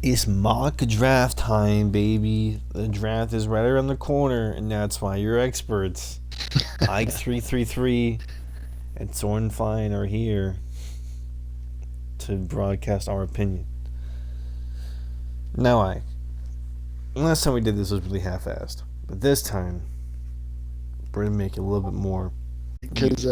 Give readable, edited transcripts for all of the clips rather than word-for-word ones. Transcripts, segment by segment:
It's mock draft time, baby. The draft is right around the corner, and that's why you're experts. Ike333 and Soaring are here to broadcast our opinion. Now, Ike, last time we did this was really half-assed, but this time we're gonna make it a little bit more. because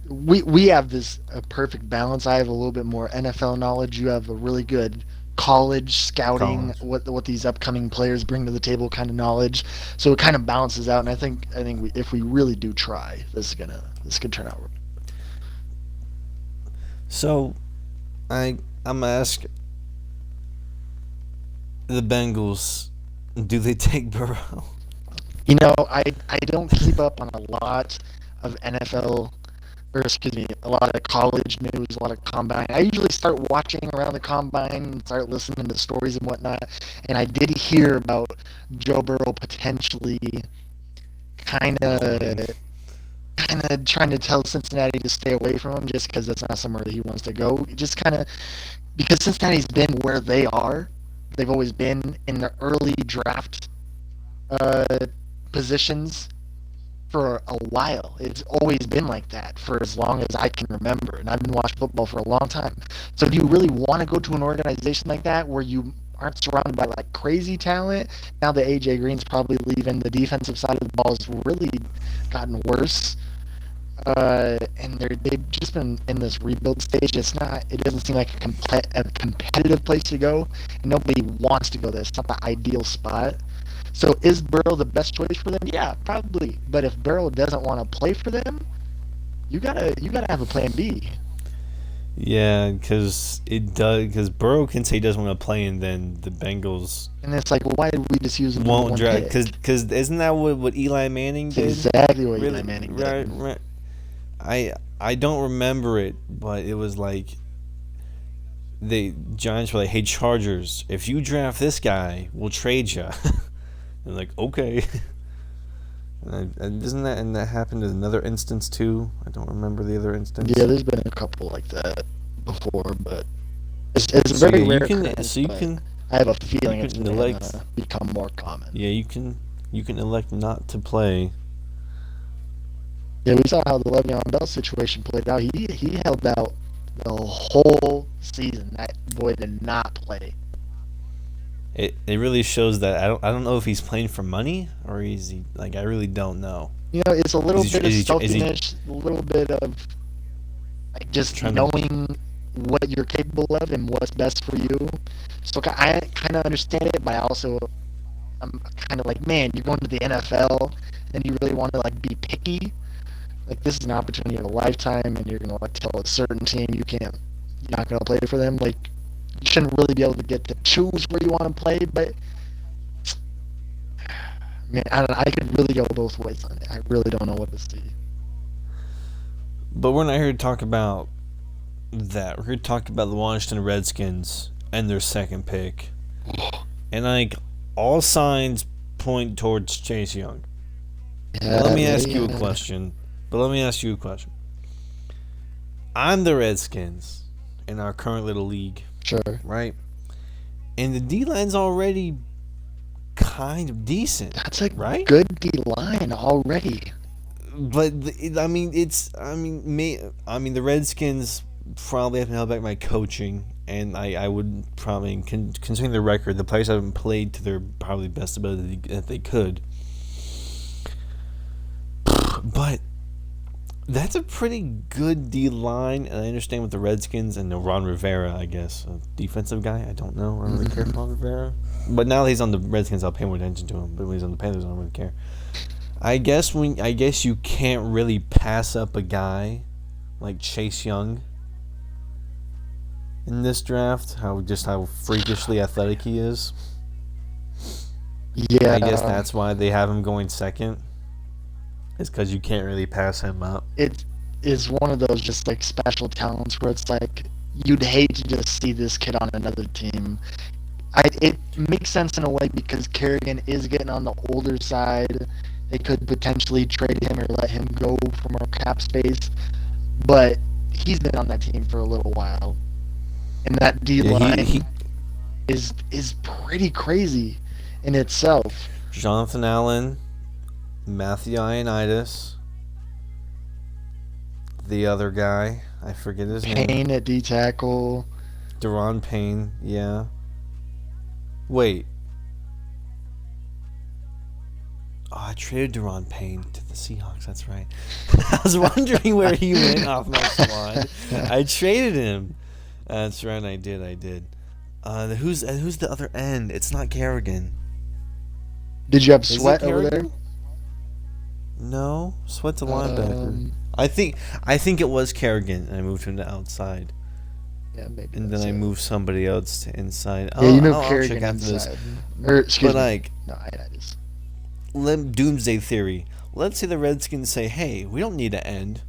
we have this perfect balance. I have a little bit more NFL knowledge. You have a really good college scouting, College. what these upcoming players bring to the table kind of knowledge. So it kind of balances out. And I think if we really do try, this could turn out. So, I'm gonna ask the Bengals, do they take Burrow? I don't keep up on a lot of NFL, or excuse me, a lot of college news, a lot of combine. I usually start watching around the combine and start listening to stories and whatnot. And I did hear about Joe Burrow potentially kind Quitting. of kind of trying to tell Cincinnati to stay away from him just because that's not somewhere that he wants to go. Just kind of because Cincinnati's been where they are. They've always been in the early draft uh, positions for a while. It's always been like that for as long as I can remember, and I've been watching football for a long time. So, do you really want to go to an organization like that where you aren't surrounded by like crazy talent? Now that AJ Green's probably leaving, the defensive side of the ball has really gotten worse. And they've just been in this rebuild stage. It's not. It doesn't seem like a competitive place to go. And nobody wants to go there. It's not the ideal spot. So is Burrow the best choice for them? Yeah, probably. But if Burrow doesn't want to play for them, you gotta have a plan B. Yeah, because it does. Because Burrow can say he doesn't want to play, and then the Bengals And it's like, well, why did we just use the number won't one draft. pick? Because isn't that what Eli Manning It's did? exactly what Eli Really, Manning right, did. right. I don't remember it, but it was like the Giants were like, "Hey Chargers, if you draft this guy, we'll trade you." And like, okay. And isn't that and that happened in another instance too? I don't remember the other Yeah, instance. there's been a couple like that before, but it's a So very yeah, rare occurrence. you But can I have a you feeling it's can elect. gonna become more common. Yeah, you can elect not to play. Yeah, we saw how the Le'Veon Bell situation played out. He held out the whole season. That boy did not play. It really shows that I don't know if he's playing for money or is he like I really don't know. It's a little bit of Is he selfishness, a little bit of like just trying to knowing what you're capable of and what's best for you. So I kind of understand it, but I'm kind of like, man, you're going to the NFL and you really want to like be picky. Like this is an opportunity of a lifetime, and you're gonna like tell a certain team you're not gonna play for them. Like you shouldn't really be able to get to choose where you want to play, but man, I don't know, I could really go both ways on it. I really don't know what to see. but we're not here to talk about that. We're here to talk about the Washington Redskins and their second pick. And like all signs point towards Chase Young. But let Yeah, me ask you a yeah, question. But let me ask you a question. I'm the Redskins in our current little league, sure. right? And the D line's already kind of decent, That's a right? good D line already. But I mean, I mean, the Redskins probably have held back my coaching, and I would probably, considering the record, the players haven't played to their probably best ability that they could. But that's a pretty good D line, and I understand with the Redskins and Ron Rivera, I guess, a defensive guy. I don't know. I don't really care for Ron Rivera. But now that he's on the Redskins, I'll pay more attention to him. But when he's on the Panthers, I don't really care. I guess you can't really pass up a guy like Chase Young in this draft. How freakishly athletic he is. And I guess Yeah, that's why they have him going second. Is because you can't really pass him up. it is one of those just like special talents where it's like you'd hate to just see this kid on another team. It makes sense in a way because Kerrigan is getting on the older side. They could potentially trade him or let him go for more cap space, but he's been on that team for a little while, and that D Yeah, line. is pretty crazy in itself. Jonathan Allen, Matthew Ioannidis, the other guy, I forget his name. Payne at D tackle. Deron Payne, yeah. Wait. Oh, I traded Deron Payne to the Seahawks. That's right. I was wondering where he went off my squad. I traded him. That's right. I did. Who's the other end? It's not Kerrigan. Did you have Is it Sweat over there? Kerrigan? No, Sweat's a linebacker. I think it was Kerrigan, and I moved him to outside. Yeah, maybe. And then I moved somebody else to inside. Yeah, you moved I'll Kerrigan check after inside. this. Or excuse But me. like, No, I just. doomsday theory. Let's say the Redskins say, "Hey, we don't need to end."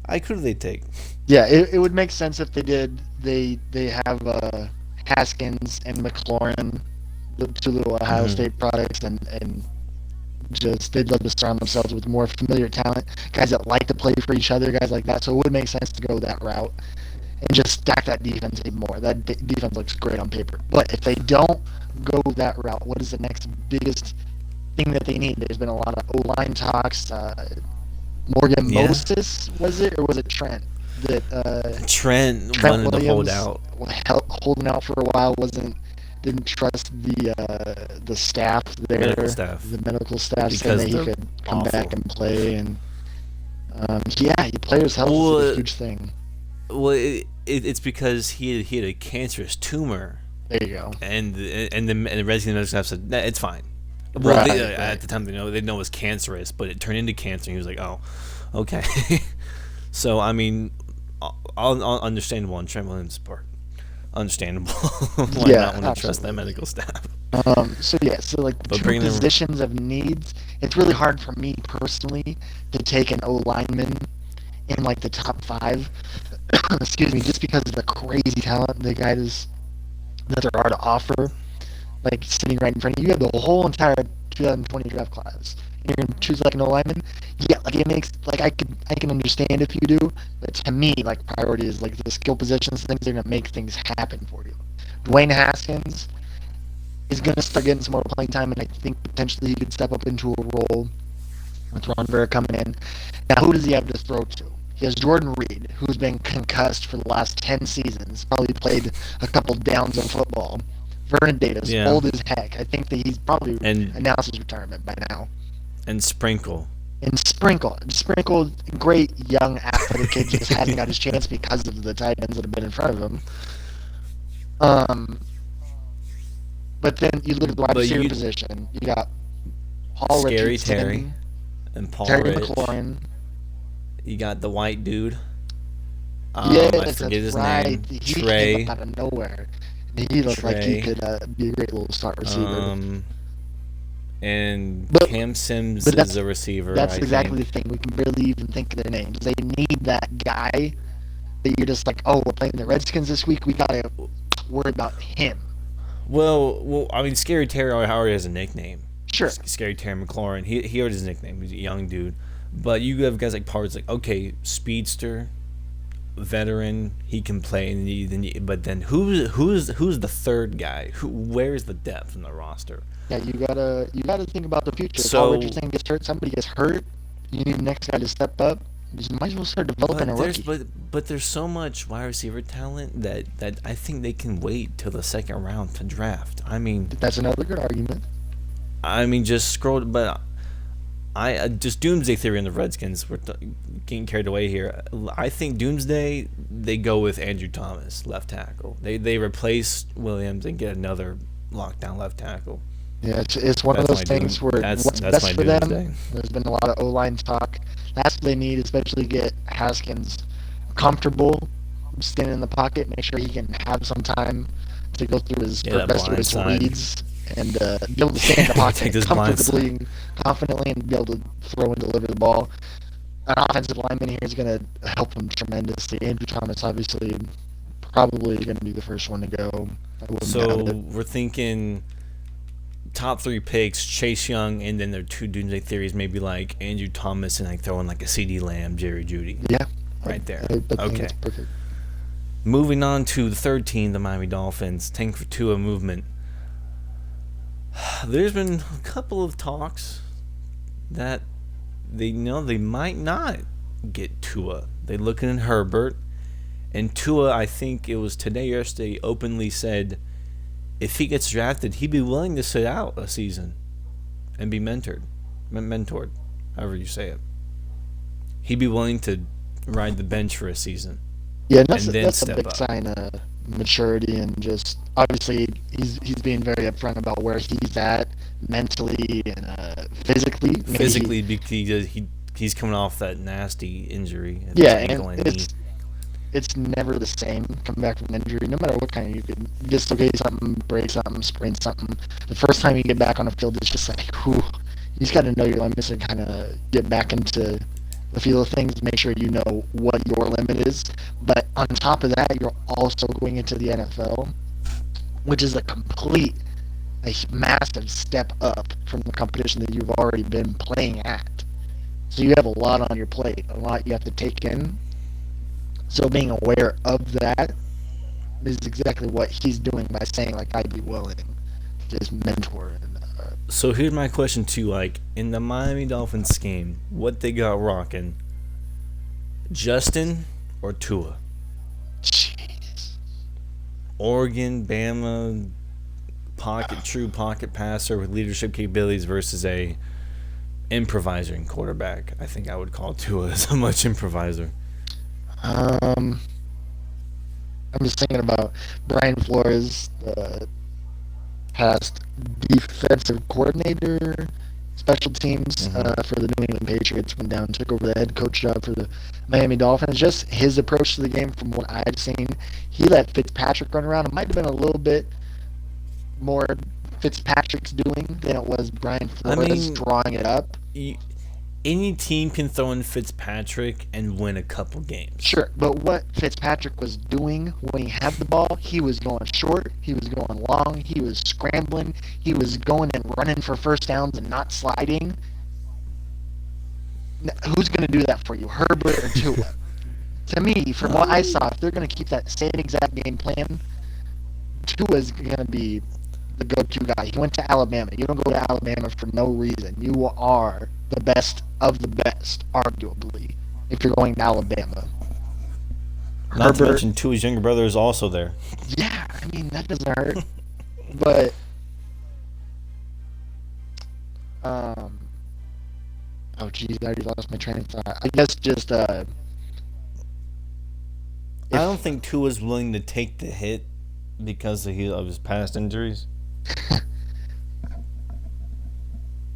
Who do they take? Yeah, it would make sense if they did. They have Haskins and McLaurin, the two little Ohio State products, and just they'd love to surround themselves with more familiar talent, guys that like to play for each other, guys like that. So it would make sense to go that route and just stack that defense even more. That defense looks great on paper. But if they don't go that route, what is the next biggest thing that they need? There's been a lot of O-line talks. Morgan Moses, was it, or was it Trent? Trent wanted to hold out. Holding out for a while, didn't trust the staff there, the medical staff, saying that he could come back and play. And players' health is a huge thing. Well, it's because he had a cancerous tumor. There you go. And the Redskins medical staff said it's fine. Well, right. At the time they know it was cancerous, but it turned into cancer. And he was like, "Oh, okay." So I mean, understandable on Trent Williams' part. Understandable. Why not want to trust that medical staff? So like two positions of needs. It's really hard for me personally to take an O lineman in like the top 5. Excuse me, just because of the crazy talent the guys that there are to offer. Like sitting right in front of you, you have the whole entire 2020 draft class. You're gonna choose like an O-lineman. Yeah, like it makes like I can understand if you do, but to me, like priority is like the skill positions, things that are gonna make things happen for you. Dwayne Haskins is gonna start getting some more playing time, and I think potentially he could step up into a role with Ron Rivera coming in. Now, who does he have to throw to? He has Jordan Reed, who's been concussed for the last 10 seasons, probably played a couple downs of football. Vernon Davis, old as heck. I think that he's probably announced his retirement by now. And Sprinkle, great young athletic kid, just hasn't got his chance because of the tight ends that have been in front of him. But then you look at the wide receiver position. You got Paul Scary Richardson, Terry, and Paul Terry Rich. McLaurin. You got the white dude. Yes, I forget his name. He Trey. came up out of nowhere. He looked like he could be a great little start receiver. Cam Sims is a receiver. That's exactly the thing. We can barely even think of their names. They need that guy that you're just like, oh, we're playing the Redskins this week. We gotta worry about him. Well, I mean, Scary Terry already has a nickname. Sure. Scary Terry McLaurin. He already has a nickname. He's a young dude. But you have guys like Pards, like, okay, speedster, veteran, he can play, but then who's the third guy? Where's the depth in the roster? Yeah, you gotta think about the future. So, Paul Richardson gets hurt, somebody gets hurt, you need the next guy to step up. You might as well start developing a rookie. But there's so much wide receiver talent that I think they can wait till the second round to draft. I mean, that's another good argument. I mean, just scroll, but just doomsday theory on the Redskins. We're getting carried away here. I think doomsday, they go with Andrew Thomas, left tackle. They replace Williams and get another lockdown left tackle. Yeah, it's one of those things where what's best for them. There's been a lot of O-line talk. That's what they need, especially get Haskins comfortable standing in the pocket, make sure he can have some time to go through his best of his reads and be able to stand in the pocket comfortably and confidently and be able to throw and deliver the ball. An offensive lineman here is going to help him tremendously. Andrew Thomas, obviously, probably going to be the first one to go. So we're thinking top 3 picks, Chase Young, and then their 2 doomsday theories, maybe like Andrew Thomas and like throwing like a CeeDee Lamb, Jerry Jeudy. Yeah. Right there. Okay. That's perfect. Moving on to the third team, the Miami Dolphins, tank for Tua movement. There's been a couple of talks that they know they might not get Tua. They looking at Herbert, and Tua, I think it was today or yesterday, openly said if he gets drafted, he'd be willing to sit out a season and be mentored, however you say it. He'd be willing to ride the bench for a season. Yeah, and then that's a step big up. sign of maturity, and just obviously he's being very upfront about where he's at mentally and physically. Physically, because he's coming off that nasty injury at his Yeah, and ankle and knee. it's never the same coming back from an injury, no matter what kind. You could dislocate something, break something, sprain something. The first time you get back on the field, it's just like, whew, you just got to know your limits and kind of get back into the feel of things. Make sure you know what your limit is. But on top of that, you're also going into the NFL, which is a massive step up from the competition that you've already been playing at. So you have a lot on your plate, a lot you have to take in. So being aware of that is exactly what he's doing by saying, like, I'd be willing to just mentor. And So here's my question to you: like in the Miami Dolphins scheme, what they got rocking? Justin or Tua? jeez. Oregon, Bama, true pocket passer with leadership capabilities versus a improvising quarterback. I think I would call Tua as a much improviser. I'm just thinking about Brian Flores, the past defensive coordinator, special teams for the New England Patriots, went down and took over the head coach job for the Miami Dolphins. Just his approach to the game, from what I've seen, he let Fitzpatrick run around. It might have been a little bit more Fitzpatrick's doing than it was Brian I Flores mean, drawing it up. any team can throw in Fitzpatrick and win a couple games. Sure, but what Fitzpatrick was doing when he had the ball, he was going short, he was going long, he was scrambling, he was going and running for first downs and not sliding. Who's going to do that for you, Herbert or Tua? To me, from what I saw, if they're going to keep that same exact game plan, Tua's going to be the go-to guy. He went to Alabama. You don't go to Alabama for no reason. You are the best of the best, arguably, if you're going to Alabama. Not to mention Tua's younger brother is also there. Yeah, I mean, that doesn't hurt. But, oh, geez, I already lost my train of thought. I guess just, I don't think Tua's willing to take the hit because of his past injuries.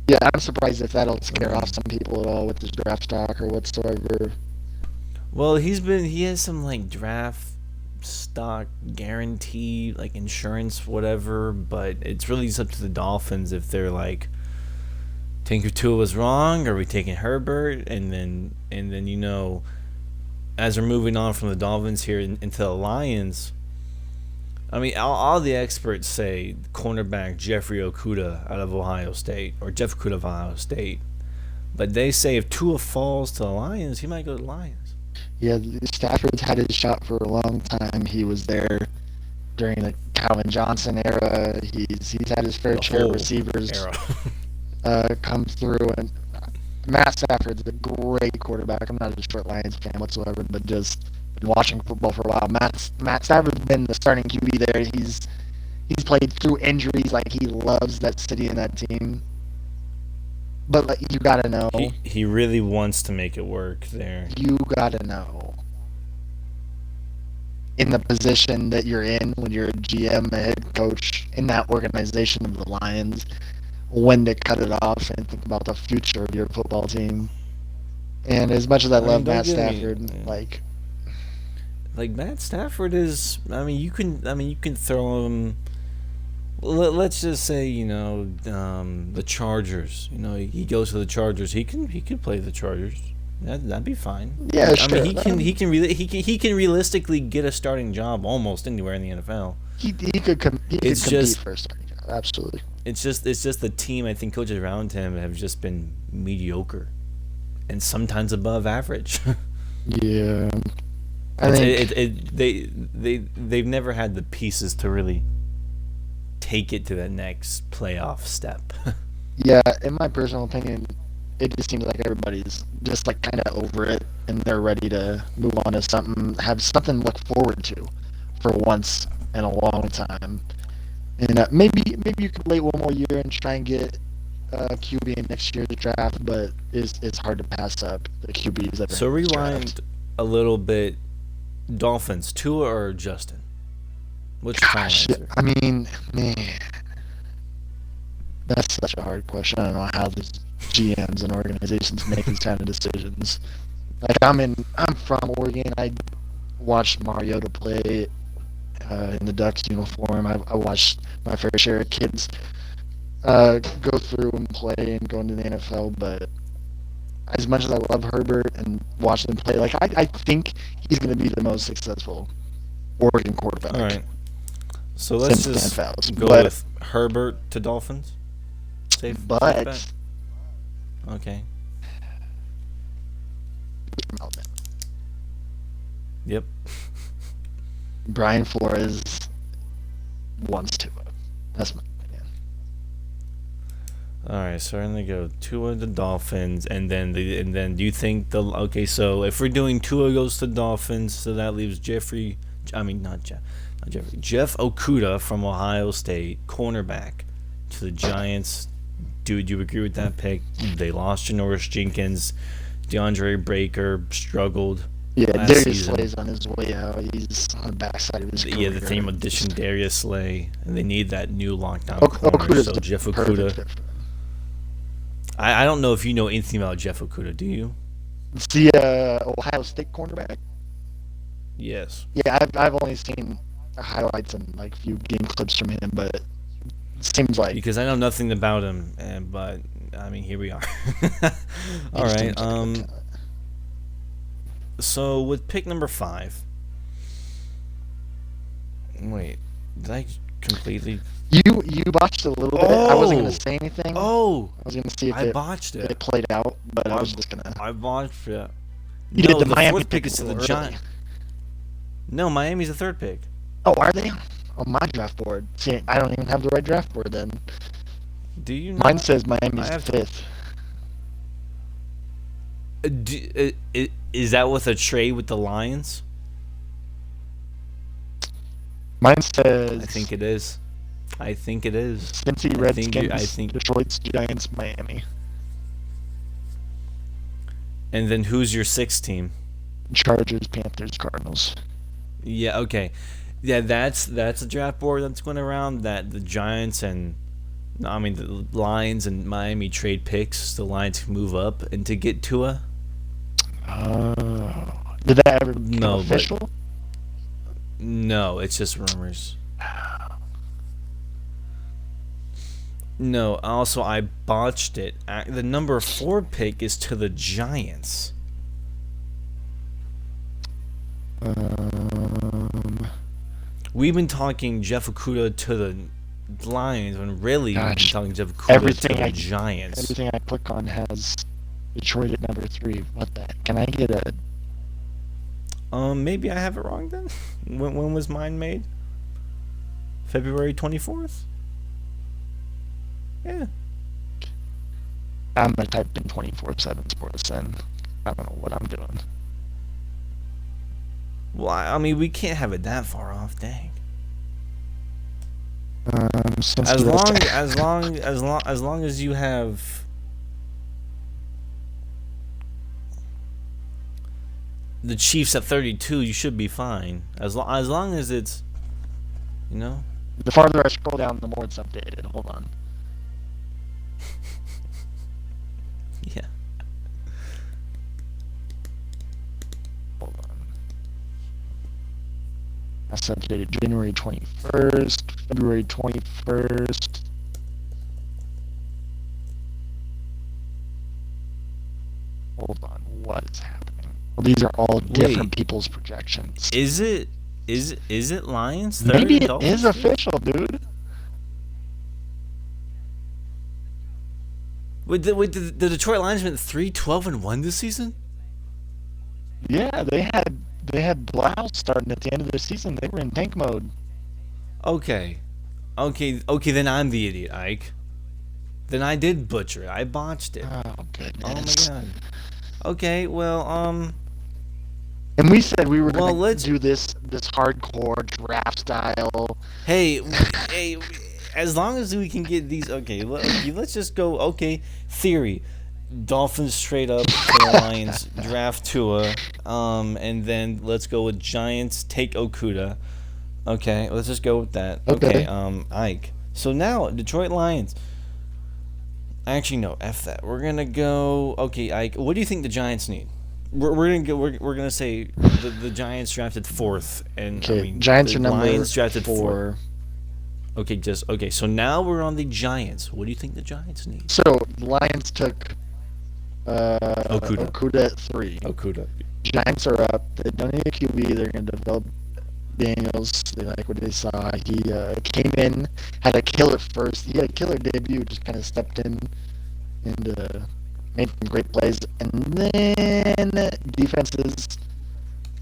yeah, I'm surprised if that'll scare off some people at all with his draft stock or whatsoever. Well, he has some like draft stock guarantee, like insurance, whatever. But it's really up to the Dolphins if they're like, Tinker Tua was wrong. Are we taking Herbert? And then as we're moving on from the Dolphins here into the Lions. I mean, all the experts say cornerback Jeffrey Okudah out of Ohio State, or Jeff Okudah of Ohio State. But they say if Tua falls to the Lions, he might go to the Lions. Yeah, Stafford's had his shot for a long time. He was there during the Calvin Johnson era. He's had his fair share of receivers come through. And Matt Stafford's a great quarterback. I'm not a short Lions fan whatsoever, but just been watching football for a while. Matt Stafford's been the starting QB there. He's played through injuries. Like, he loves that city and that team. But like, you gotta know. He really wants to make it work there. You gotta know. In the position that you're in when you're a GM, a head coach in that organization of the Lions, when to cut it off and think about the future of your football team. And as much as I love Matt Stafford, like Matt Stafford is. I mean, you can throw him. Let's just say the Chargers. He goes to the Chargers. He could play the Chargers. That'd be fine. Yeah, sure. I mean, he can realistically get a starting job almost anywhere in the NFL. He could compete for a starting job. Absolutely. It's just the team. I think coaches around him have just been mediocre, and sometimes above average. Yeah. I think, They've never had the pieces to really take it to that next playoff step. yeah, in my personal opinion, it just seems like everybody's just like kind of over it, and they're ready to move on to something, have something to look forward to, for once in a long time. And maybe you could wait one more year and try and get QB in next year's draft, but it's hard to pass up the QBs that are So in this rewind draft. a little bit. Dolphins, Tua or Justin? What's your final Gosh, answer? I mean, man, that's such a hard question. I don't know how these GMs and organizations make these kind of decisions. Like I'm from Oregon. I watched Mariota play in the Ducks uniform. I watched my fair share of kids go through and play and go into the NFL. But as much as I love Herbert and watch him play, like I think he's going to be the most successful Oregon All quarterback right. So let's since Dan just Fouts. go But with Herbert to Dolphins. Safe bet. but Okay. from Alabama. Yep. Brian Flores wants to. That's my opinion. All right, so we're gonna go Tua to Dolphins, and then do you think the okay? So if we're doing Tua goes to Dolphins, so that leaves Jeffrey. I mean not Jeffrey. Jeff Okuda from Ohio State, cornerback, to the Giants. Dude, you agree with that pick? They lost Janoris Jenkins, DeAndre Baker struggled Yeah, last Darius season. Slay's on his way out. He's on the backside of his Yeah, career. the team auditioned Darius Slay, and they need that new lockdown corner. Okuda's So the Jeff perfect Okuda. fit for them. I don't know if you know anything about Jeff Okuda. Do you? It's the Ohio State cornerback. Yes. Yeah, I've only seen highlights and like few game clips from him, but it seems like Because I know nothing about him, but I mean, here we are. All he right. seems like a good talent. So with pick number 5. Wait, did I completely? You botched a little bit. I wasn't gonna Oh! say anything. Oh! I was gonna see if I it, botched if it it. played out, but I was just gonna. I botched it. You No, did the Miami fourth pick is a to the little early. Giants. No, Miami's the third pick. Oh, are they on my draft board? See, I don't even have the right draft board then. Do you? Mine says Miami's I have- fifth. Is that with a trade with the Lions? Mine says I think it is. I think it is. Cincy, I think you- Redskins, I think- Detroit, Giants, Miami. And then who's your sixth team? Chargers, Panthers, Cardinals. Yeah, okay. Yeah, that's a draft board that's going around that the Giants and I mean the Lions and Miami trade picks. The Lions can move up and to get Tua. Oh. Did that ever become No, but- official? No, it's just rumors. No, also I botched it. The number 4 pick is to the Giants. We've been talking Jeff Okuda to the Lions when really we've been Gosh, talking Jeff Okuda everything to the I- Giants. Everything I click on has Detroit at number 3. What the? Can I get a? Maybe I have it wrong then. When was mine made? February 24th? Yeah. I'm gonna type in 24/7 Sports and I don't know what I'm doing. Well, I mean, we can't have it that far off. Dang. Since As US long as you have the Chiefs at 32, you should be fine. As long as it's, you know. the farther I scroll down, the more it's updated. Hold on. Yeah. Hold on. That's updated January 21st, February 21st. Hold on, what is happening? Well, these are all different people's projections. Is it Lions? Third Maybe and it Dolphins? is official, dude. Wait, the Detroit Lions went 3-12-1 this season? Yeah, they had They had Blouse starting at the end of the season. They were in tank mode. Okay, okay. Then I'm the idiot, Ike. Then I did butcher it. I botched it. Oh Oh my goodness. god. Okay, And we said we were well, gonna let's. do this hardcore draft style. Hey, hey. As long as we can get these, okay. Okay, let's just go. Okay, theory. Dolphins straight up to the Lions, draft Tua, and then let's go with Giants take Okuda. Okay, let's just go with that. Okay, Okay. Ike. So now Detroit Lions. Actually, no, f that. We're gonna go. Okay, Ike. What do you think the Giants need? We're gonna go. We're gonna say the Giants drafted fourth, and I Okay. mean Giants the are number Lions drafted fourth. 4. Okay, just okay. So now we're on the Giants. What do you think the Giants need? So the Lions took Okuda. Okuda at 3. Okuda. Giants are up. They don't need a QB. They're gonna develop Daniels. They like what they saw. He came in, had a killer first. He had a killer debut. Just kind of stepped in and made some great plays. And then defenses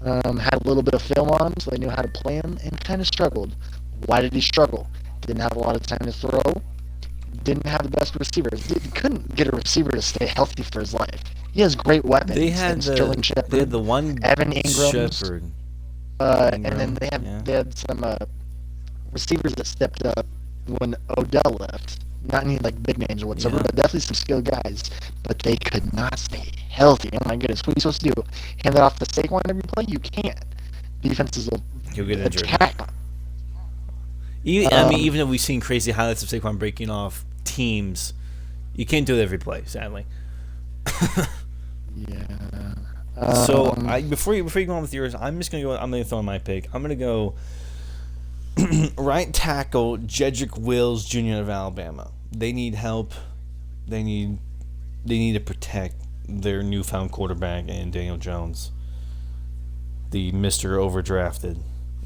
had a little bit of film on him, so they knew how to play him, and kind of struggled. Why did he struggle? Didn't have a lot of time to throw. Didn't have the best receivers. He couldn't get a receiver to stay healthy for his life. He has great weapons. They had and Sterling they had Shepard, the one Evan Ingram, Shepherd. and then Ingram, yeah. they had some receivers that stepped up when Odell left. Not any like big names or whatsoever, Yeah. but definitely some skilled guys. But they could not stay healthy. Oh my goodness, what are you supposed to do? Hand it off to Saquon every play? You can't. Defenses will He'll get injured. attack. I mean, even if we've seen crazy highlights of Saquon breaking off teams, you can't do it every play, sadly. Yeah. So before you go on with yours, I'm just gonna go. I'm gonna throw in my pick. I'm gonna go right tackle Jedrick Wills Jr. of Alabama. They need help. They need to protect their newfound quarterback and Daniel Jones, the Mister Overdrafted.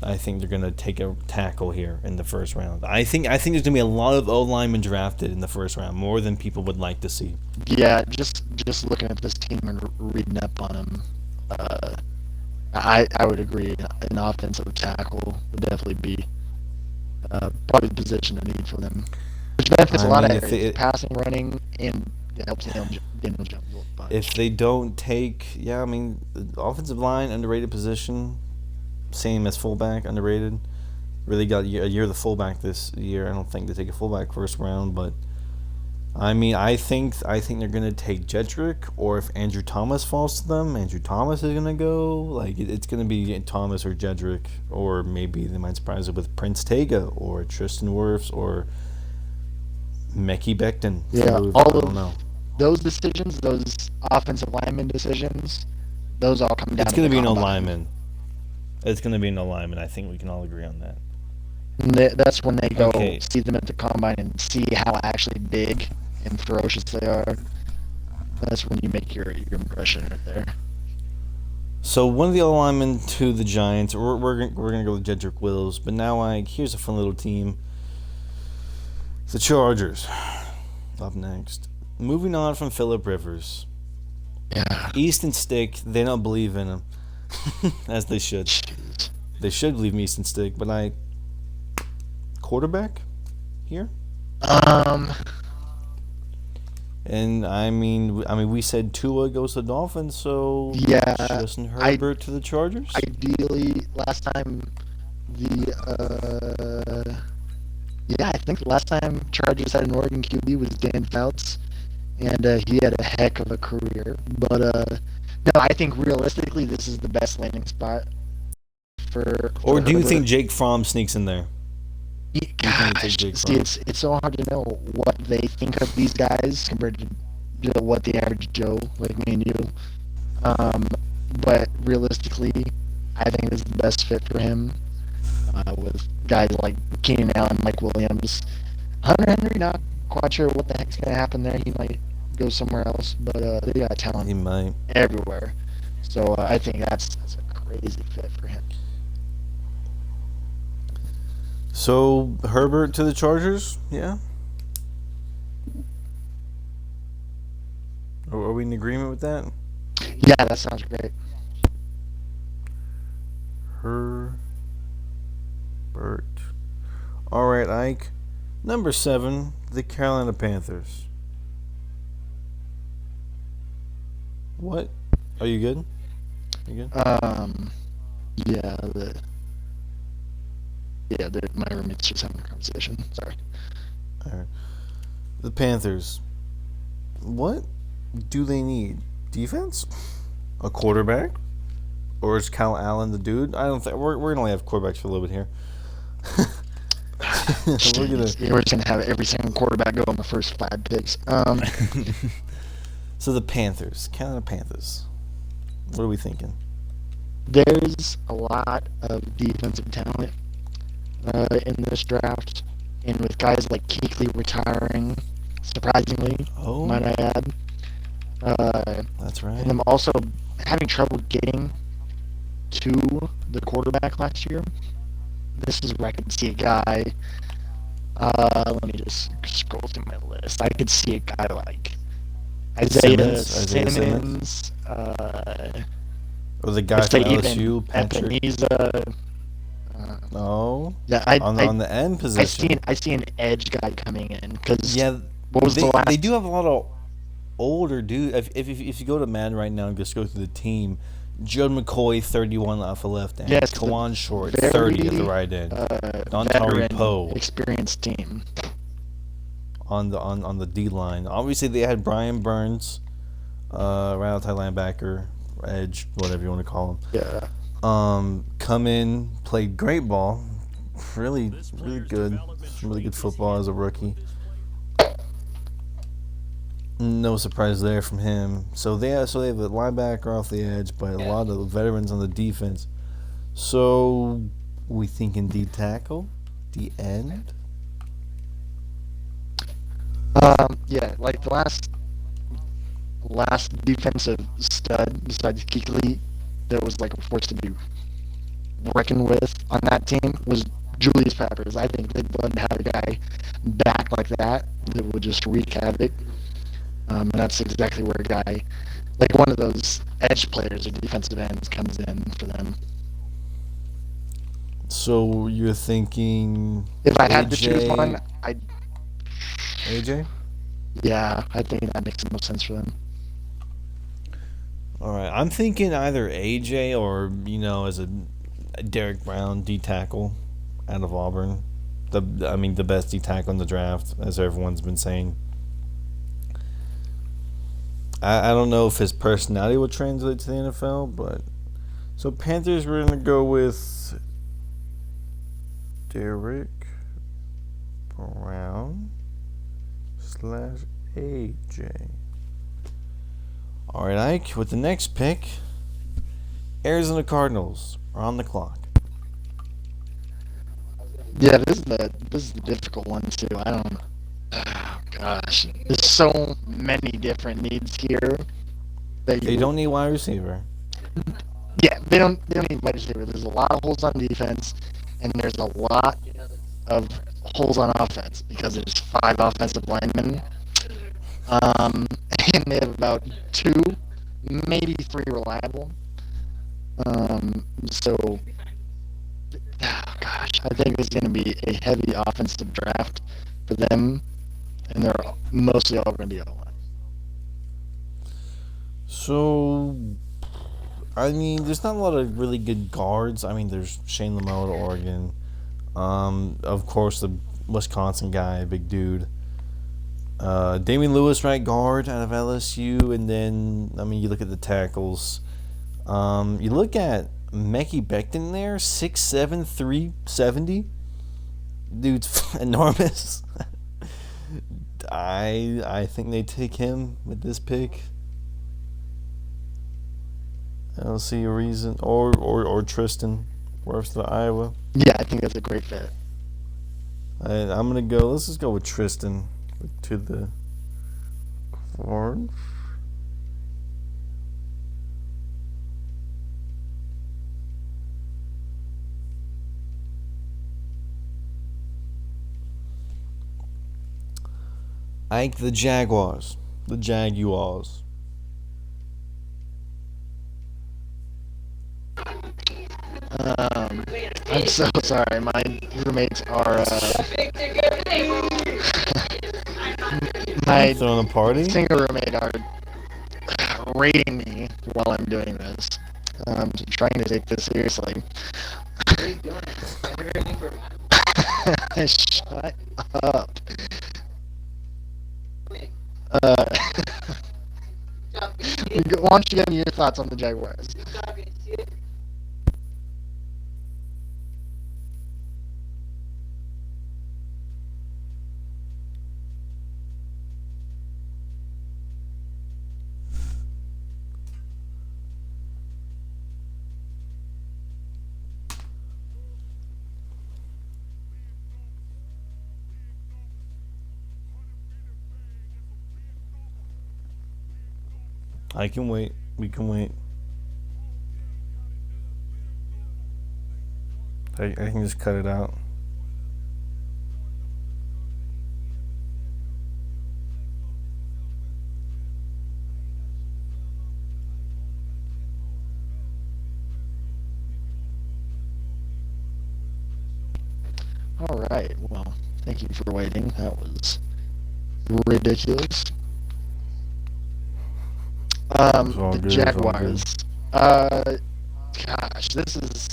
I think they're gonna take a tackle here in the first round. I think there's gonna be a lot of O linemen drafted in the first round, more than people would like to see. Yeah, just looking at this team and reading up on them, I would agree. An offensive tackle would definitely be probably the position of need for them, which benefits I a lot mean, of areas, passing, running, and it helps Daniel Jones a bunch. if they don't take, yeah, I mean, the offensive line underrated position, same as fullback underrated. Really got a year of the fullback this year. I don't think they take a fullback first round, but I mean, I think they're gonna take Jedrick, or if Andrew Thomas falls to them, Andrew Thomas is gonna go. Like it's gonna be Thomas or Jedrick, or maybe they might surprise it with Prince Tega or Tristan Wirfs or Mekhi Becton. Yeah, I all don't of know. those decisions, those offensive lineman decisions, those all come down It's to gonna the be no combine. lineman. It's gonna be no lineman. I think we can all agree on that. And that's when they go Okay. see them at the combine and see how actually big and ferocious they are. That's when you make your impression right there. So one of the other linemen to the Giants, we're gonna go with Jedrick Wills, but now here's a fun little team. The Chargers, up next. Moving on from Phillip Rivers, Yeah. Easton Stick. They don't believe in him, as they should. Jeez. They should believe in Easton Stick, but quarterback here, Um. and we said Tua goes to the Dolphins, so Yeah. Justin Herbert to the Chargers. Ideally, last time the yeah, I think the last time Chargers had an Oregon QB was Dan Fouts, and he had a heck of a career. But no, I think realistically, this is the best landing spot for Or do you think Herbert. Jake Fromm sneaks in there? You think they Gosh, take Jake see, Fromm? it's so hard to know what they think of these guys compared to what the average Joe like me and you. Um, but realistically, I think this is the best fit for him. With guys like Keenan Allen, Mike Williams, Hunter Henry. Not quite sure what the heck's gonna happen there. He might go somewhere else, but they got He talent might. everywhere. So I think that's a crazy fit for him. So Herbert to the Chargers, yeah. Are we in agreement with that? Yeah, that sounds great. Herbert. All right, Ike. Number 7, the Carolina Panthers. What? Are you good? You good? Um, yeah, my roommate's just having a conversation. Sorry. All right. The Panthers. What do they need? Defense? A quarterback? Or is Kyle Allen the dude? I don't think we're gonna only have quarterbacks for a little bit here. we're gonna. Yeah, we're just gonna have every single quarterback go on the first 5 picks. So the Panthers, Carolina Panthers. What are we thinking? There's a lot of defensive talent in this draft, and with guys like Kuechly retiring, surprisingly, Oh, might I add, that's right. and them also having trouble getting to the quarterback last year. This is where I could see a guy. Let me just scroll through my list. I could see a guy like Isaiah Simmons. Or the guy I'd from say even LSU, Patrick. Ebenezer. Oh, Yeah, on the end position. I see an edge guy coming in because Yeah, what was the last? they do have a lot of older dude. If you go to Madden right now and just go through the team, Judd McCoy 31 off the left end. Yes, Kawan Short very, 30 at the right end. Dontari veteran, Poe experienced team. on the D line. Obviously they had Brian Burns, right outside linebacker, edge, whatever you want to call him. Yeah. Come in, played great ball, really good, really good football as a rookie. No surprise there from him. So they have a linebacker off the edge, but a lot of veterans on the defense. So we thinking D tackle, D end. Yeah, like the last defensive stud besides Kuechly that was like a force to be reckoned with on that team was Julius Peppers. I think they'd love to have a guy back like that would just wreak havoc. And that's exactly where a guy, like one of those edge players or defensive ends, comes in for them. So you're thinking If I had to choose one, AJ? yeah, I think that makes the most sense for them. All right, I'm thinking either AJ or as a Derek Brown D tackle out of Auburn. The best D tackle in the draft, as everyone's been saying. I don't know if his personality would translate to the NFL, but so Panthers, we're gonna go with Derek Brown / AJ. All right, Ike, with the next pick, Arizona Cardinals are on the clock. Yeah, this is the difficult one too. I don't. Oh gosh, there's so many different needs here. They don't need wide receiver. Yeah, they don't need wide receiver. There's a lot of holes on defense, and there's a lot of holes on offense because there's 5 offensive linemen, and they have about 2, maybe 3 reliable. So, oh gosh, I think it's going to be a heavy offensive draft for them, and they're mostly all going to be O-line. So, there's not a lot of really good guards. There's Shane Lamelo at Oregon. Of course, the Wisconsin guy, big dude. Damian Lewis, right guard out of LSU. And then, you look at the tackles. You look at Mekhi Becton there, 6'7", 370. Dude's enormous. I think they take him with this pick. I don't see a reason. Or Tristan, worth to Iowa. Yeah, I think that's a great fit. I'm gonna go. Let's just go with Tristan to the Orange. Ike, the Jaguars. The Jaguars. Um, I'm so sorry. My roommates are Huh? my Throwing a party? single roommate are rating me while I'm doing this. So trying to take this seriously. What are you doing? Shut up. Uh, why don't you give me your thoughts on the Jaguars? I can wait. We can wait. I can just cut it out. All right. Well, thank you for waiting. That was ridiculous. It's all The good. It's all Jaguars. good. Uh, Gosh, this is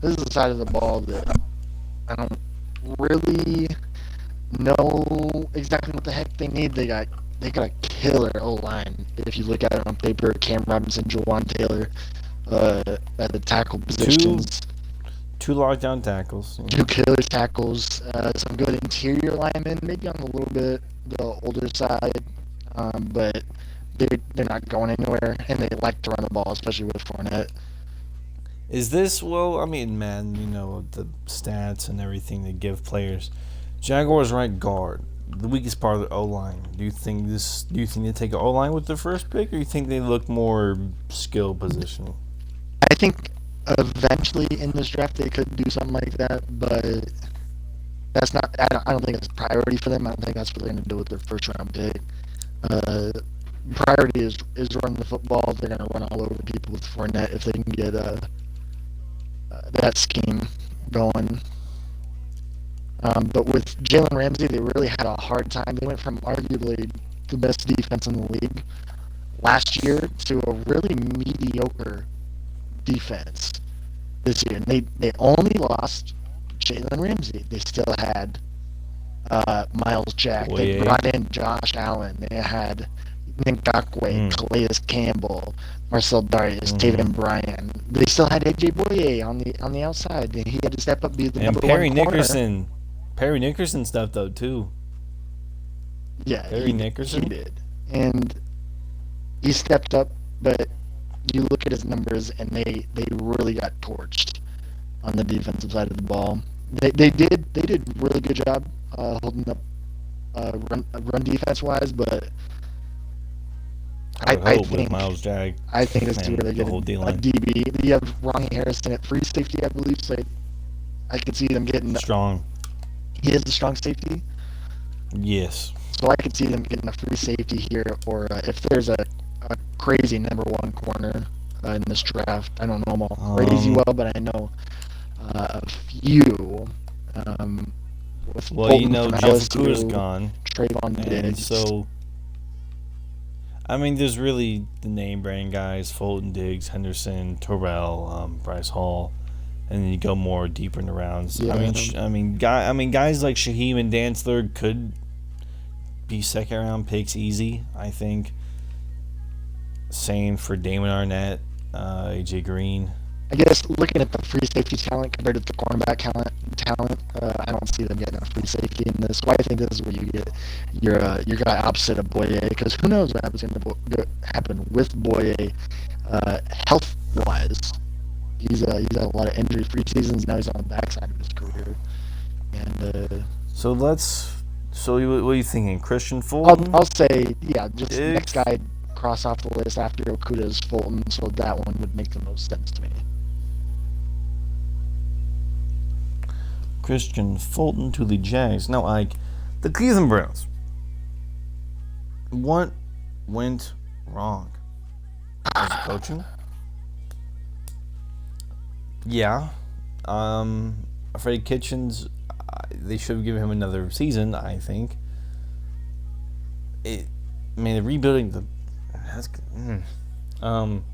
a side of the ball that I don't really know exactly what the heck they need. They got a killer O line. If you look at it on paper, Cam Robinson, Jawan Taylor, at the tackle Two positions, two lockdown tackles. two killer tackles, some good interior linemen, maybe on a little bit the older side, but they're not going anywhere, and they like to run the ball, especially with Fournette. Is this well? I mean, man, the stats and everything they give players. Jaguars right guard, the weakest part of the O line. Do you think this? Do you think they take an O line with their first pick, or you think they look more skill position? I think eventually in this draft they could do something like that, but that's not. I don't think it's a priority for them. I don't think that's what they're going to do with their first round pick. Uh, Priority is running the football. They're going to run all over people with Fournette if they can get that scheme going. But with Jalen Ramsey, they really had a hard time. They went from arguably the best defense in the league last year to a really mediocre defense this year. And they only lost Jalen Ramsey. They still had Miles Jack. They Boy, brought in Josh Allen. They had Ngakwe, mm, Calais Campbell, Marcel Darius, mm-hmm. Taven Bryan. They still had AJ Boye on the outside. And he had to step up, be the And number one Perry corner. Nickerson, Perry Nickerson stepped up too. Yeah, Perry he Nickerson. did, and he stepped up. But you look at his numbers, and they really got torched on the defensive side of the ball. They did a really good job holding up run defense wise, but I would I hope with think Miles Jack I think this is where and they the get whole D a line DB. You have Ronnie Harrison at free safety, I believe. So I could see them getting. strong. He is a strong safety, Yes. so I could see them getting a free safety here, or if there's a crazy number one corner in this draft. I don't know them all crazy Um. well, but I know a few. Um, with Well, Fulton from Jeff Okuda's LSU, gone, Trayvon and Diggs. so I mean, there's really the name brand guys: Fulton, Diggs, Henderson, Terrell, Bryce Hall, and then you go more deeper in the rounds. Yeah, Guys like Shaheem and Dantzler could be second round picks easy. I think. Same for Damon Arnett, AJ Green. I guess looking at the free safety talent compared to the cornerback talent, I don't see them getting a free safety in this. Why I think this is where you get your guy opposite of Boye, because who knows what happens going to happen with Boye health wise. He's had a lot of injury free seasons. Now he's on the backside of his career, and So let's. So what are you thinking? Christian I'll Fulton? I'll say yeah. Just next Diggs? guy cross off the list after Okuda's Fulton, so that one would make the most sense to me. Christian Fulton to the Jags. Now, Ike, the Cleveland Browns. What went wrong? Was it coaching? Yeah. Freddie Kitchens, they should have given him another season. I think. It, I mean, the rebuilding the, that's, um,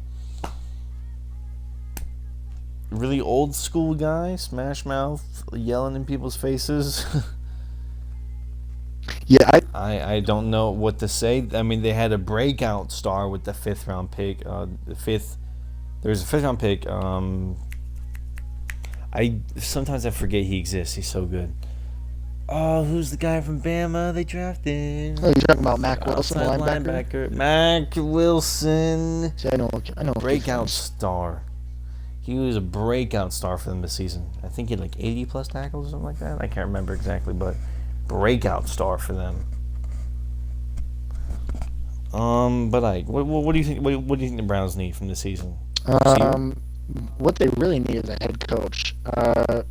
really old school guy, Smash Mouth, yelling in people's faces. Yeah, I don't know what to say. I mean, they had a breakout star with the fifth round pick. The fifth, there's a fifth round pick. I sometimes I forget he exists. He's so good. Oh, who's the guy from Bama they drafted? oh, you're talking about Mac Wilson, Outside linebacker. linebacker. Mac Wilson. See, I know. Breakout star. He was a breakout star for them this season. I think he had like 80 plus tackles or something like that. I can't remember exactly, but breakout star for them. But what do you think? What do you think the Browns need from this season? What they really need is a head coach.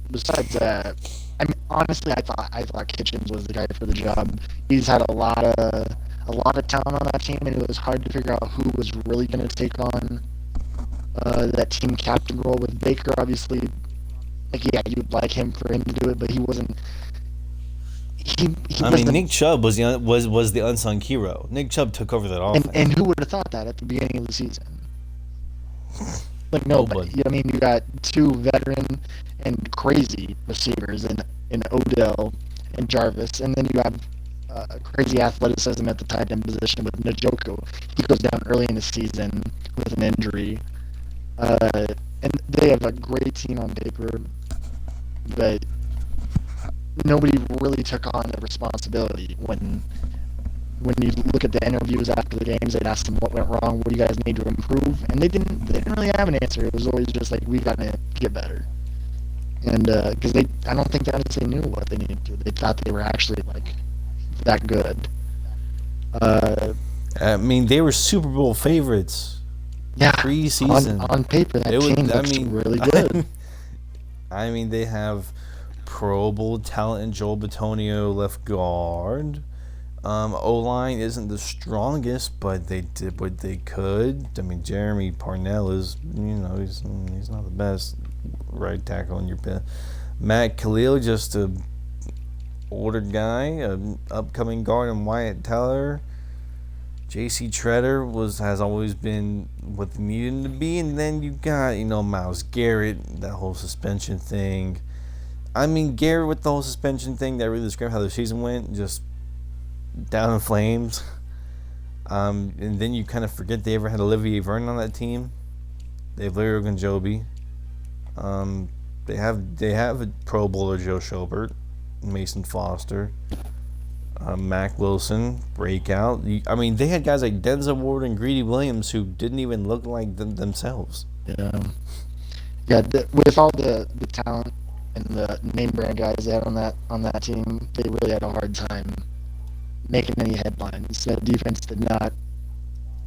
Besides that, I mean, honestly, I thought Kitchens was the guy for the job. He's had a lot of talent on that team, and it was hard to figure out who was really going to take on that team captain role with Baker. Obviously, like yeah, you'd like him for him to do it, but he wasn't. He I mean, wasn't. Nick Chubb was the unsung hero. Nick Chubb took over that offense. And who would have thought that at the beginning of the season? Like nobody. Nobody. I mean, you got two veteran and crazy receivers in Odell and Jarvis, and then you have crazy athleticism at the tight end position with Njoku. He goes down early in the season with an injury, and they have a great team on paper, but nobody really took on the responsibility when you look at the interviews after the games. They'd ask them what went wrong, what do you guys need to improve, and they didn't really have an answer. It was always just like, we got to get better, and because I don't think they honestly knew what they needed to. They thought they were actually like that good. I mean, they were Super Bowl favorites. Yeah, Pre-season. on paper that team looks really good. I mean, they have Pro Bowl talent in Joel Bitonio left guard. O-line isn't the strongest, but they did what they could. I mean, Jeremy Parnell is, he's not the best right tackle in your pin. Matt Khalil, just a older guy, an upcoming guard, and Wyatt Teller. J.C. Treader has always been what they needed him to be, and then you got Myles Garrett, that whole suspension thing. I mean, Garrett with the whole suspension thing, that really described how the season went, just down in flames. And then you kind of forget they ever had Olivier Vernon on that team. They have Larry Ogunjobi. They have a Pro Bowler, Joe Schobert, Mason Foster, Mac Wilson, breakout. I mean, they had guys like Denzel Ward and Greedy Williams who didn't even look like themselves. Yeah, with all the talent and the name brand guys they had on that team, they really had a hard time making any headlines. That defense did not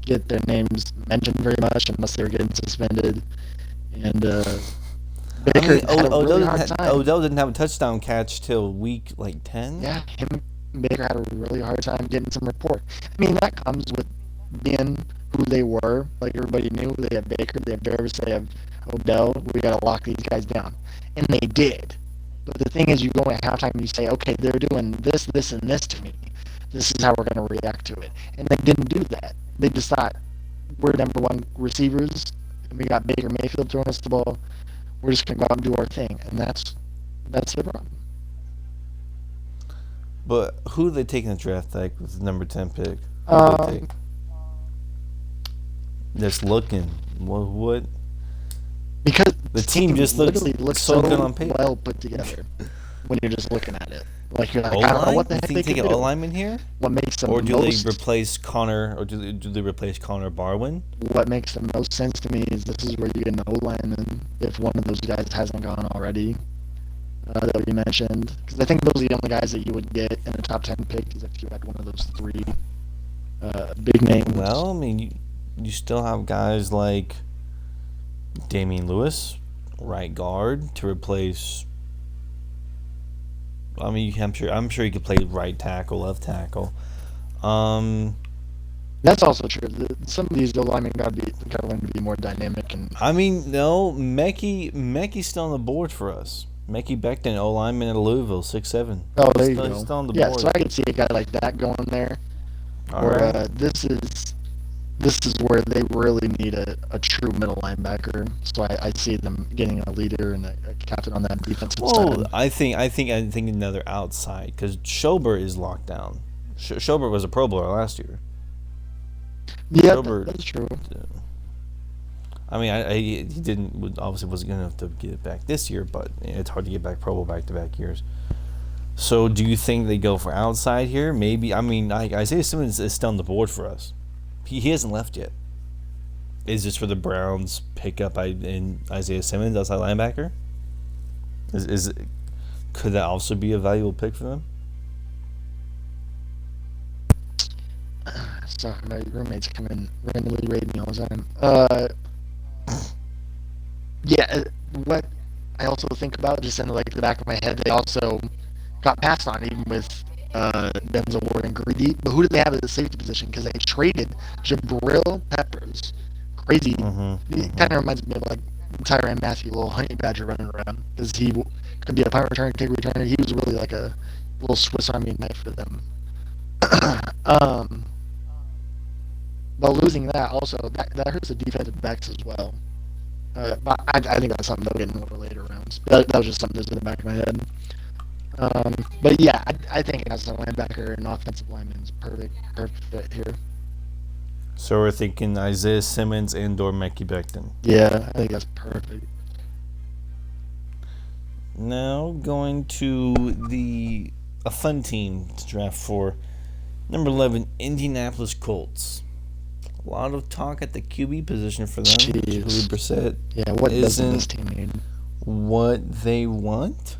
get their names mentioned very much unless they were getting suspended. And Baker had a really hard time. Odell didn't have a touchdown catch till week 10. Yeah, him and Baker had a really hard time getting some rapport. I mean, that comes with being who they were. Like, everybody knew they have Baker, they have Bears, they have Odell. We got to lock these guys down. And they did. But the thing is, you go at halftime and you say, okay, they're doing this, this, and this to me. This is how we're going to react to it. And they didn't do that. They just thought, we're number one receivers. We got Baker Mayfield throwing us the ball. We're just going to go out and do our thing. And that's the problem. But who are they taking the draft pick with the number 10 pick? Who they take? Just looking. What? Because the team just looks so good on paper. Well put together when you're just looking at it. Like, you're like, O-line? I don't know what the heck you they think can take do. an O-lineman here? What makes them or do they replace Connor? Or do they replace Connor Barwin? What makes the most sense to me is this is where you get an O-lineman if one of those guys hasn't gone already. That we mentioned, because I think those are the only guys that you would get in a top 10 pick, is if you had one of those three big names. Well, I mean, you still have guys like Damian Lewis, right guard, to replace. I mean, I'm sure he could play right tackle, left tackle. That's also true. Some of these linemen gotta learn to be more dynamic and. I mean, no, Mekki's still on the board for us. Mekki Becton, O lineman at Louisville, 6'7". Oh, He's there you still he's go. still on the Yeah, so board. I could see a guy like that going there. All Or right. this is where they really need a true middle linebacker. So I see them getting a leader and a captain on that defensive Well, side. I think another outside because Schobert is locked down. Schobert was a Pro Bowler last year. Yeah, Schobert, that's true. I mean, he didn't obviously wasn't good enough to get it back this year, but it's hard to get back Pro Bowl back to back years. So, do you think they go for outside here? Maybe. I mean, Isaiah Simmons is still on the board for us. He hasn't left yet. Is this for the Browns pick up in Isaiah Simmons outside linebacker? Is could that also be a valuable pick for them? Sorry, my roommates come in randomly raid me all the time. Yeah, what I also think about, just in like the back of my head, they also got passed on even with Denzel Ward and Greedy. But who did they have at the safety position? Because they traded Jabril Peppers. Crazy. It kind of reminds me of like Tyrann Mathieu, little honey badger running around because could be a punt returner, kick returner. He was really like a little Swiss Army knife for them. um, but losing that also that hurts the defensive backs as well. But I think that's something they'll get in over later rounds. That was just something that's in the back of my head. But yeah, I think as a linebacker and offensive lineman is perfect fit here. So we're thinking Isaiah Simmons and/or Mekhi Becton. Yeah, I think that's perfect. Now going to a fun team to draft for. Number 11, Indianapolis Colts. A lot of talk at the QB position for them. Jacoby Jeez. Brissett Yeah, what doesn't this isn't team need? what they want,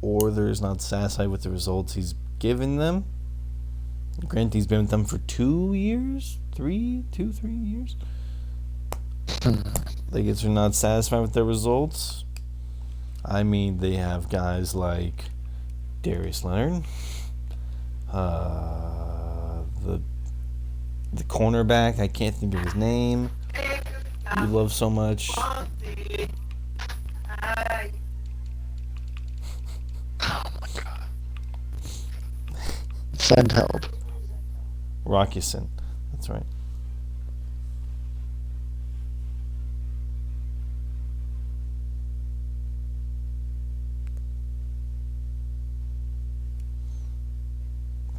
or they're just not satisfied with the results he's given them. Granted, he's been with them for 2 years, 3 years. They guess they're not satisfied with their results. I mean, they have guys like Darius Leonard, the cornerback. I can't think of his name. You love so much. Oh my god. Send help. Rockison. That's right.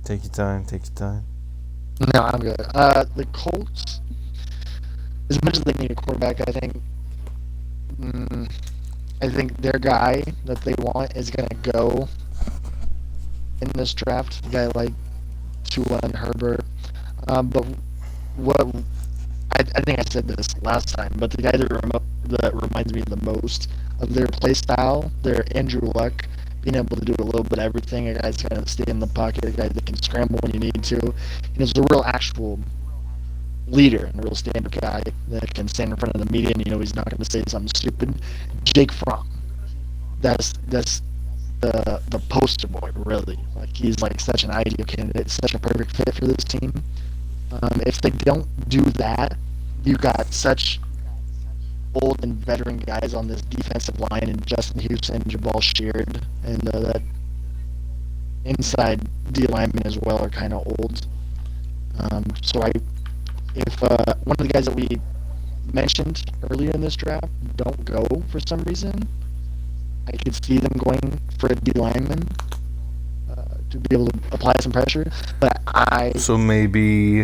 Take your time. Take your time. No, I'm good. The Colts, as much as they need a quarterback, mm, I think their guy that they want is going to go in this draft. A guy like Tua and Herbert. But what I think I said this last time, but the guy that reminds me the most of their play style, their Andrew Luck, being able to do a little bit of everything. A guy's going to stay in the pocket, a guy that can scramble when you need to. And is a real actual leader and a real stand-up guy that can stand in front of the media and you know he's not going to say something stupid. Jake Fromm. That's the poster boy, really. Like he's like such an ideal candidate, such a perfect fit for this team. If they don't do that, you got such old and veteran guys on this defensive line, and Justin Houston, Jabal Sheard, and that inside D lineman as well are kind of old. If one of the guys that we mentioned earlier in this draft don't go for some reason, I could see them going for a D lineman to be able to apply some pressure. But So maybe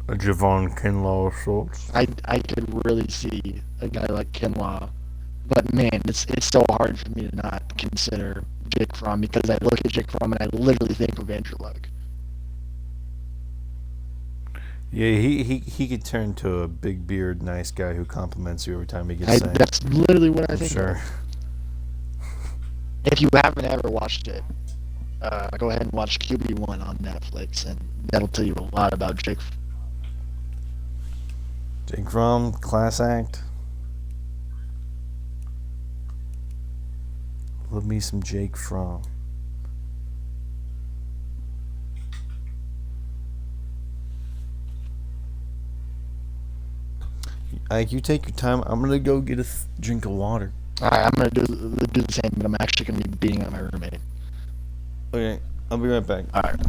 a Javon Kinlaw Schultz. I could really see a guy like Kinlaw. But man, it's so hard for me to not consider Jake Fromm because I look at Jake Fromm and I literally think of Andrew Luck. Yeah, he could turn to a big beard, nice guy who compliments you every time he gets signed. That's literally what I I'm think sure. of. If you haven't ever watched it, go ahead and watch QB1 on Netflix, and that'll tell you a lot about Jake. Jake Fromm, class act. Love me some Jake Fromm. Ike, you take your time. I'm gonna go get a drink of water. All right, I'm gonna do the same, but I'm actually gonna be beating up my roommate. Okay, I'll be right back. All right.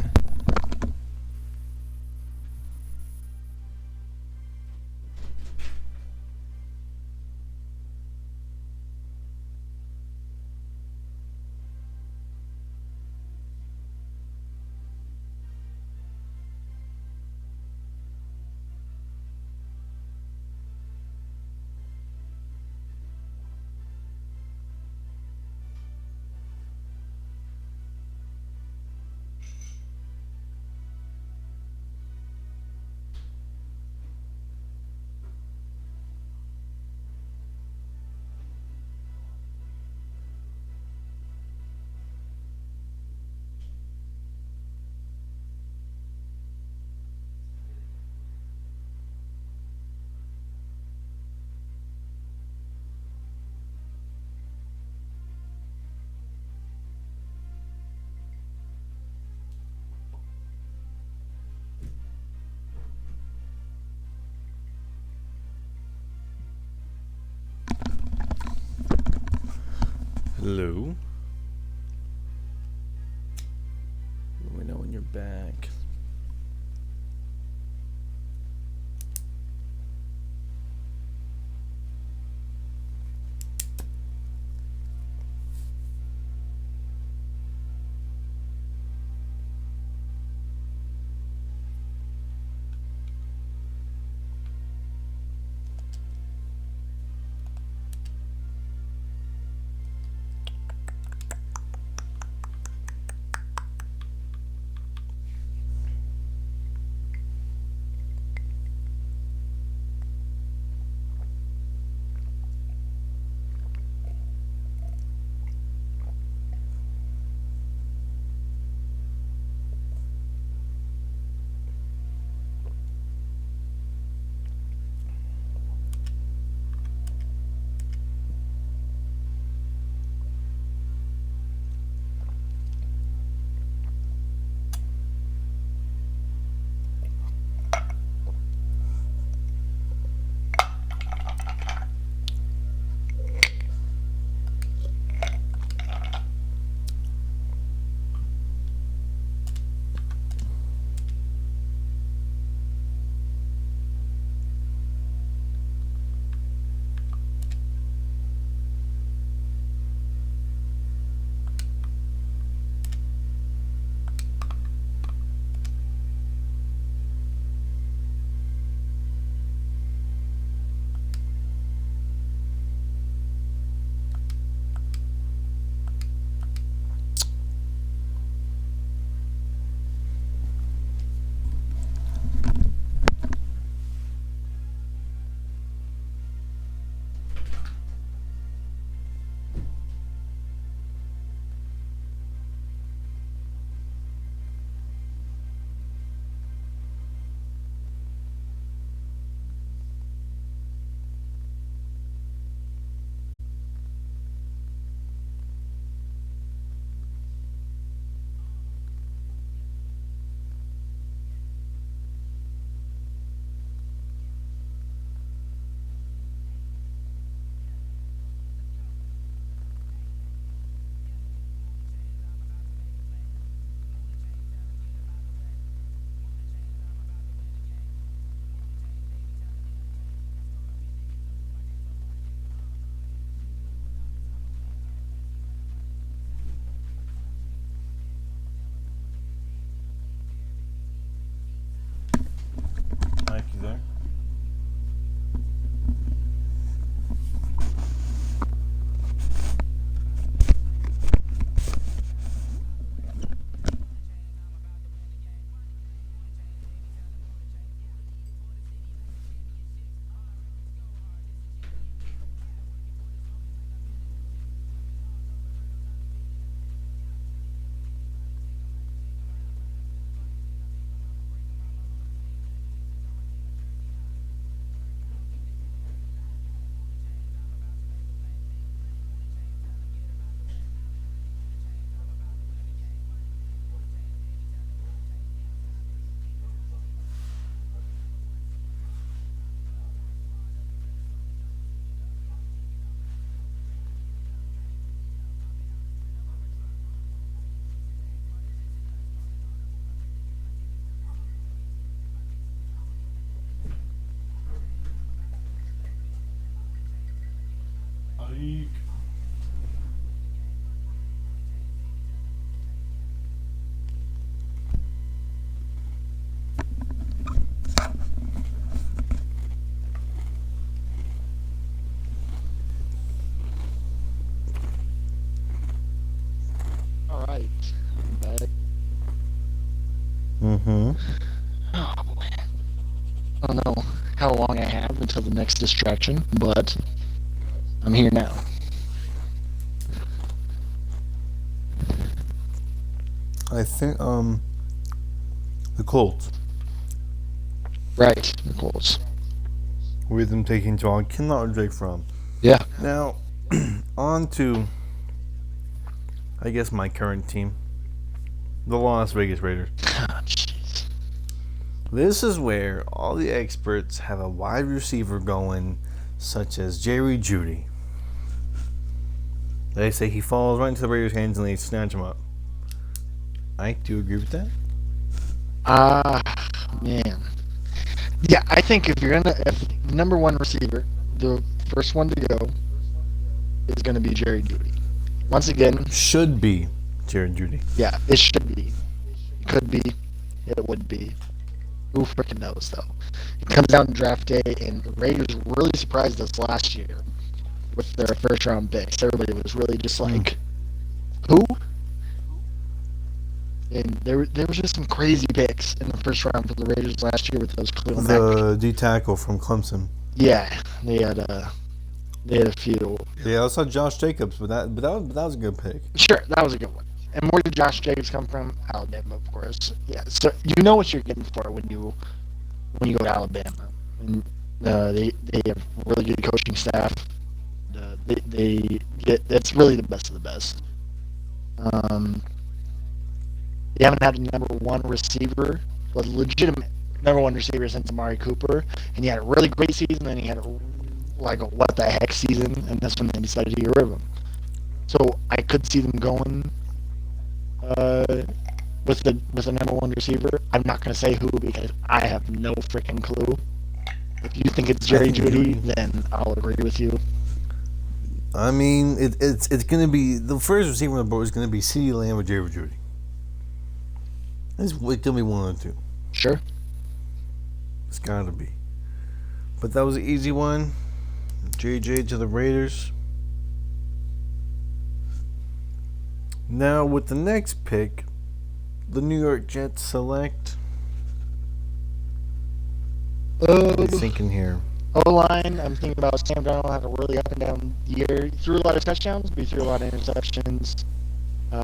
Hello. Let me know when you're back. All right. I'm back. Mm-hmm. Oh boy. I don't know how long I have until the next distraction, but I'm here now. I think the Colts Right, the Colts. with them taking John Kinlaw or Drake from. Yeah. Now, on to I guess my current team, the Las Vegas Raiders. Oh, jeez. This is where all the experts have a wide receiver going, such as Jerry Jeudy. They say he falls right into the Raiders' hands and they snatch him up. Ike, do you agree with that? Man. Yeah, I think if number one receiver, the first one to go is gonna be Jerry Jeudy. Once again, Should be Jerry Jeudy. yeah, it should be. It could be. It would be. Who freaking knows, though? It comes down to draft day, and the Raiders really surprised us last year with their first round picks. Everybody was really just like, who? And there was just some crazy picks in the first round for the Raiders last year with those Khalil Mack. The D tackle from Clemson. Yeah, they had a few. Yeah, I also Josh Jacobs, but that was a good pick. Sure, that was a good one. And where did Josh Jacobs come from? Alabama, of course. Yeah, so you know what you're getting for when you go to Alabama. And, they have really good coaching staff. It's really the best of the best. They haven't had a number one receiver, a legitimate number one receiver since Amari Cooper, and he had a really great season. Then he had a what the heck season, and that's when they decided to get rid of him. So I could see them going with the number one receiver. I'm not going to say who because I have no freaking clue. If you think it's Jerry Jeudy, then I'll agree with you. I mean, it's going to be the first receiver on the board is going to be CeeDee Lamb or Jerry Jeudy. It's going to be one of the two. Sure. It's got to be. But that was an easy one. JJ to the Raiders. Now with the next pick, the New York Jets select. What are you thinking here? O-line, I'm thinking about Sam Darnold had a really up and down year. He threw a lot of touchdowns, but he threw a lot of interceptions.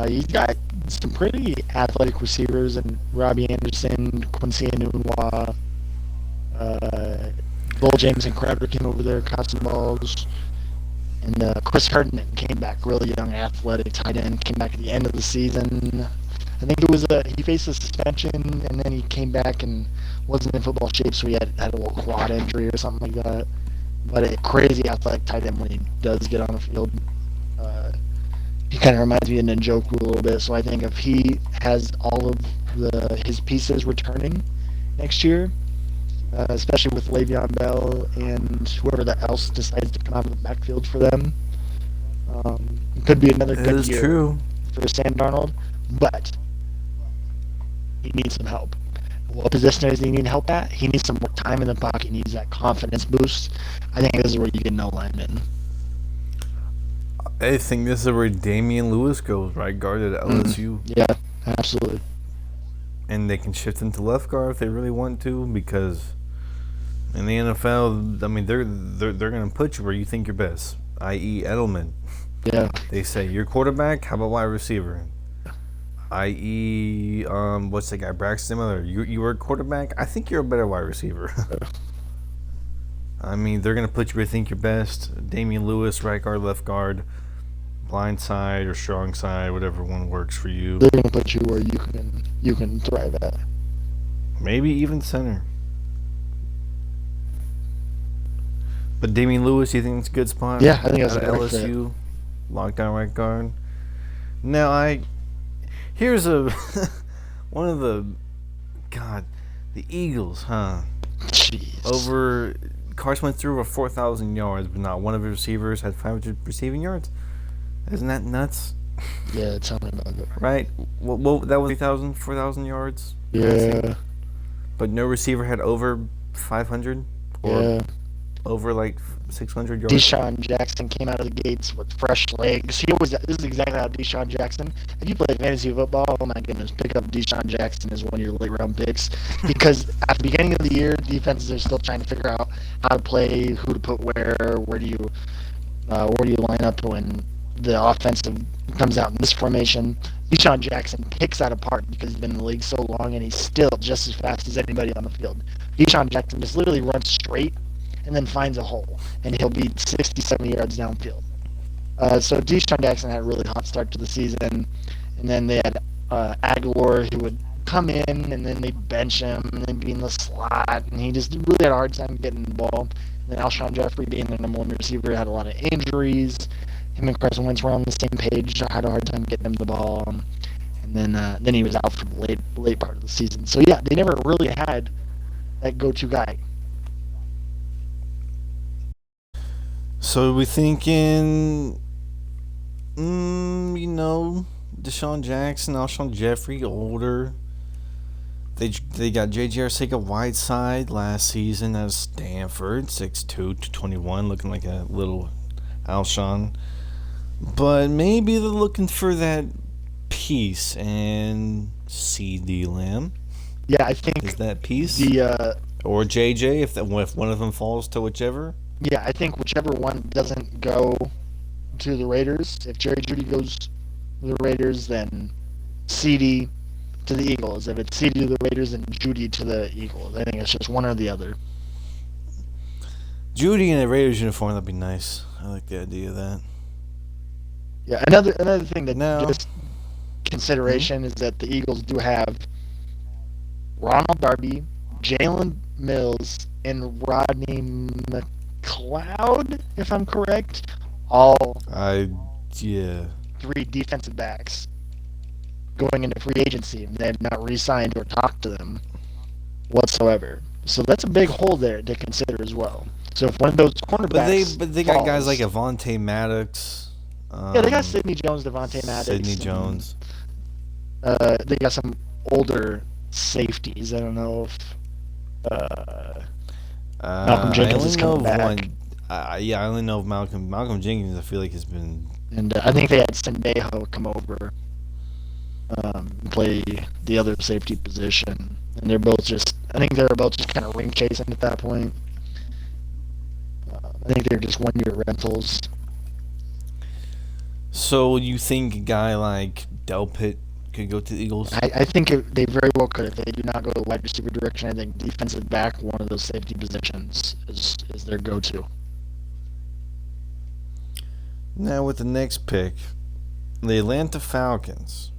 He's got some pretty athletic receivers, and Robbie Anderson, Quincy Enunwa, Bull James and Crowder came over there, caught some balls. And Chris Herndon came back really young, athletic tight end, came back at the end of the season. I think it was he faced a suspension, and then he came back and wasn't in football shape, so he had a little quad injury or something like that. But a crazy athletic tight end when he does get on the field. He kind of reminds me of Njoku a little bit, so I think if he has all of his pieces returning next year, especially with Le'Veon Bell and whoever else decides to come out of the backfield for them, it could be another good year for Sam Darnold, but he needs some help. What position does he need help at? He needs some more time in the pocket. He needs that confidence boost. I think this is where you get no lineman. I think this is where Damian Lewis goes, right guard at LSU. Yeah, absolutely. And they can shift into left guard if they really want to, because in the NFL, I mean, they're going to put you where you think you're best, i.e. Edelman. Yeah. They say, you're quarterback, how about wide receiver? I.e., what's the guy, Braxton Miller? You were a quarterback, I think you're a better wide receiver. I mean, they're going to put you where you think you're best. Damian Lewis, right guard, left guard, blind side or strong side, whatever one works for you. They're going to put you where you can thrive at. Maybe even center. But Damian Lewis, you think it's a good spot? Yeah, I think that's at LSU, lockdown right guard. Now, here's one of the Eagles, huh? Jeez. Over Carson went through over 4,000 yards, but not one of his receivers had 500 receiving yards. Isn't that nuts? Yeah, tell me about it. Right? Well, that was 3,000, 4,000 yards Yeah, passing, but no receiver had over 500 or yeah. over like 600 yards. Deshaun Jackson came out of the gates with fresh legs. He always this is exactly how Deshaun Jackson. If you play fantasy football, oh my goodness, pick up Deshaun Jackson as one of your late round picks because at the beginning of the year, defenses are still trying to figure out how to play, who to put where do you line up when the offensive comes out in this formation. Deshaun Jackson picks that apart because he's been in the league so long and he's still just as fast as anybody on the field. Deshaun Jackson just literally runs straight and then finds a hole, and he'll be 60, 70 yards downfield. So Deshaun Jackson had a really hot start to the season, and then they had Aguilar who would come in, and then they'd bench him, and then be in the slot, and he just really had a hard time getting the ball. And then Alshon Jeffrey being their number one receiver had a lot of injuries. Him and Carson Wentz were on the same page. I had a hard time getting him the ball, and then he was out for the late part of the season. So yeah, they never really had that go-to guy. So we thinking, Deshaun Jackson, Alshon Jeffrey, older. They got J.J. Arcega-Whiteside last season at Stanford, 6'2", 221, looking like a little Alshon. But maybe they're looking for that piece, and C.D. Lamb Yeah, I think is that piece. the Or J.J. if one of them falls to whichever. yeah, I think whichever one doesn't go to the Raiders, if Jerry Jeudy goes to the Raiders, then CD to the Eagles. If it's CD to the Raiders, then Jeudy to the Eagles. I think it's just one or the other. Jeudy in a Raiders uniform, that'd be nice. I like the idea of that. Yeah, another thing that Now, just consideration is that the Eagles do have Ronald Darby, Jalen Mills, and Rodney McLeod, if I'm correct. All yeah. three defensive backs going into free agency, and they have not re-signed or talked to them whatsoever. So that's a big hole there to consider as well. So if one of those cornerbacks But they got falls, guys like Avonte Maddox. yeah, they got Sidney Jones, Devontae Maddox, Sidney and, Jones. they got some older safeties. I don't know if Malcolm Jenkins is coming back. Yeah, I only know of Malcolm. Malcolm Jenkins, I feel like has been. And I think they had Sendejo come over, play the other safety position, and they're both just. I think they're both just kind of ring chasing at that point. I think they're just 1-year rentals. So you think a guy like Delpit could go to the Eagles? I think they very well could if they do not go the wide receiver direction. I think defensive back, one of those safety positions, is their go-to. Now with the next pick, the Atlanta Falcons.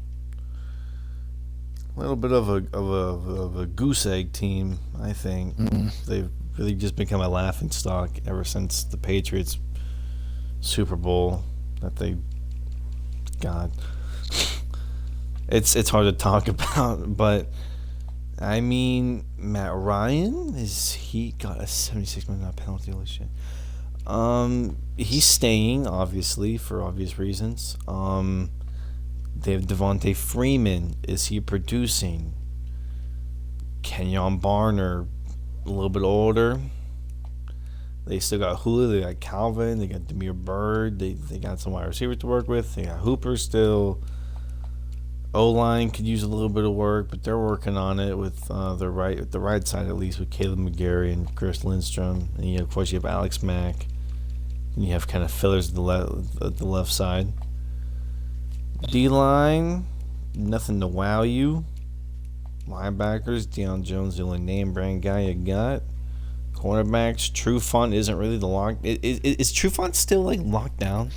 A little bit of a goose egg team, I think. Mm-hmm. They've really just become a laughing stock ever since the Patriots Super Bowl that they got. It's hard to talk about, but I mean, Matt Ryan he got a $76 million penalty? Holy shit. He's staying, obviously, for obvious reasons. They have Devontae Freeman. Is he producing? Kenyon Barner, a little bit older. They still got Julio. They got Calvin. They got Demir Bird. They got some wide receivers to work with. They got Hooper still. O-line could use a little bit of work, but they're working on it with the right side at least, with Caleb McGarry and Chris Lindstrom. And of course you have Alex Mack. And you have kind of fillers at the left side. D-line, nothing to wow you. Linebackers, Deion Jones, the only name brand guy you got. Cornerbacks, Trufant isn't really the lock. Is Trufant still like locked down?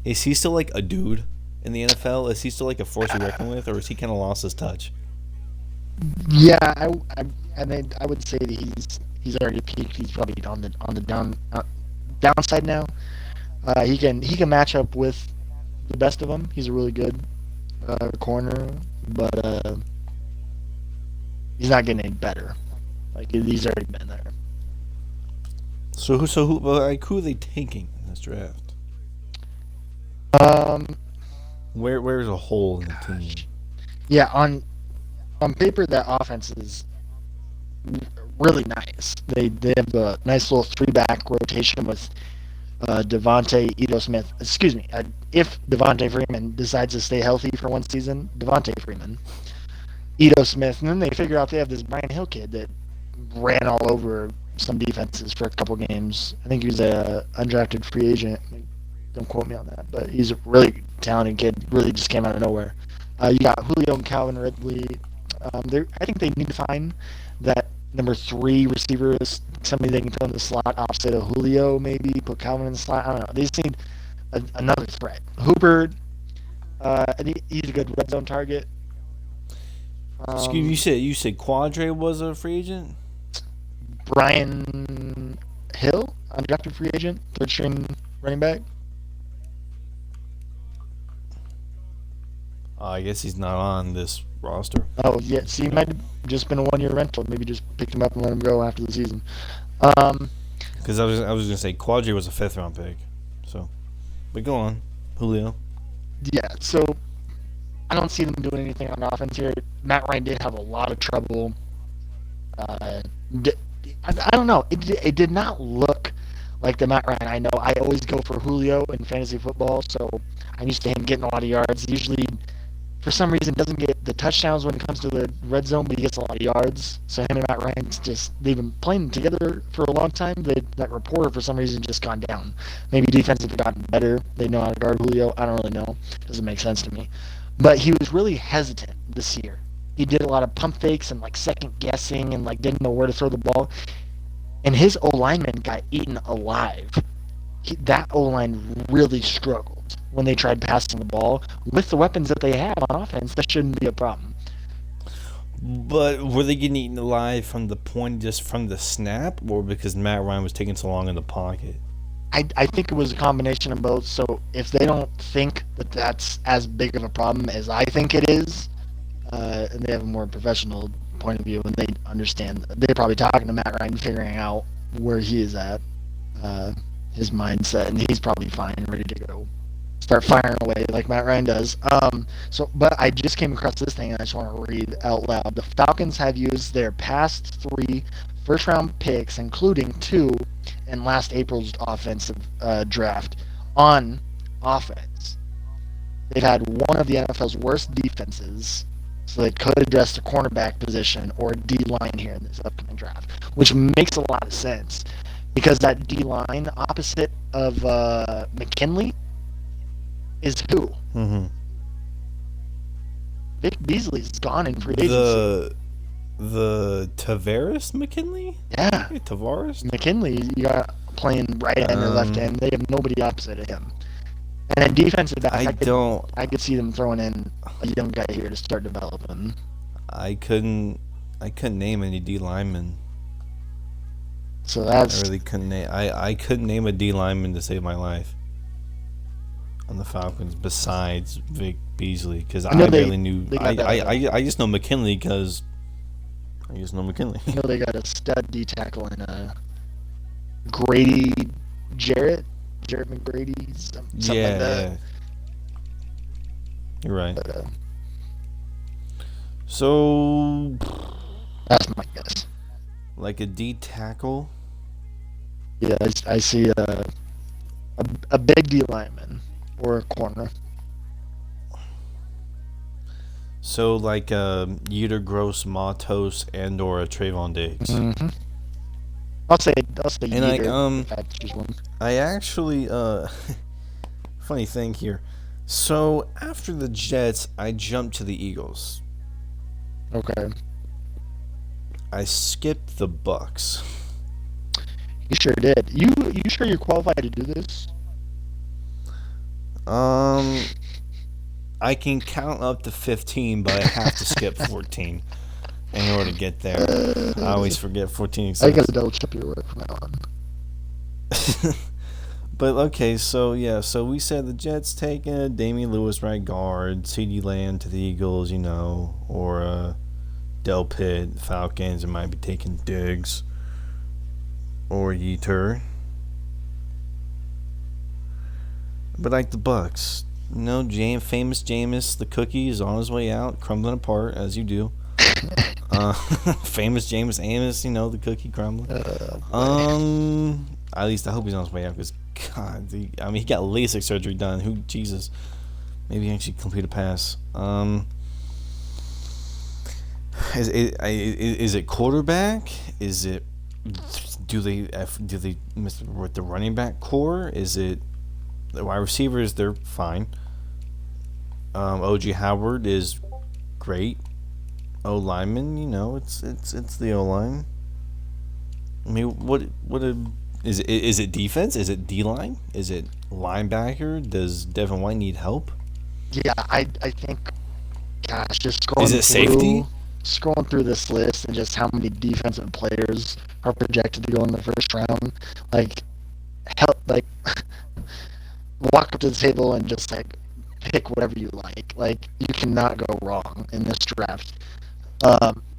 Is he still like a dude in the NFL? Is he still like a force to reckon with, or is he kind of lost his touch? Yeah, I mean, I would say that he's already peaked. He's probably on the downside now. He can match up with the best of them. He's a really good corner, but he's not getting any better. Like he's already been there. who are they taking in this draft? Um, Where's a hole in the team? gosh, yeah. On paper, that offense is really nice. They have a nice little three back rotation with Devontae, Ito Smith. Excuse me. If Devontae Freeman decides to stay healthy for one season, Devontae Freeman, Ito Smith, and then they figure out they have this Brian Hill kid that ran all over some defenses for a couple games. I think he was a undrafted free agent. Don't quote me on that, but he's a really talented kid. Really just came out of nowhere. You got Julio and Calvin Ridley. I think they need to find that number three receiver is somebody they can put in the slot opposite of Julio. Maybe put Calvin in the slot. I don't know. They just need another threat. Hooper, he's a good red zone target. Excuse me, you said Quadre was a free agent? Brian Hill, undrafted free agent, third string running back. I guess he's not on this roster. Oh yeah, see, he might have just been a 1 year rental. Maybe just picked him up and let him go after the season. Because I was gonna say Quadri was a 5th round pick. So, but go on, Julio. Yeah, so I don't see them doing anything on offense here. Matt Ryan did have a lot of trouble. Uh, I don't know. It did not look like the Matt Ryan I know. I always go for Julio in fantasy football, so I'm used to him getting a lot of yards. Usually, for some reason, doesn't get the touchdowns when it comes to the red zone, but he gets a lot of yards. So him and Matt Ryan's they've been playing together for a long time. That rapport, for some reason, just gone down. Maybe defense have gotten better. They know how to guard Julio. I don't really know. Doesn't make sense to me. But he was really hesitant this year. He did a lot of pump fakes and like second guessing and like didn't know where to throw the ball. And his O lineman got eaten alive. That O line really struggled when they tried passing the ball. With the weapons that they have on offense, that shouldn't be a problem. But were they getting eaten alive from the point just from the snap, or because Matt Ryan was taking so long in the pocket? I think it was a combination of both. So if they don't think that that's as big of a problem as I think it is, and they have a more professional point of view and they understand, they're probably talking to Matt Ryan, figuring out where he is at, his mindset, and he's probably fine, ready to go. Start firing away like Matt Ryan does. But I just came across this thing and I just want to read out loud. The Falcons have used their past 3 first-round picks, including 2 in last April's offensive draft, on offense. They've had one of the NFL's worst defenses, so they could address the cornerback position or D-line here in this upcoming draft, which makes a lot of sense because that D-line opposite of McKinley is who? Mm-hmm. Vic Beasley's gone in free agency. The Tavares McKinley? Yeah. Hey, Tavares? McKinley, you got playing right end or left end. They have nobody opposite of him. And then defensive back, I could see them throwing in a young guy here to start developing. I couldn't name any D linemen. So that's I really couldn't name. I couldn't name a D lineman to save my life on the Falcons besides Vic Beasley because I barely knew. I just know McKinley because I just know McKinley. I know they got a stud D tackle in Grady Jarrett McGrady, something like that. Yeah. You're right. But, so that's my guess. Like a D tackle. Yeah, I see a big D lineman or a corner. So like Yetur Gross, Matos, and or a Trayvon Diggs. Mm-hmm. I'll say And Yetur. I actually funny thing here. So after the Jets, I jumped to the Eagles. Okay. I skipped the Bucks. You sure did. You sure you're qualified to do this? I can count up to 15, but I have to skip 14 in order to get there. I always forget 14 exists. I gotta double check your work from now on. But okay, so we said the Jets taking Damian Lewis right guard, CeeDee Lamb to the Eagles, or Del Pitt, Falcons, and might be taking Diggs. or Yetur. But like the Bucks, famous Jameis, the cookie is on his way out, crumbling apart as you do. Famous Jameis Amos, the cookie crumbling. At least I hope he's on his way out because God, he got LASIK surgery done. Jesus, maybe he actually complete a pass. Is it quarterback? Is it do they miss with the running back core? Is it the wide receivers? They're fine. OG Howard is great. O lineman, it's the O line. I mean, is it defense? Is it D line? Is it linebacker? Does Devin White need help? Yeah, I think, gosh, just Is it safety? Scrolling through this list and just how many defensive players are projected to go in the first round, like, walk up to the table and just pick whatever you like. Like, you cannot go wrong in this draft.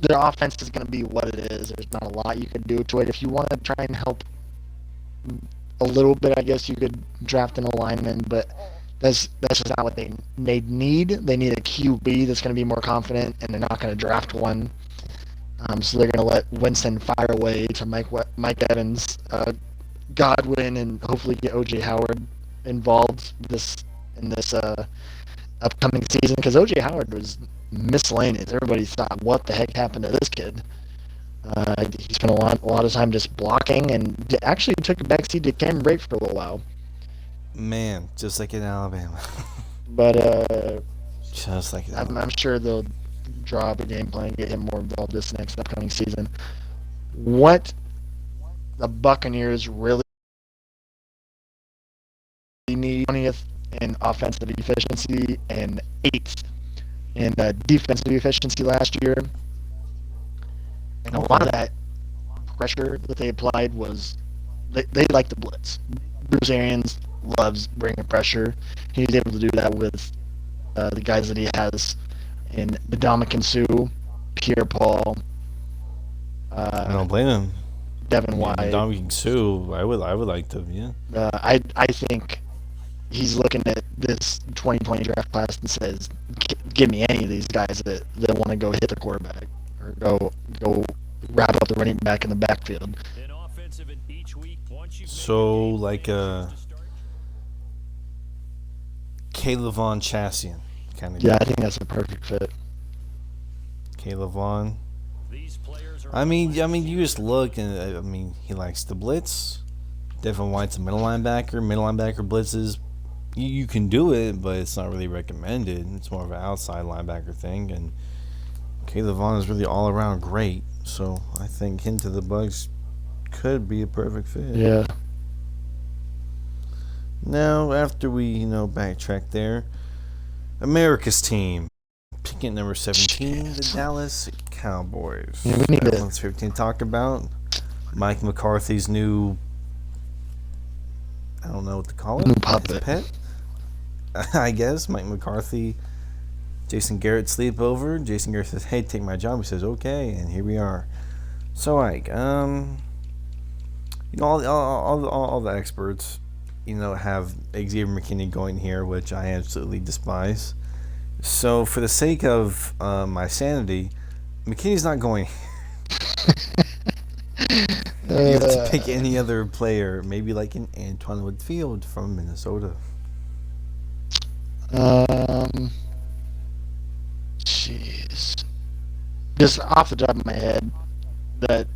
Their offense is going to be what it is. There's not a lot you can do to it. If you want to try and help a little bit, I guess you could draft an alignment, but that's just not what they need. They need a QB that's going to be more confident, and they're not going to draft one. So they're going to let Winston fire away to Mike Evans, Godwin, and hopefully get O.J. Howard involved in this upcoming season, because O.J. Howard was miscellaneous. Everybody thought, what the heck happened to this kid? He spent a lot of time just blocking, and actually took a backseat to Cameron Brate for a little while. Man, just like in Alabama. But just like that. I'm sure they'll draw up a game plan and get him more involved this next upcoming season. What the Buccaneers really need: 20th in offensive efficiency and 8th in defensive efficiency last year. And a lot of that pressure that they applied was they like the blitz. Bruce Arians loves bringing pressure. He's able to do that with the guys that he has in Ndamukong Suh, Pierre Paul. I don't blame him. Devin White. Ndamukong Suh, I would like to, yeah. I think he's looking at this 2020 draft class and says, give me any of these guys that want to go hit the quarterback or go wrap up the running back in the backfield. So, like Caleb Von Chassian kind of. Yeah, I think that's a perfect fit. Caleb Von. I mean, you just look and he likes the blitz. Devin White's a middle linebacker. Middle linebacker blitzes. You can do it, but it's not really recommended. It's more of an outside linebacker thing. And Caleb Von is really all around great. So I think him to the Bucs could be a perfect fit. Yeah. Now, after we backtrack there, America's team, picking number 17, the Dallas Cowboys. Yeah, we need Everyone's 15 talked about. Mike McCarthy's new, I don't know what to call it. New puppet. His pet, I guess. Mike McCarthy, Jason Garrett sleepover. Jason Garrett says, "Hey, take my job." He says, "Okay," and here we are. So, Ike, all the experts, have Xavier McKinney going here, which I absolutely despise. So, for the sake of my sanity, McKinney's not going. You have to pick any other player, maybe like an Antoine Woodfield from Minnesota. Jeez. Just off the top of my head, that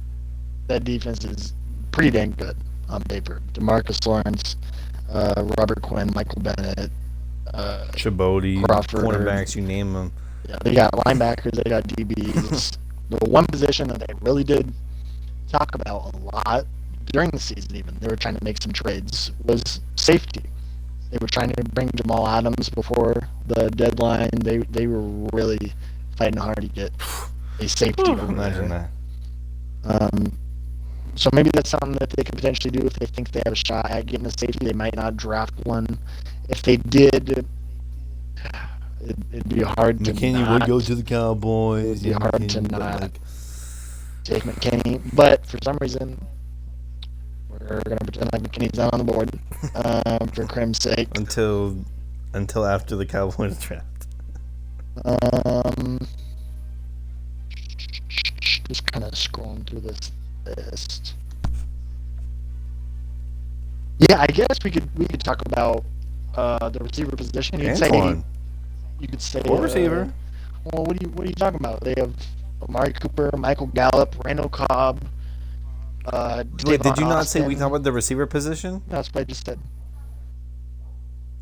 defense is pretty dang good on paper. DeMarcus Lawrence, Robert Quinn, Michael Bennett, Chibodi, Crawford, cornerbacks, you name them. Yeah, they got linebackers, they got DBs. The one position that they really did talk about a lot during the season, even they were trying to make some trades, was safety. They were trying to bring Jamal Adams before the deadline. They were really fighting hard to get a safety over there. So maybe that's something that they could potentially do if they think they have a shot at getting a safety. They might not draft one. If they did, it'd be hard to McKinney would go to the Cowboys. It'd be hard to not take McKinney. But for some reason, We're gonna pretend like McKinney's not on the board, for Crim's sake. until after the Cowboys draft. Um, just kind of scrolling through this list. Yeah, I guess we could talk about the receiver position. Antoine, You could say what receiver? Well, what are you talking about? They have Amari Cooper, Michael Gallup, Randall Cobb. Wait, did Tavon you not say we Austin. talk about the receiver position? That's what I just said.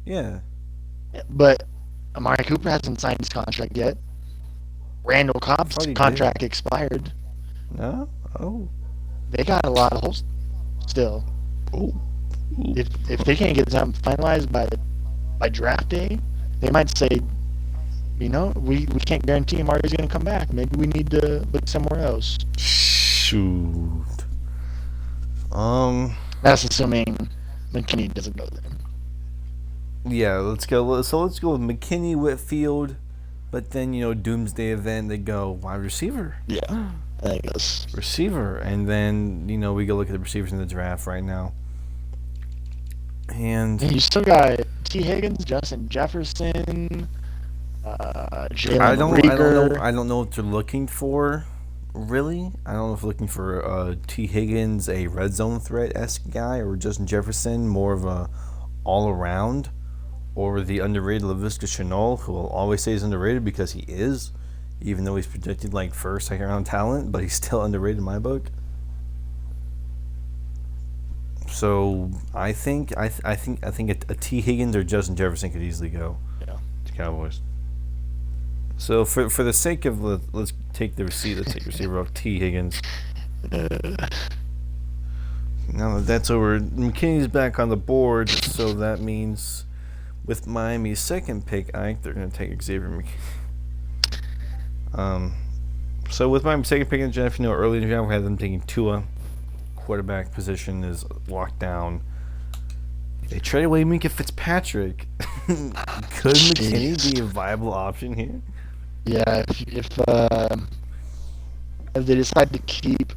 Yeah. Yeah, but Amari Cooper hasn't signed his contract yet. Randall Cobb's Thought he contract expired. No. Oh. They got a lot of holes still. Oh. If they can't get something finalized by draft day, they might say, we can't guarantee Amari's going to come back. Maybe we need to look somewhere else. Shoot. That's assuming McKinney doesn't go there. Yeah, let's go. So let's go with McKinney, Whitfield, but then Doomsday event. They go wide receiver. Yeah, I think that's receiver, and then we go look at the receivers in the draft right now. And you still got T. Higgins, Justin Jefferson, Jalen I don't know what they're looking for. Really, I don't know if they're looking for T. Higgins, a red zone threat-esque guy, or Justin Jefferson, more of a all-around, or the underrated Laviska Shenault, who will always say he's underrated because he is, even though he's projected like first, second round talent, but he's still underrated in my book. So I think a T. Higgins or Justin Jefferson could easily go to Cowboys. So for the sake of let's take the receiver off T. Higgins. Now that's over. McKinney's back on the board, so that means with Miami's second pick, I think they're going to take Xavier McKinney. So with Miami's second pick in the draft, early in the draft we had them taking Tua. Quarterback position is locked down. They trade away Minka Fitzpatrick. Could McKinney be a viable option here? Yeah, if they decide to keep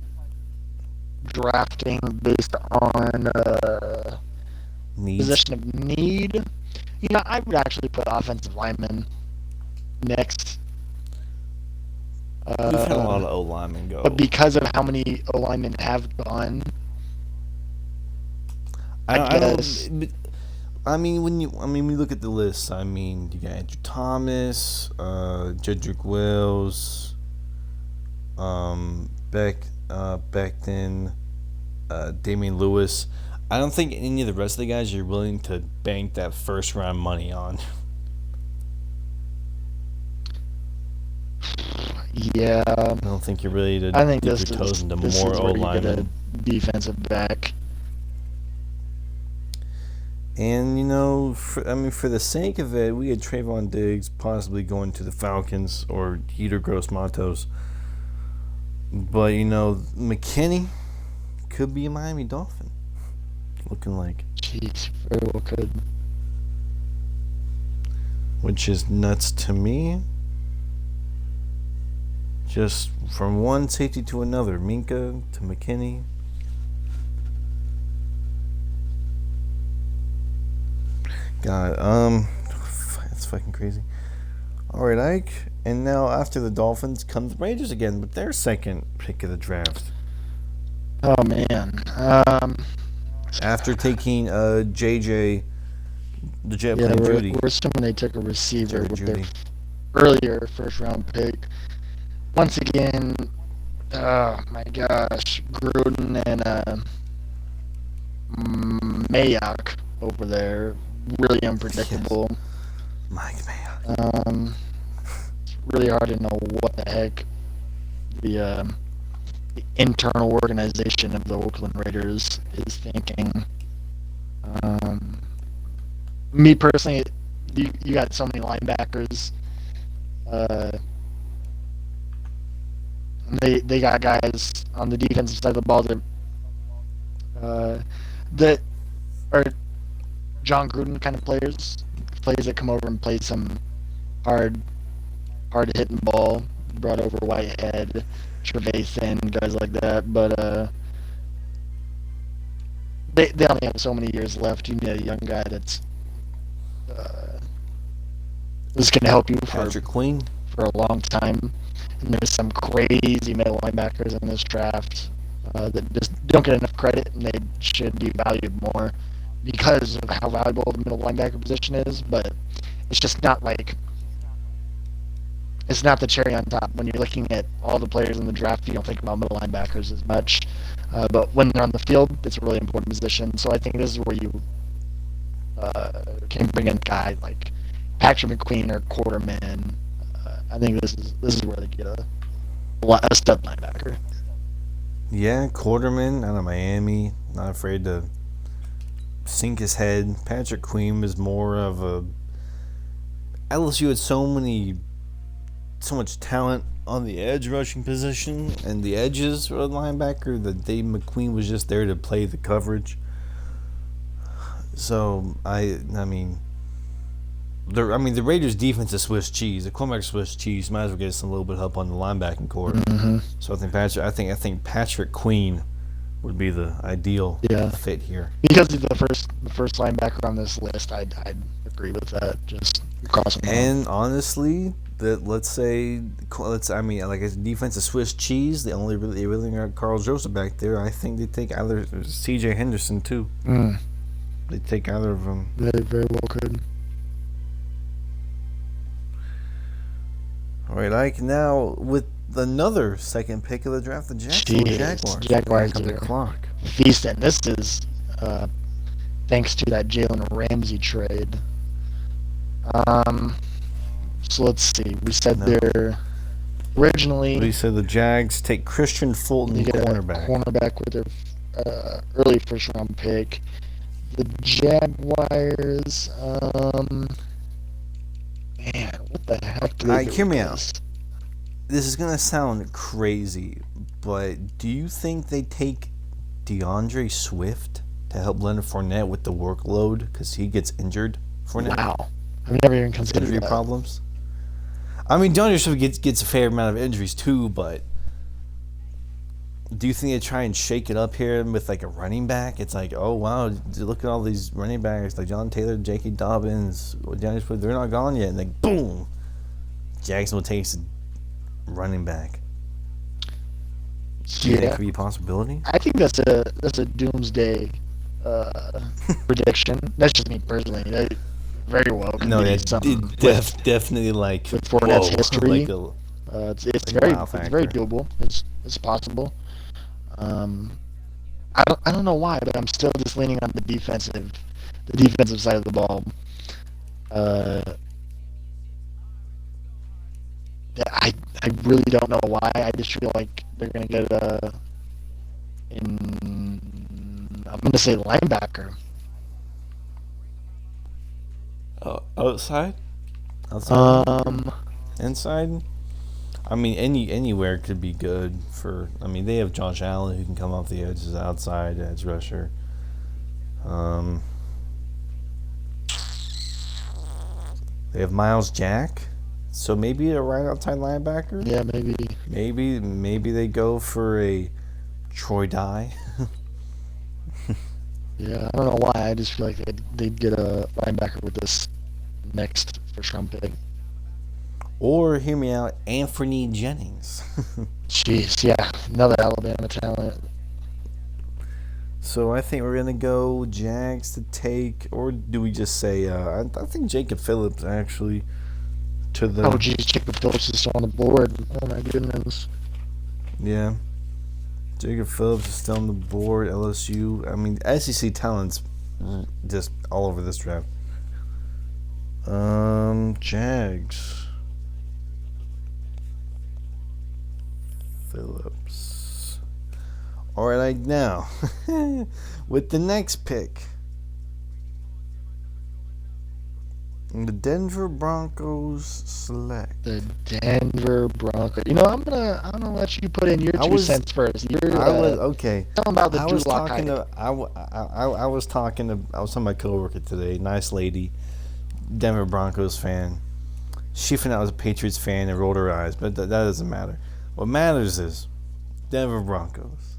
drafting based on position of need, I would actually put offensive linemen next. We've had a lot of O linemen go, but because of how many O linemen have gone, when we look at the list, you got Andrew Thomas, Jedrick Wills, Becton, Damian Lewis. I don't think any of the rest of the guys you're willing to bank that first round money on. Yeah, I don't think you're ready to dip your toes into more O linemen. Defensive back. And for the sake of it, we had Trayvon Diggs possibly going to the Falcons or Heater Gross Matos. But McKinney could be a Miami Dolphin. Looking like. Jeez, very well could. Which is nuts to me. Just from one safety to another, Minka to McKinney. God, it's fucking crazy. All right, Ike, and now after the Dolphins comes Raiders again with their second pick of the draft. Oh man. After taking JJ, the Jet yeah, Judy. We're assuming they took a receiver with Judy. their earlier first round pick. Once again, oh my gosh, Gruden and Mayock over there, really unpredictable. Yes. Mike Mayock. It's really hard to know what the heck the internal organization of the Oakland Raiders is thinking. Me personally, you got so many linebackers. They got guys on the defensive side of the ball that are John Gruden kind of players that come over and play some hard hitting ball. Brought over Whitehead, Trevathan, guys like that. But they only have so many years left. You need a young guy uh, that's going to help you Patrick Queen. for a long time. And there's some crazy middle linebackers in this draft that just don't get enough credit, and they should be valued more because of how valuable the middle linebacker position is. But it's just not like it's not the cherry on top. When you're looking at all the players in the draft, you don't think about middle linebackers as much. But when they're on the field, it's a really important position. So I think this is where you can bring in a guy like Patrick McQueen or Quarterman. I think this is where they get a stud linebacker. Yeah, Quarterman out of Miami. Not afraid to sink his head. Patrick Queen was more of a. LSU had so much talent on the edge rushing position and the edges for the linebacker that Dave McQueen was just there to play the coverage. So I mean, the Raiders' defense is Swiss cheese. The cornerback Swiss cheese. Might as well get us a little bit of help on the linebacking core. Mm-hmm. So I think Patrick Queen would be the ideal fit here. Because he's the first linebacker on this list, I'd agree with that. Just crossing. And honestly, like a defensive Swiss cheese. They really got Carl Joseph back there. I think they take either C.J. Henderson too. They take either of them. They very well could. All right, Ike. Now with another second pick of the draft, the Jaguars. Jaguars on the clock. Feasting. This is thanks to that Jalen Ramsey trade. So let's see. We said they're originally. We said the Jags take Christian Fulton, cornerback with their early first round pick. The Jaguars. Man, what the heck? Do they do hear me with out. this? This is gonna sound crazy, but do you think they take DeAndre Swift to help Leonard Fournette with the workload because he gets injured? Fournette. Wow, I've never even considered Injury that. problems. I mean, DeAndre Swift gets a fair amount of injuries too, but do you think they try and shake it up here with like a running back? It's like, oh wow, look at all these running backs like John Taylor, J.K. Dobbins, DeAndre Swift. They're not gone yet, and like boom, Jacksonville takes a running back. Do you think that could be a possibility? I think that's a doomsday prediction. That's just me personally. That very well could be something definitely like with Fournette's history. Like it's very doable. It's possible. I don't know why, but I'm still just leaning on the defensive side of the ball. I really don't know why. I just feel like they're gonna get I'm gonna say linebacker. Outside? Inside? I mean, anywhere could be good for. I mean, they have Josh Allen who can come off the edges outside edge rusher. They have Miles Jack, so maybe a right outside linebacker. Yeah, maybe. Maybe they go for a Troy Dye. Yeah, I don't know why. I just feel like they'd get a linebacker with this next first round pick. Or, hear me out, Anthony Jennings. Jeez, yeah, another Alabama talent. So I think we're gonna go Jags to take, or do we just say? I think Jacob Phillips actually to the. Oh, geez, Jacob Phillips is still on the board. Oh my goodness. Yeah, Jacob Phillips is still on the board. LSU. I mean, SEC talents just all over this draft. Jags. Phillips. All right, now with the next pick, the Denver Broncos select The Denver Broncos. You know, I'm gonna let you put in your 2 cents first. Okay. Tell them about the I was Drew Lock talking hype. to I was talking to my coworker today, nice lady, Denver Broncos fan. She found out I was a Patriots fan and rolled her eyes, but that doesn't matter. What matters is Denver Broncos.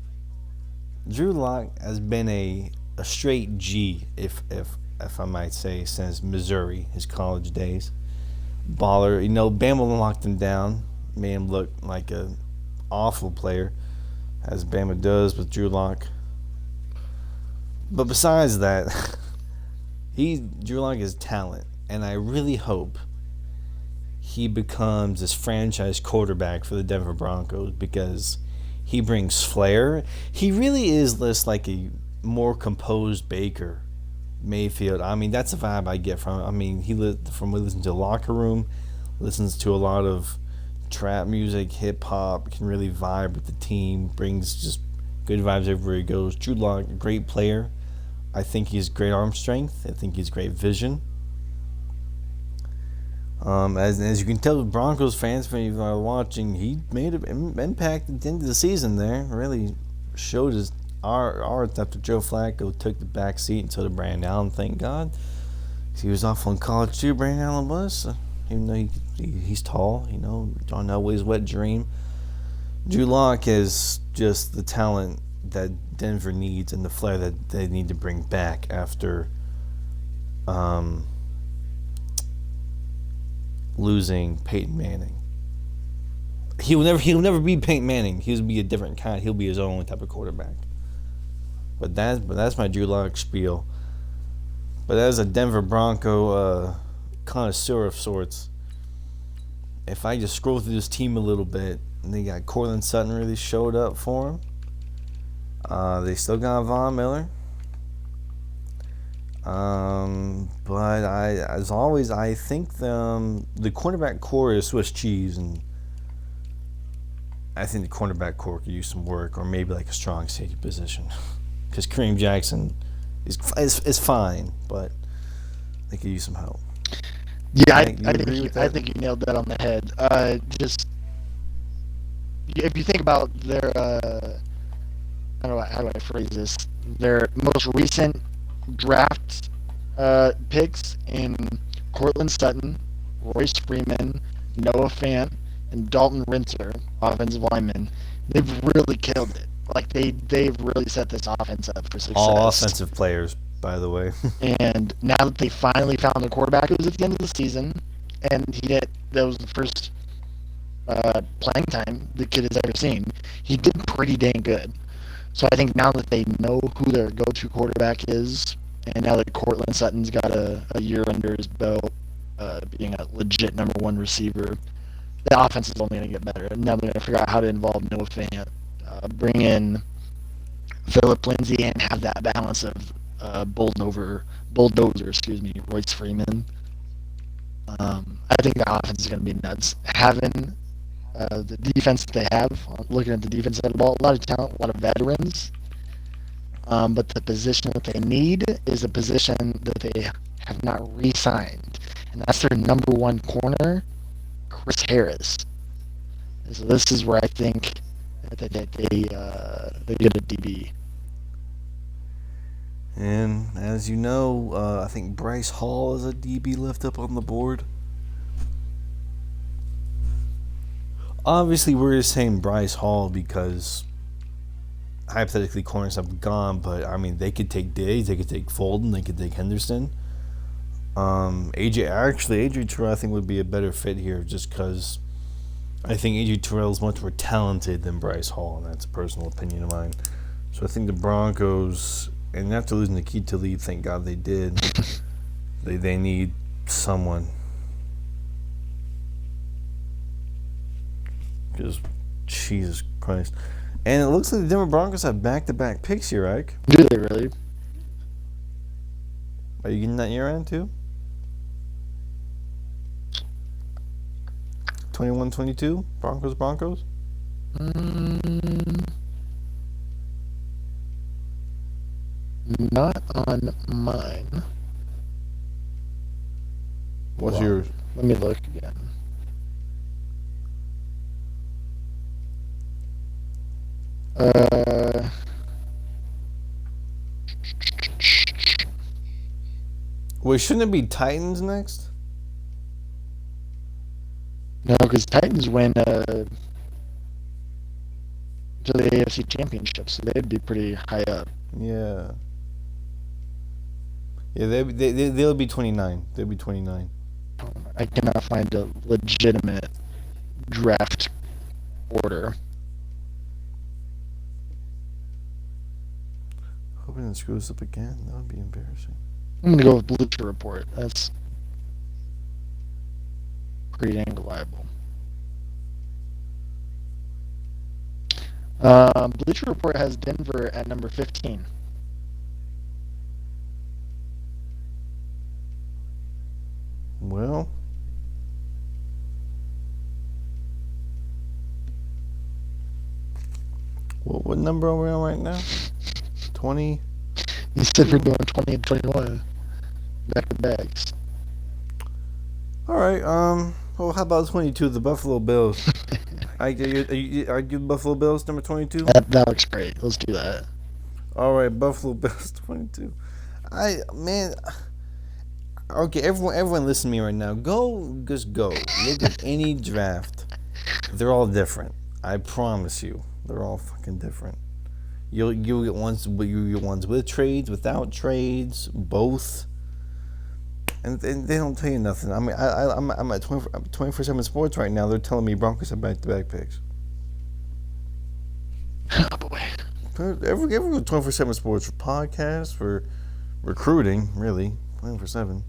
Drew Lock has been a a straight G, if I might say, since Missouri, his college days. Baller, Bama locked him down, made him look like a awful player, as Bama does with Drew Lock. But besides that, Drew Lock is talent, and I really hope he becomes this franchise quarterback for the Denver Broncos because he brings flair. He really is just like a more composed Baker Mayfield. I mean, that's the vibe I get from him. I mean, he listens to the locker room, listens to a lot of trap music, hip hop, can really vibe with the team, brings just good vibes everywhere he goes. Drew Lock, great player. I think he's great arm strength. I think he's great vision. As you can tell, with Broncos fans, when you are watching, he made an impact at the end of the season. There really showed his art after Joe Flacco took the back seat and so did Brandon Allen. Thank God, he was off on college too. Brandon Allen was, even though he's tall. John Elway's wet dream. Drew Lock is just the talent that Denver needs and the flair that they need to bring back after losing Peyton Manning. He'll never be Peyton Manning. He'll be a different kind. He'll be his own type of quarterback. But that's my Drew Lock spiel. But as a Denver Bronco connoisseur of sorts, if I just scroll through this team a little bit, and they got Cortland Sutton really showed up for him. They still got Von Miller. But as always, I think the cornerback core is Swiss cheese, and I think the cornerback core could use some work, or maybe like a strong safety position, because Kareem Jackson is fine, but they could use some help. Yeah, I think you nailed that on the head. Just if you think about their how do I phrase this? Their most recent draft picks in Cortland Sutton, Royce Freeman, Noah Fant, and Dalton Rinter, offensive linemen. They've really killed it. Like they've really set this offense up for success. All offensive players, by the way. And now that they finally found a quarterback, it was at the end of the season, and that was the first playing time the kid has ever seen. He did pretty dang good. So I think now that they know who their go-to quarterback is, and now that Cortland Sutton's got a year under his belt, being a legit number one receiver, the offense is only going to get better. And now they're going to figure out how to involve Noah Fant, bring in Phillip Lindsay, and have that balance of bulldozer, Royce Freeman. I think the offense is going to be nuts. Having the defense that they have, looking at the defense side of the ball, a lot of talent, a lot of veterans. But the position that they need is a position that they have not re-signed, and that's their number one corner, Chris Harris. And so this is where I think that they get a DB. And as you know, I think Bryce Hall is a DB left up on the board. Obviously, we're just saying Bryce Hall because hypothetically corners have gone, but I mean they could take Diggs, they could take Fulton, they could take Henderson. AJ Terrell I think would be a better fit here just because I think AJ Terrell is much more talented than Bryce Hall, and that's a personal opinion of mine. So I think the Broncos, and after losing the key to lead, thank God they did, they need someone. Because, Jesus Christ. And it looks like the Denver Broncos have back-to-back picks here, Ike. Do they really? Are you getting that year end too? 21-22? Broncos? Not on mine. What's yours? Let me look again. Wait, shouldn't it be Titans next? No, because Titans win to the AFC Championship, so they'd be pretty high up. Yeah. Yeah, they'll be 29. They'll be 29. I cannot find a legitimate draft order. Hoping it screws up again. That would be embarrassing. I'm gonna go with Bleacher Report. That's pretty dang reliable. Bleacher Report has Denver at number 15. Well, what number are we on right now? 20. You said we're doing 20 and 21 back to backs. All right. Well, how about 22? The Buffalo Bills. Are you Buffalo Bills number 22? That looks great. Let's do that. All right, Buffalo Bills 22. Man. Okay, everyone, listen to me right now. Just go. Look at any draft. They're all different. I promise you, they're all fucking different. You'll get ones with trades, without trades, both. And they don't tell you nothing. I mean, I'm at 24/7 Sports right now. They're telling me Broncos have back-to-back picks. Oh boy. Every 24/7 Sports for podcasts, for recruiting, really 24/7.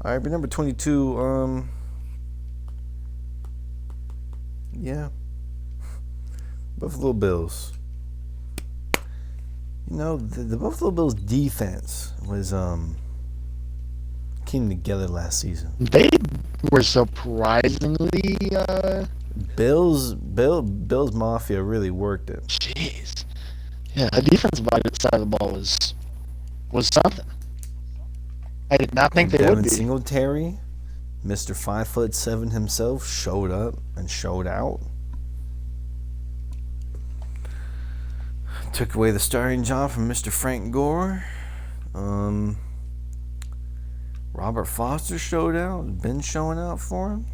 All right, but number 22. Yeah, Buffalo Bills. You know, the Buffalo Bills defense was came together last season. They were surprisingly. Bills Mafia really worked it. Jeez. Yeah, the defensive side of the ball was something. I did not think they Devin would be. Singletary, Mr. 5'7" himself, showed up and showed out. Took away the starting job from Mr. Frank Gore. Robert Foster showed out. Been showing out for him.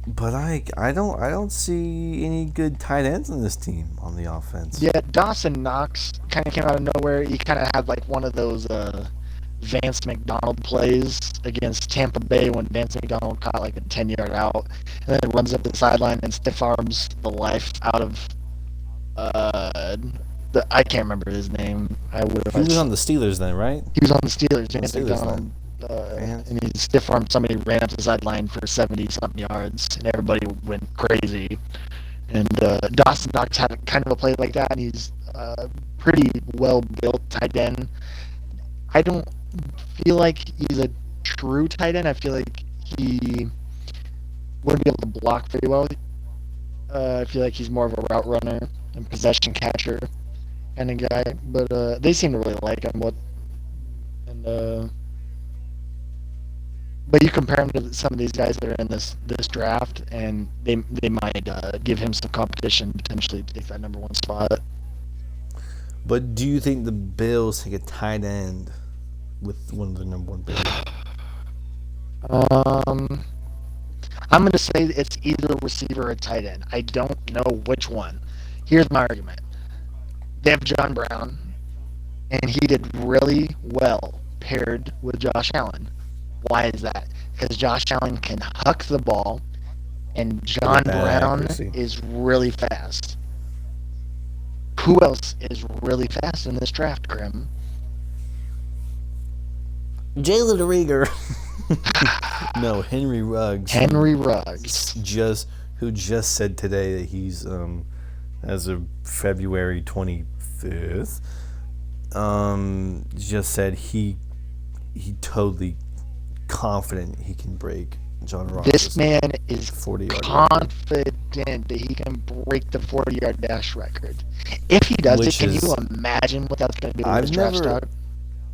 But I don't see any good tight ends on this team on the offense. Yeah, Dawson Knox kind of came out of nowhere. He kind of had like one of those Vance McDonald plays against Tampa Bay when Vance McDonald caught like a 10-yard out, and then runs up the sideline and stiff arms the life out of I can't remember his name. He was on the Steelers then, right? He was on the Steelers. Vance McDonald. And he stiff armed somebody, ran up the sideline for 70-something yards, and everybody went crazy. And Dawson Knox had kind of a play like that, and he's pretty well built tight end. I don't feel like he's a true tight end. I feel like he wouldn't be able to block very well. I feel like he's more of a route runner and possession catcher kind of guy. But they seem to really like him. But you compare him to some of these guys that are in this draft, and they might give him some competition potentially to take that number one spot. But do you think the Bills take a tight end with one of the number one picks? I'm going to say it's either a receiver or a tight end. I don't know which one. Here's my argument. They have John Brown, and he did really well paired with Josh Allen. Why is that? Because Josh Allen can huck the ball, and John Brown is really fast. Who else is really fast in this draft, Grim? Jalen Rieger. No, Henry Ruggs. Henry Ruggs. Who just said today that he's, as of February 25th, just said he totally confident he can break John Ross. This man is confident that he can break the 40-yard dash record. If he does it, can you imagine what that's going to do with his draft stock?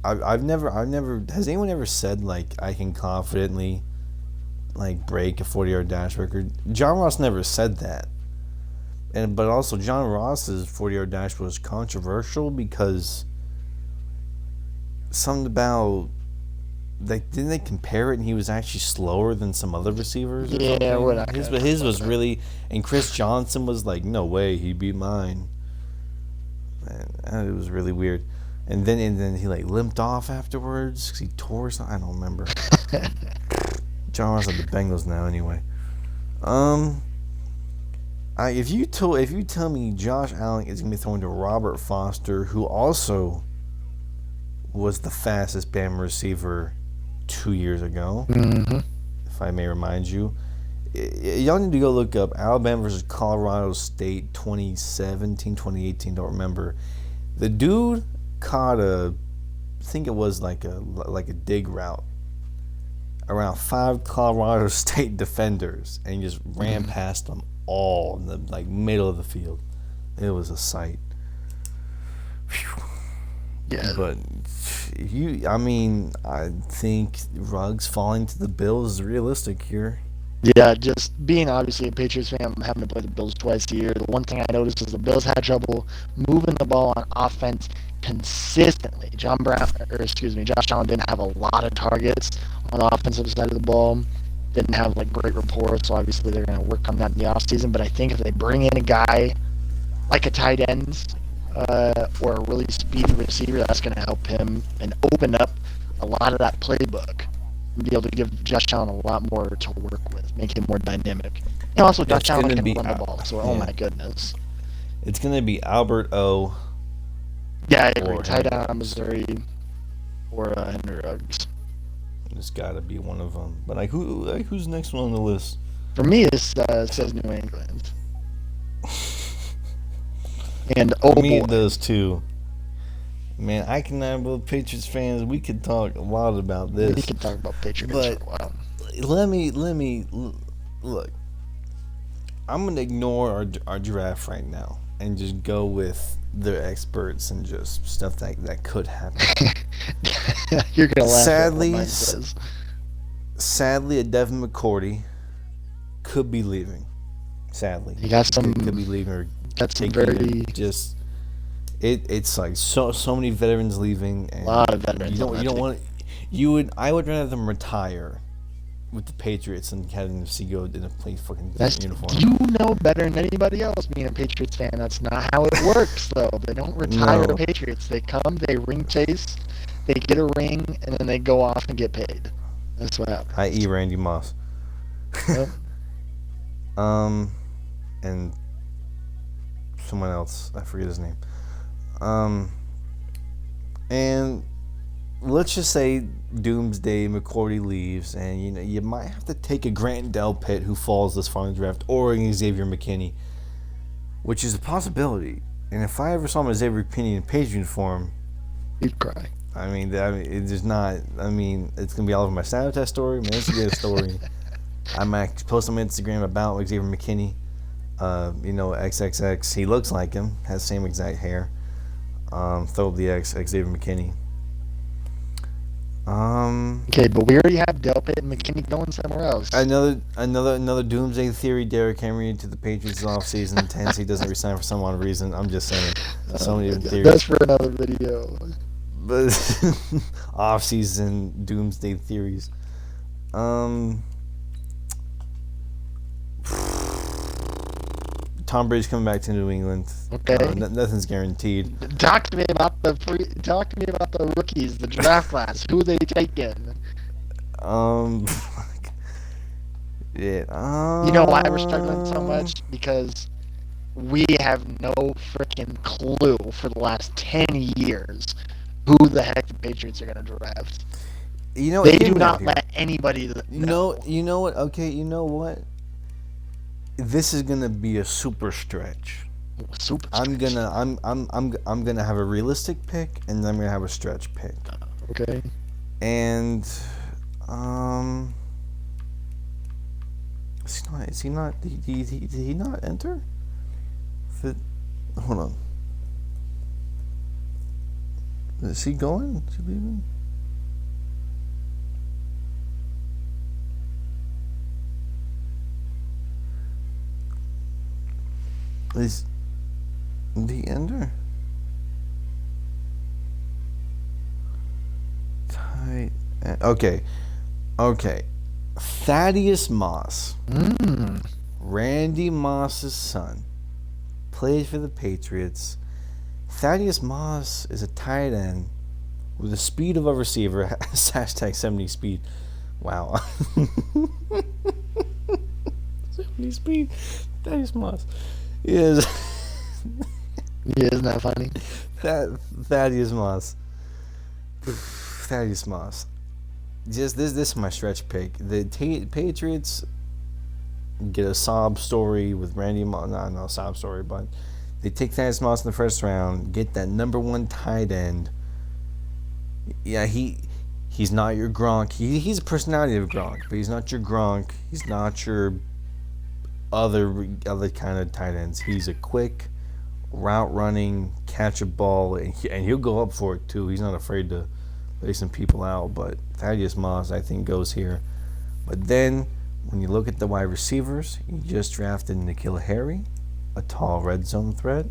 I've never. Has anyone ever said like I can confidently, like break a 40-yard dash record? John Ross never said that. But also John Ross's 40-yard dash was controversial because something about. Didn't they compare it and he was actually slower than some other receivers? Yeah, whatever. His was really, and Chris Johnson was like, no way, he beat mine. And it was really weird. And then he like limped off afterwards because he tore something. I don't remember. John Ross at the Bengals now anyway. Um, if you tell me Josh Allen is gonna be throwing to Robert Foster, who also was the fastest Bama receiver 2 years ago, if I may remind you, y'all need to go look up Alabama versus Colorado State 2017, 2018. Don't remember. The dude caught I think it was like a dig route around 5 Colorado State defenders, and he just ran past them all in the like middle of the field. It was a sight. Whew. Yeah. But I think Ruggs falling to the Bills is realistic here. Yeah, just being obviously a Patriots fan, having to play the Bills twice a year. The one thing I noticed is the Bills had trouble moving the ball on offense consistently. Josh Allen didn't have a lot of targets on the offensive side of the ball. Didn't have like great rapport, so obviously they're going to work on that in the offseason. But I think if they bring in a guy like a tight end or a really speedy receiver, that's going to help him and open up a lot of that playbook. And be able to give Josh Allen a lot more to work with, make him more dynamic. And also, Josh Allen can run the ball, so oh my goodness. It's going to be Albert O. Yeah, I agree. Tight end out of Missouri or Henry Ruggs. It's got to be one of them. But who's next one on the list? For me, it says New England. And oh For me, boy. it does too. Man, I cannot believe Patriots fans. We could talk a lot about this. We could talk about Patriots but for a while. Let me look. I'm gonna ignore our draft right now and just go with the experts and just stuff that could happen. You're gonna laugh. Sadly, a Devin McCourty could be leaving. Sadly, he got some. Could be leaving or got some very just. It's like so many veterans leaving, and a lot of veterans. I would rather them retire with the Patriots than having them see go in a play fucking uniform. You know better than anybody else being a Patriots fan. That's not how it works, though. They don't retire the Patriots. They come, they ring chase, they get a ring, and then they go off and get paid. That's what happens. I.e. Randy Moss. Yep. And someone else, I forget his name. And let's just say Doomsday McCourty leaves, and you might have to take a Grant Delpit who falls this far in the draft, or an Xavier McKinney, which is a possibility. And if I ever saw him as Xavier McKinney in Page uniform, you'd cry. It's just not. It's gonna be all over my Snapchat story, my Instagram story. I might post on Instagram about Xavier McKinney. XXX. He looks like him, has the same exact hair. Throw up the X, Xavier McKinney. Okay, but we already have Delpit and McKinney going somewhere else. Another doomsday theory. Derrick Henry to the Patriots off season. Tennessee doesn't resign for some odd reason. I'm just saying. So many different theories. That's for another video. But off season doomsday theories. Tom Brady's coming back to New England. Okay. Nothing's guaranteed. Talk to me about the rookies, the draft class. Who are they taking? Yeah. You know why we're struggling so much? Because we have no freaking clue for the last 10 years who the heck the Patriots are going to draft. They do not let anybody know. You know what? Okay, you know what? This is gonna be a super stretch. I'm gonna have a realistic pick, and I'm gonna have a stretch pick. Okay. And is he not? Did he not enter? Hold on. Is he going? Is he leaving? Is the ender? Tight. Okay. Thaddeus Moss. Randy Moss's son. Played for the Patriots. Thaddeus Moss is a tight end with the speed of a receiver. Hashtag 70 speed. Wow. 70 speed. Thaddeus Moss is Yeah, isn't that funny? Thaddeus Moss. Thaddeus Moss. Just this is my stretch pick. The Patriots get a sob story with Randy Moss. Not a sob story, but they take Thaddeus Moss in the first round, get that number one tight end. Yeah, he's not your Gronk. He's a personality of Gronk, but he's not your Gronk. He's not your other kind of tight ends. He's a quick route running, catch a ball, and he'll go up for it too. He's not afraid to lay some people out. But Thaddeus Moss, I think, goes here. But then when you look at the wide receivers, you just drafted N'Keal Harry, a tall red zone threat.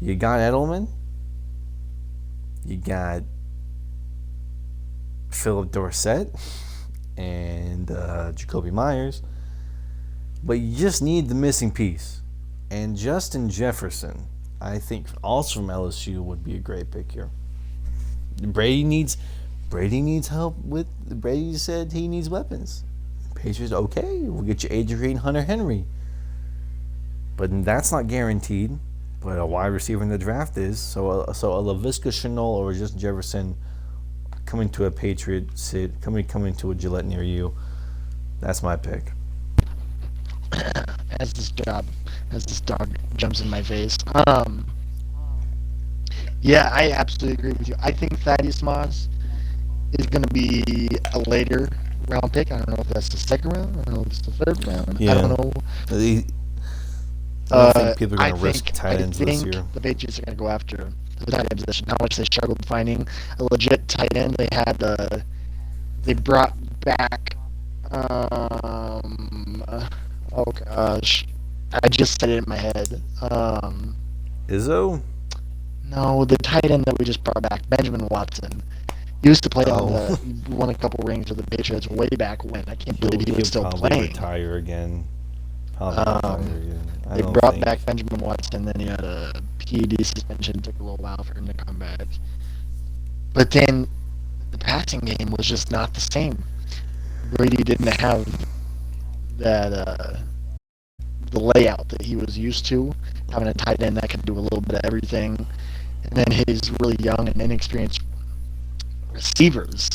You got Edelman. You got Philip Dorsett and Jacoby Myers. But you just need the missing piece. And Justin Jefferson, I think, also from LSU, would be a great pick here. Brady needs help with. Brady said he needs weapons. Patriots, okay, we'll get you Adrian Hunter Henry. But that's not guaranteed. But a wide receiver in the draft is. So a LaVisca Chenault or just Jefferson coming to a Patriot sit, coming to a Gillette near you. That's my pick. As this dog jumps in my face. Yeah, I absolutely agree with you. I think Thaddeus Moss is going to be a later round pick. I don't know if that's the second round. I don't know if it's the third round. Yeah. I don't know. I don't think people are going to risk tight ends this year. The Patriots are going to go after the tight end position. How much they struggled finding a legit tight end. They brought back. Oh gosh, I just said it in my head. Izzo? No, the tight end that we just brought back, Benjamin Watson. He used to play won a couple rings with the Patriots way back when. I can't believe he was still playing. Retire again. They brought back Benjamin Watson, then he had a PED suspension. It took a little while for him to come back. But then the passing game was just not the same. Brady didn't have that the layout that he was used to, having a tight end that could do a little bit of everything, and then his really young and inexperienced receivers.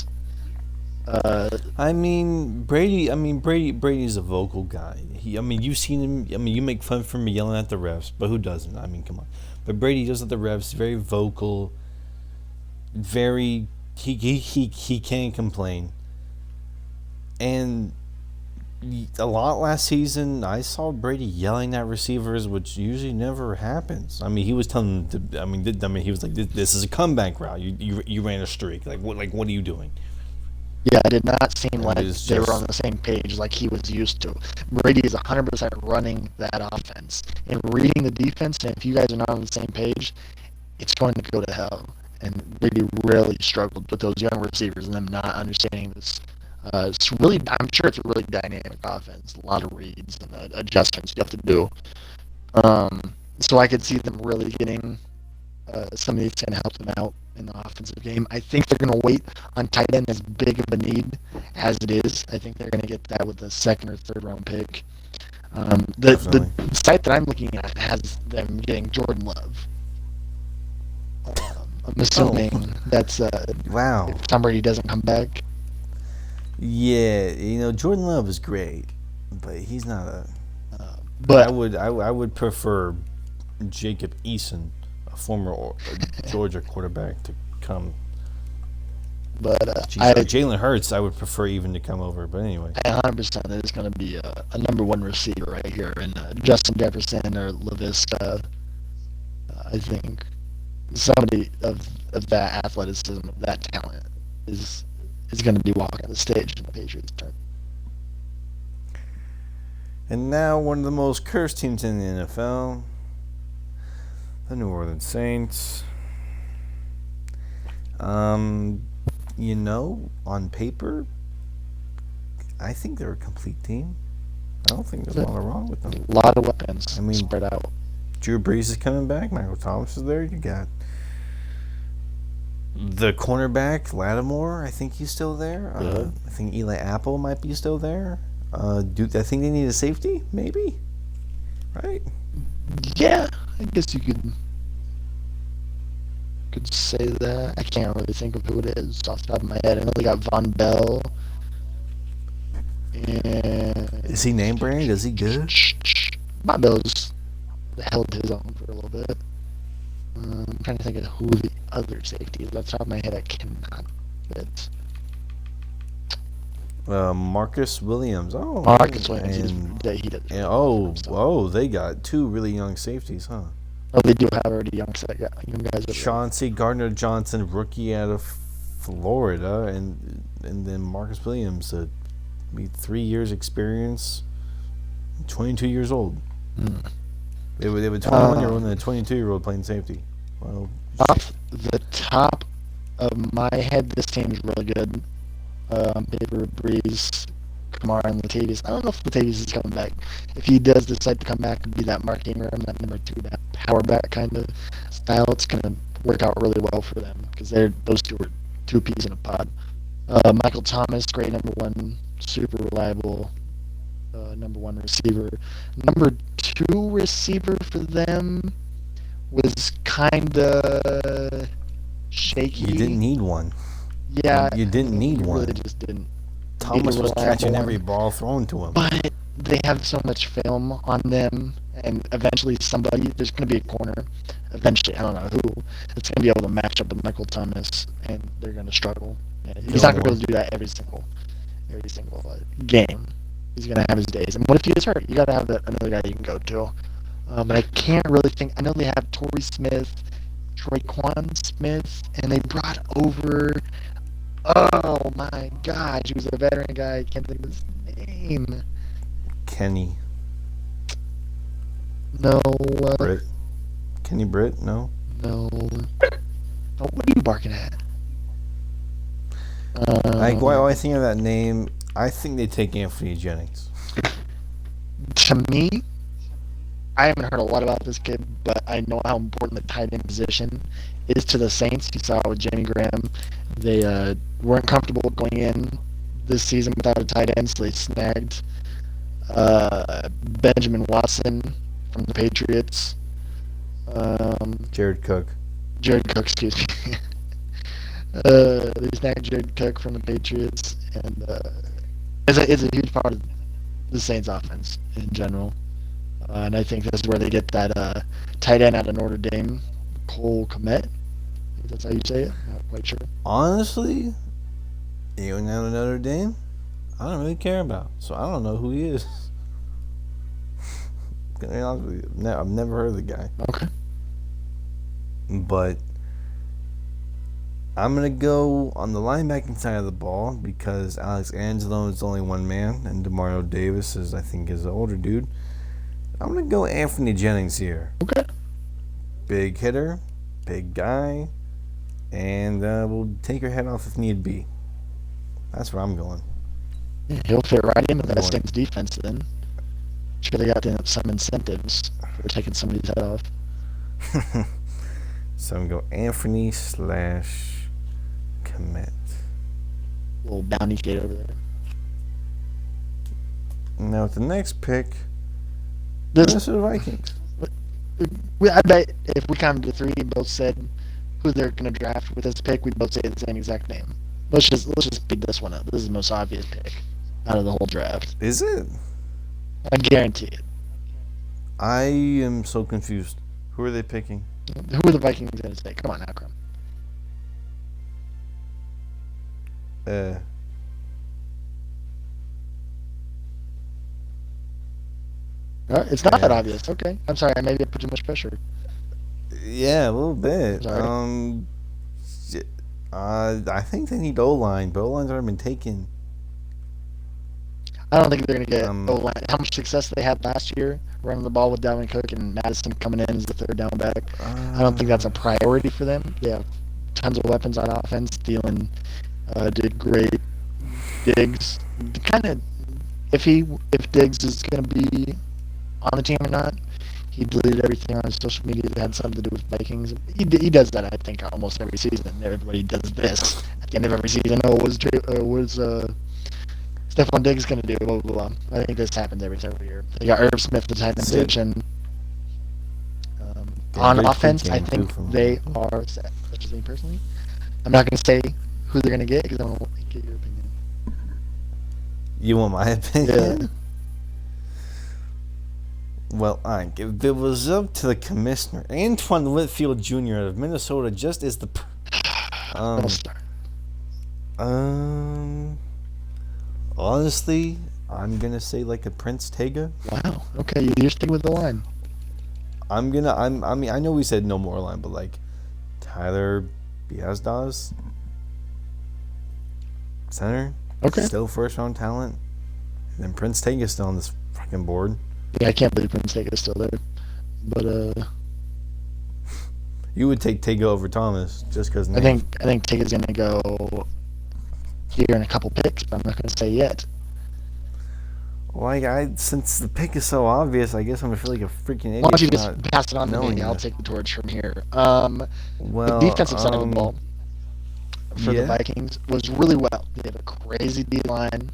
Brady's a vocal guy. You've seen him. You make fun for me yelling at the refs, but who doesn't? Come on. But Brady does at the refs, very vocal, very he can't complain. And a lot last season, I saw Brady yelling at receivers, which usually never happens. He was telling them to. He was like, "This is a comeback route. You ran a streak. What are you doing?" Yeah, it did not seem like they were on the same page like he was used to. Brady is 100% running that offense and reading the defense. And if you guys are not on the same page, it's going to go to hell. And Brady really struggled with those young receivers and them not understanding this. I'm sure it's a really dynamic offense. A lot of reads and adjustments you have to do. So I could see them really getting somebody that's going to help them out in the offensive game. I think they're going to wait on tight end as big of a need as it is. I think they're going to get that with the second or third round pick. The site that I'm looking at has them getting Jordan Love. I'm assuming that's wow. If Tom Brady doesn't come back. Yeah, Jordan Love is great, but he's not a. But I would prefer Jacob Eason, a former Georgia quarterback, to come. But Jalen Hurts, I would prefer even to come over. But anyway, 100% there's going to be a number one receiver right here, and Justin Jefferson or LaVisca. I think somebody of that athleticism, of that talent, is going to be walking the stage in the Patriots' turn. And now one of the most cursed teams in the NFL, the New Orleans Saints. On paper, I think they're a complete team. I don't think there's a lot wrong with them. A lot of weapons spread out. Drew Brees is coming back. Michael Thomas is there. You got the cornerback Lattimore. I think he's still there. Yeah. I think Eli Apple might be still there. I think they need a safety? Maybe. Right. Yeah, I guess you could say that. I can't really think of who it is off the top of my head. I know they got Von Bell. And Is he name brand? Is he good? Von Bell's held his own for a little bit. I'm trying to think of who the other safety is. Off the top of my head, I cannot. But Marcus Williams. Oh, Marcus Williams, and he does. they got two really young safeties, huh? Oh, they do have already young guys. Chauncey Gardner-Johnson, rookie out of Florida, and then Marcus Williams, 3 years experience, 22 years old. They have a 21-year-old and a 22-year-old playing safety. Well, off the top of my head, this team is really good. On paper, Breeze, Kamara, and Latavius. I don't know if Latavius is coming back. If he does decide to come back and be that Mark Ingram, that number 2, that power back kind of style, it's going to work out really well for them because those two are two peas in a pod. Michael Thomas, great number 1, super reliable number 1 receiver. Number 2 receiver for them was kind of shaky. you didn't need one. Yeah, You didn't need one. Really just didn't. Thomas was catching every ball thrown to him. But they have so much film on them, and eventually there's going to be a corner. Eventually, I don't know who, that's going to be able to match up with Michael Thomas, and they're going to struggle. And he's not going to be able to do that every single game. He's going to have his days. And what if he gets hurt? You got to have another guy you can go to. But I can't really think. I know they have Torrey Smith, Traquan Smith, and they brought over. Oh my gosh, he was a veteran guy. I can't think of his name. Kenny. No. Britt. Kenny Britt? No. No. Oh, what are you barking at? Why I think of that name, I think they take Anthony Jennings. To me, I haven't heard a lot about this kid, but I know how important the tight end position is to the Saints. You saw with Jimmy Graham. They weren't comfortable going in this season without a tight end, so they snagged Benjamin Watson from the Patriots. Jared Cook, excuse me. They snagged Jared Cook from the Patriots, and it's a huge part of the Saints' offense in general. And I think this is where they get that tight end out of Notre Dame, Cole Kmet. I think that's how you say it. I'm not quite sure. honestly, even out of Notre Dame, I don't really care about. So I don't know who he is. Gonna be honest with you, I've never heard of the guy. Okay. But I'm going to go on the linebacking side of the ball because Alex Angelo is only one man, and DeMario Davis is, I think, is an older dude. I'm going to go Anthony Jennings here. Okay. Big hitter, big guy, and we'll take your head off if need be. That's where I'm going. Yeah, he'll fit right in with that Saints defense then. Sure, they got some incentives for taking somebody's head off. So I'm going to go Anthony / Kmet. Little bounty gate over there. Now with the next pick, This, Minnesota Vikings. I bet if we counted to 3 and both said who they're going to draft with this pick, we'd both say the same exact name. Let's just pick this one up. This is the most obvious pick out of the whole draft. Is it? I guarantee it. I am so confused. Who are they picking? Who are the Vikings going to take? Come on, Akram. It's not that obvious. Okay. I'm sorry. Maybe I put too much pressure. Yeah, a little bit. Sorry. I think they need O-line, but O-line's already been taken. I don't think they're going to get O-line. How much success they had last year running the ball with Dalvin Cook and Madison coming in as the third down back. I don't think that's a priority for them. They have tons of weapons on offense. Thielen did great. Diggs, kind of, if Diggs is going to be on the team or not, He deleted everything on his social media that had something to do with Vikings. He does that, I think, almost every season. Everybody does this at the end of every season. Oh, was Stephon Diggs going to do? Blah, blah, blah. I think this happens every single year. They got Irv Smith, the tight end Sick. position. Getting On good offense, I pregame, too, think from they are set. That's just me personally. I'm not going to say who they're going to get because I want to get your opinion. You want my Yeah. opinion? Well, alright. If it was up to the commissioner, Antoine Whitfield Jr. of Minnesota just is the. Don't start. Um. Honestly, I'm gonna say like a Prince Tega. Wow. Okay, you're sticking with the line. I mean, I know we said no more line, but like Tyler Biazdas, center, Okay. still first round talent, and then Prince Tega's still on this fucking board. Yeah, I can't believe Prince Tega is still there. But You would take Tega over Thomas just because I think Tega's going to go here in a couple picks, but I'm not going to say yet. Like since the pick is so obvious, I guess I'm gonna feel like a freaking idiot. Why don't you for just not pass it on to knowing me? I'll that. take the torch from here. The Well, defensive side of the ball for the yeah. Vikings was really well. They have a crazy D line.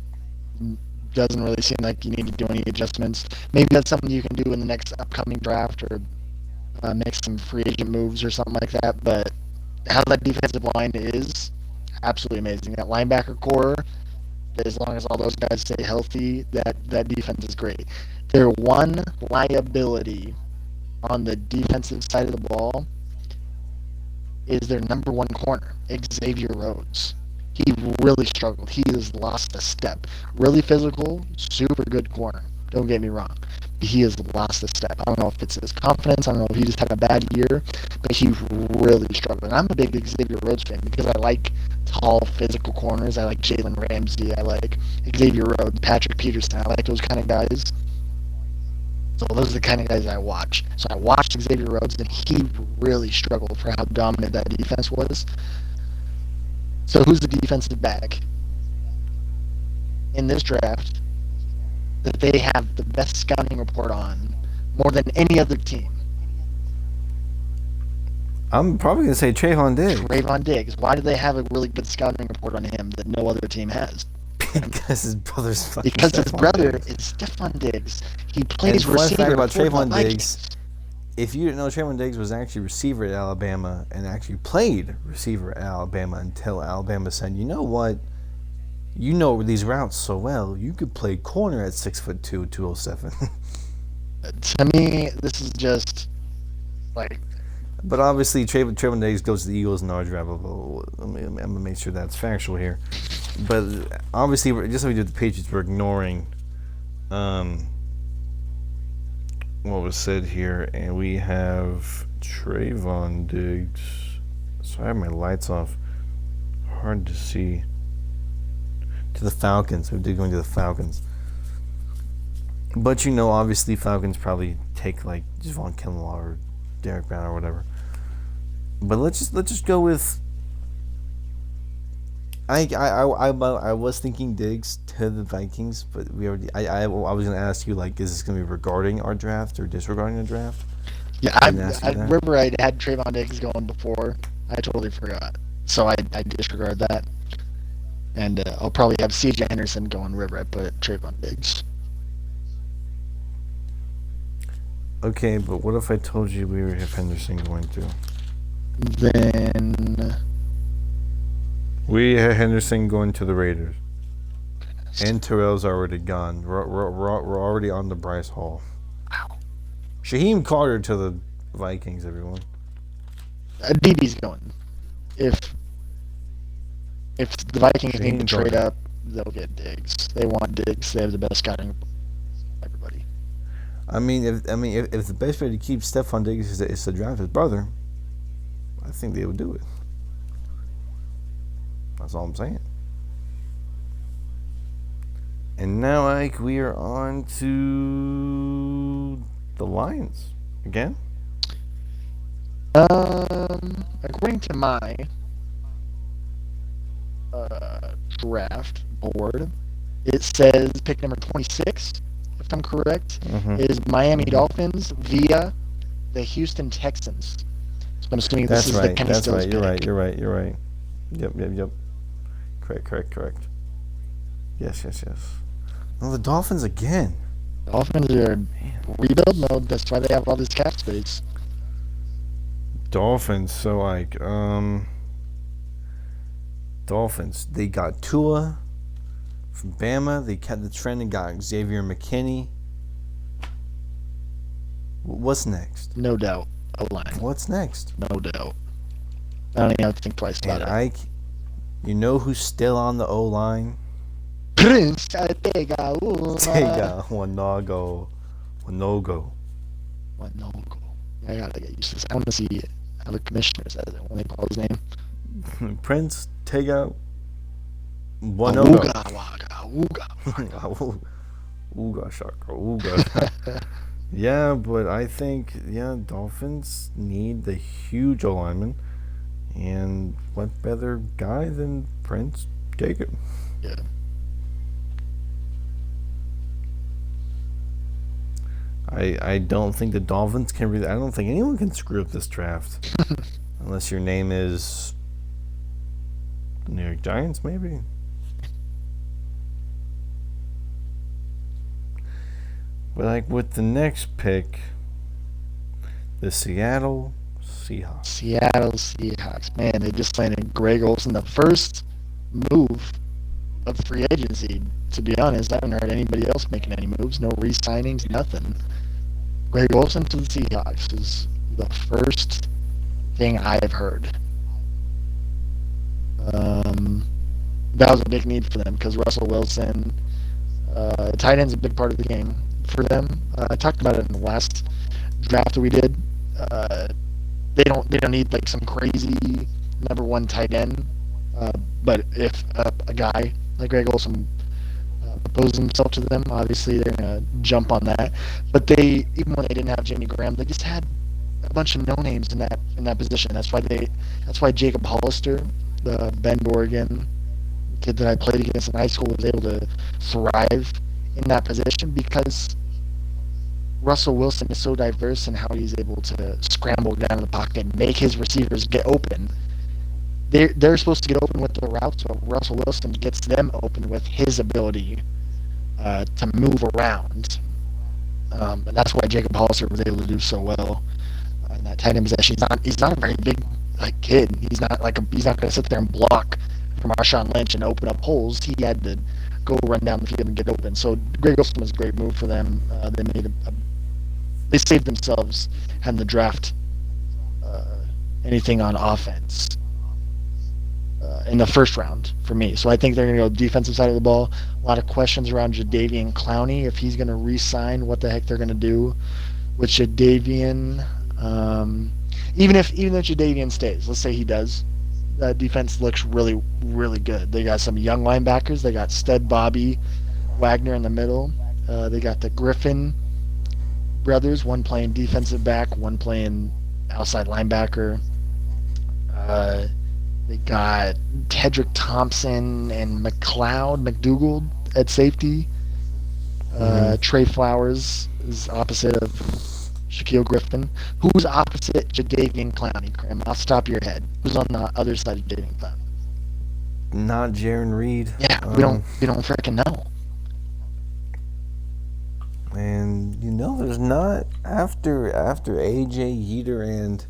Doesn't really seem like you need to do any adjustments. Maybe that's something you can do in the next upcoming draft or make some free agent moves or something like that. But how that defensive line is absolutely amazing. That linebacker core, as long as all those guys stay healthy, that defense is great. Their one liability on the defensive side of the ball is their number one corner, Xavier Rhodes. He really struggled. He has lost a step. Really physical, super good corner. Don't get me wrong. But he has lost a step. I don't know if it's his confidence. I don't know if he just had a bad year, but he really struggled. And I'm a big Xavier Rhodes fan because I like tall, physical corners. I like Jalen Ramsey. I like Xavier Rhodes, Patrick Peterson. I like those kind of guys. So those are the kind of guys I watch. So I watched Xavier Rhodes, and he really struggled for how dominant that defense was. So who's the defensive back in this draft that they have the best scouting report on more than any other team? I'm probably gonna say Trayvon Diggs. Trayvon Diggs. Why do they have a really good scouting report on him that no other team has? Because his brother's fucking. Because his Stephon brother Diggs. is Stephon Diggs. He And plays fun receiver fact about for the Trayvon Vikings. Diggs, if you didn't know, Trayvon Diggs was actually receiver at Alabama and actually played receiver at Alabama until Alabama said, you know what? You know these routes so well, you could play corner at 6'2", 207. To me, this is just like But obviously, Trayvon Diggs goes to the Eagles in our draft. I'm gonna make sure that's factual here. But obviously, just like we did with the Patriots, we're ignoring what was said here, and we have Trayvon Diggs. So I have my lights off. Hard to see. To the Falcons. We did go into the Falcons. But obviously, Falcons probably take like Javon Kinlaw or Derek Brown or whatever. But let's just go with. I was thinking Diggs to the Vikings, but we already. I was gonna ask you, like, is this gonna be regarding our draft or disregarding the draft? yeah. I I, didn't ask I you that. remember I had Trayvon Diggs going before. I totally forgot, so I disregard that. And I'll probably have C.J. Henderson going wherever I put Trayvon Diggs. Okay, but what if I told you we would have Henderson going to? Then We had Henderson going to the Raiders, and Terrell's already gone. We're already on the Bryce Hall. wow, Shaheem Carter to the Vikings, everyone. DB's going. If the Vikings need to Shaheem trade Carter. up, they'll get Diggs. They want Diggs. They have the best scouting. Everybody. I mean, if the best way to keep Stephon Diggs is to draft his brother, I think they would do it. That's all I'm saying. And now, Ike, we are on to the Lions again. According to my draft board, it says pick number 26. If I'm correct, Mm-hmm. is Miami Mm-hmm. Dolphins via the Houston Texans. So I'm assuming this That's is the right. Kenny That's Stills right. You're pick. right. You're right. You're right. Yep. Yep. Yep. Correct. Correct. Correct. Yes. Yes. Yes. Oh, the Dolphins again. Dolphins are Man. rebuild mode. That's why they have all this cap space. Dolphins. So like, Dolphins. They got Tua from Bama. They kept the trend and got Xavier McKinney. What's next? No doubt. O-line. What's next? No doubt. I don't even have to think twice about And it. Ike, you know who's still on the O line? Prince Tega. Tega Wanago. Wanogo. What no goal? I gotta get used to this. I want to see how the commissioner says it when they call his name. Prince Tega Wanogo. Ooga waga, ooga Ooga shaka, ooga. Yeah, but I think Dolphins need the huge alignment, and what better guy than Prince Tega? Yeah. I don't think the Dolphins can really. I don't think anyone can screw up this draft unless your name is New York Giants, maybe. But like with the next pick, the Seattle Seahawks. Seattle Seahawks. Man, they just landed Greg Olsen, the first move of free agency. To be honest, I haven't heard anybody else making any moves. No re-signings, nothing. Greg Olsen to the Seahawks is the first thing I've heard. That was a big need for them because Russell Wilson, tight end's a big part of the game for them. I talked about it in the last draft that we did. They don't need like some crazy number one tight end, but if a guy like Greg Olsen proposes himself to them, obviously they're gonna jump on that. But they, even when they didn't have Jimmy Graham, they just had a bunch of no names in that position. That's why Jacob Hollister, the Bend, Oregon kid that I played against in high school, was able to thrive in that position because Russell Wilson is so diverse in how he's able to scramble down in the pocket and make his receivers get open. They're supposed to get open with the routes, but Russell Wilson gets them open with his ability to move around. And that's why Jacob Hollister was able to do so well in that tight end possession. He's not a very big kid. He's not going to sit there and block for Marshawn Lynch and open up holes. He had to go run down the field and get open. So Greg Olsen was a great move for them. They saved themselves having to draft anything on offense in the first round for me. So I think they're going to go defensive side of the ball. A lot of questions around Jadeveon Clowney, if he's going to re-sign, what the heck they're going to do with Jadeveon. Even if Jadeveon stays, let's say he does, that defense looks really, really good. They got some young linebackers. They got Stud Bobby Wagner in the middle. They got the Griffin brothers, one playing defensive back, one playing outside linebacker. They got Tedrick Thompson and McDougal at safety. Trey Flowers is opposite of Shaquille Griffin. Who's opposite Jadeveon Clowney, Cram? I'll stop your head. Who's on the other side of Jadeveon Clowney? Not Jaron Reed. Yeah, we don't freaking know. And there's not after AJ Yeter and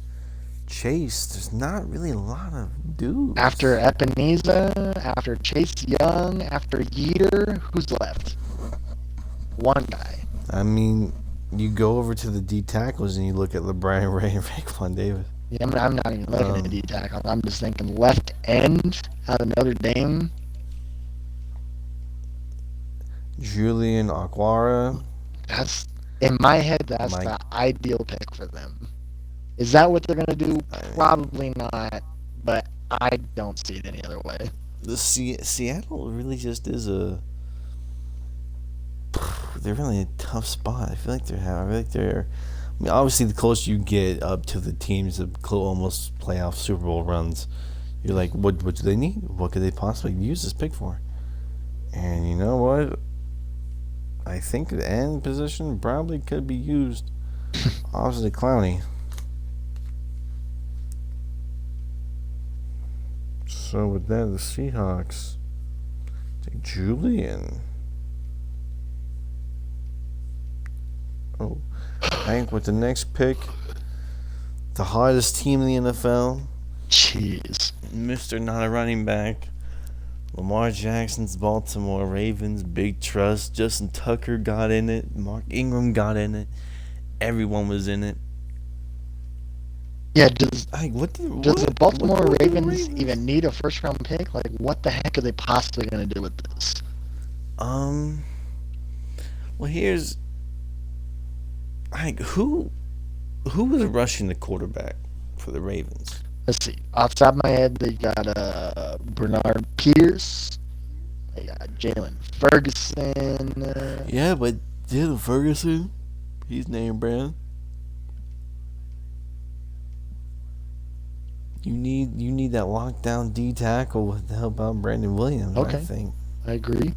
Chase. There's not really a lot of dudes. After Ebenezer, after Chase Young, after Yeter, who's left? One guy. I mean, you go over to the D tackles and you look at LeBron Ray and Raekwon Davis. Yeah, I'm not even looking at the D tackle. I'm just thinking left end out of Notre Dame. Julian Aquara. That's in my head. That's the ideal pick for them. Is that what they're gonna do? Probably not. But I don't see it any other way. The Seattle really just is they're really a tough spot. I feel like they're. I mean, obviously, the closer you get up to the teams that almost playoff Super Bowl runs, you're like, what do they need? What could they possibly use this pick for? And you know what? I think the end position probably could be used opposite Clowney. So with that, the Seahawks take Julian. Oh, Hank with the next pick, the hottest team in the NFL. Jeez. Mr. Not a running back. Lamar Jackson's Baltimore Ravens, big trust. Justin Tucker got in it. Mark Ingram got in it. Everyone was in it. Yeah, does What does the Baltimore what Ravens even need a first round pick? Like, what the heck are they possibly going to do with this? Um. Well, here's who was rushing the quarterback for the Ravens? Let's see. Off the top of my head, they got Bernard Pierce. They got Jalen Ferguson. Yeah, but Dylan Ferguson, he's name brand. You need that lockdown D tackle to help out Brandon Williams. Okay. I think. I agree.